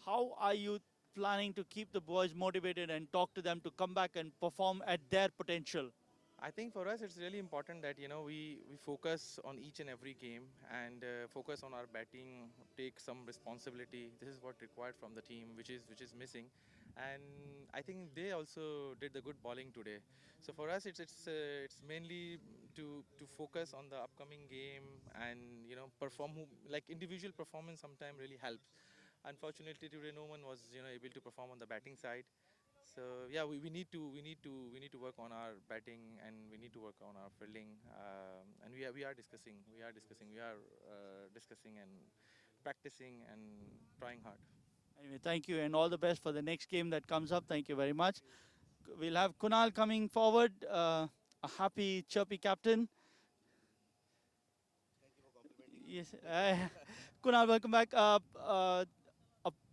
How are you planning to keep the boys motivated and talk to them to come back and perform at their potential? I think for us it's really important that we focus on each and every game and focus on our batting, take some responsibility. This is what required from the team, which is missing, and I think they also did the good bowling today. So for us it's mainly to focus on the upcoming game and perform. Like individual performance sometimes really helps. Unfortunately today no one was able to perform on the batting side. So yeah, we need to work on our batting and we need to work on our fielding, and we are discussing and practicing and trying hard. Anyway, thank you and all the best for the next game that comes up. Thank you very much. We'll have Kunal coming forward, a happy, chirpy captain. Yes, Kunal, welcome back. A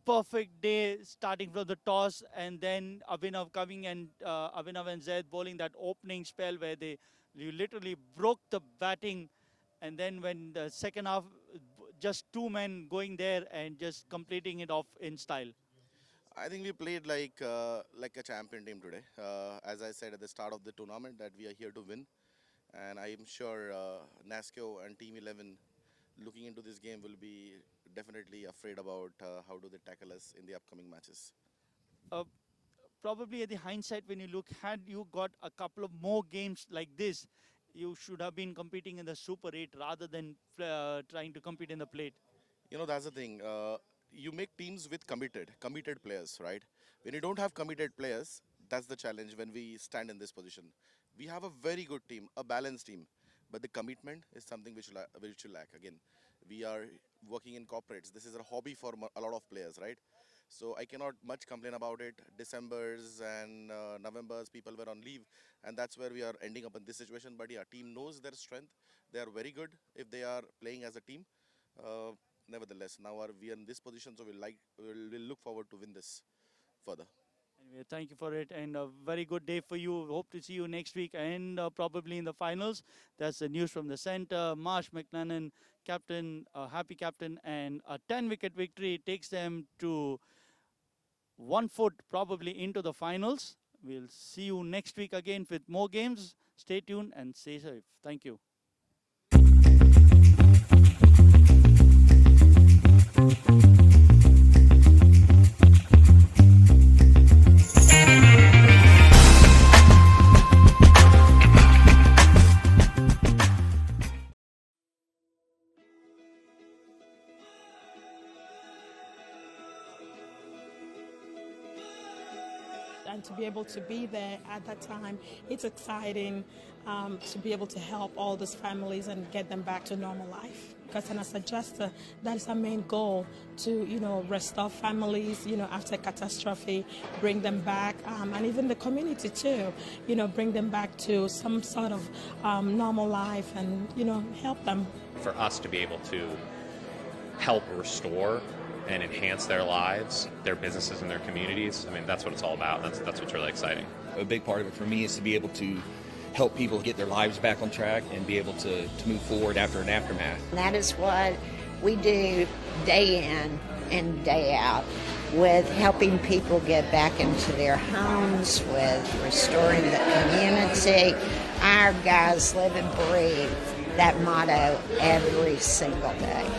perfect day starting from the toss, and then Abhinav coming and Abhinav and Zaid bowling that opening spell where you literally broke the batting, and then when the second half, just two men going there and just completing it off in style. I think we played like a champion team today. As I said at the start of the tournament, that we are here to win, and I am sure NASCO and Team 11 looking into this game will be definitely afraid about how do they tackle us in the upcoming matches. Probably at the hindsight, when you look, had you got a couple of more games like this, you should have been competing in the Super 8 rather than trying to compete in the plate. That's the thing. You make teams with committed players, right? When you don't have committed players, that's the challenge when we stand in this position. We have a very good team, a balanced team, but the commitment is something which you lack. Again, we are working in corporates. This is a hobby for a lot of players, right? So I cannot much complain about it. Decembers and Novembers, people were on leave, and that's where we are ending up in this situation. But yeah, team knows their strength. They are very good if they are playing as a team. Nevertheless, now we are in this position, so we'll look forward to win this further. Anyway, thank you for it, and a very good day for you. Hope to see you next week and probably in the finals. That's the news from the center. MarshMclennan, captain, happy captain, and a 10-wicket victory takes them to 1 foot probably into the finals. We'll see you next week again with more games. Stay tuned and stay safe. Thank you. And to be able to be there at that time, it's exciting to be able to help all those families and get them back to normal life. Because as a adjuster, that is our main goal, to restore families, after catastrophe, bring them back, and even the community too, bring them back to some sort of normal life and help them. For us to be able to help restore and enhance their lives, their businesses, and their communities. I mean, that's what it's all about. That's what's really exciting. A big part of it for me is to be able to help people get their lives back on track and be able to move forward after an aftermath. And that is what we do day in and day out, with helping people get back into their homes, with restoring the community. Our guys live and breathe that motto every single day.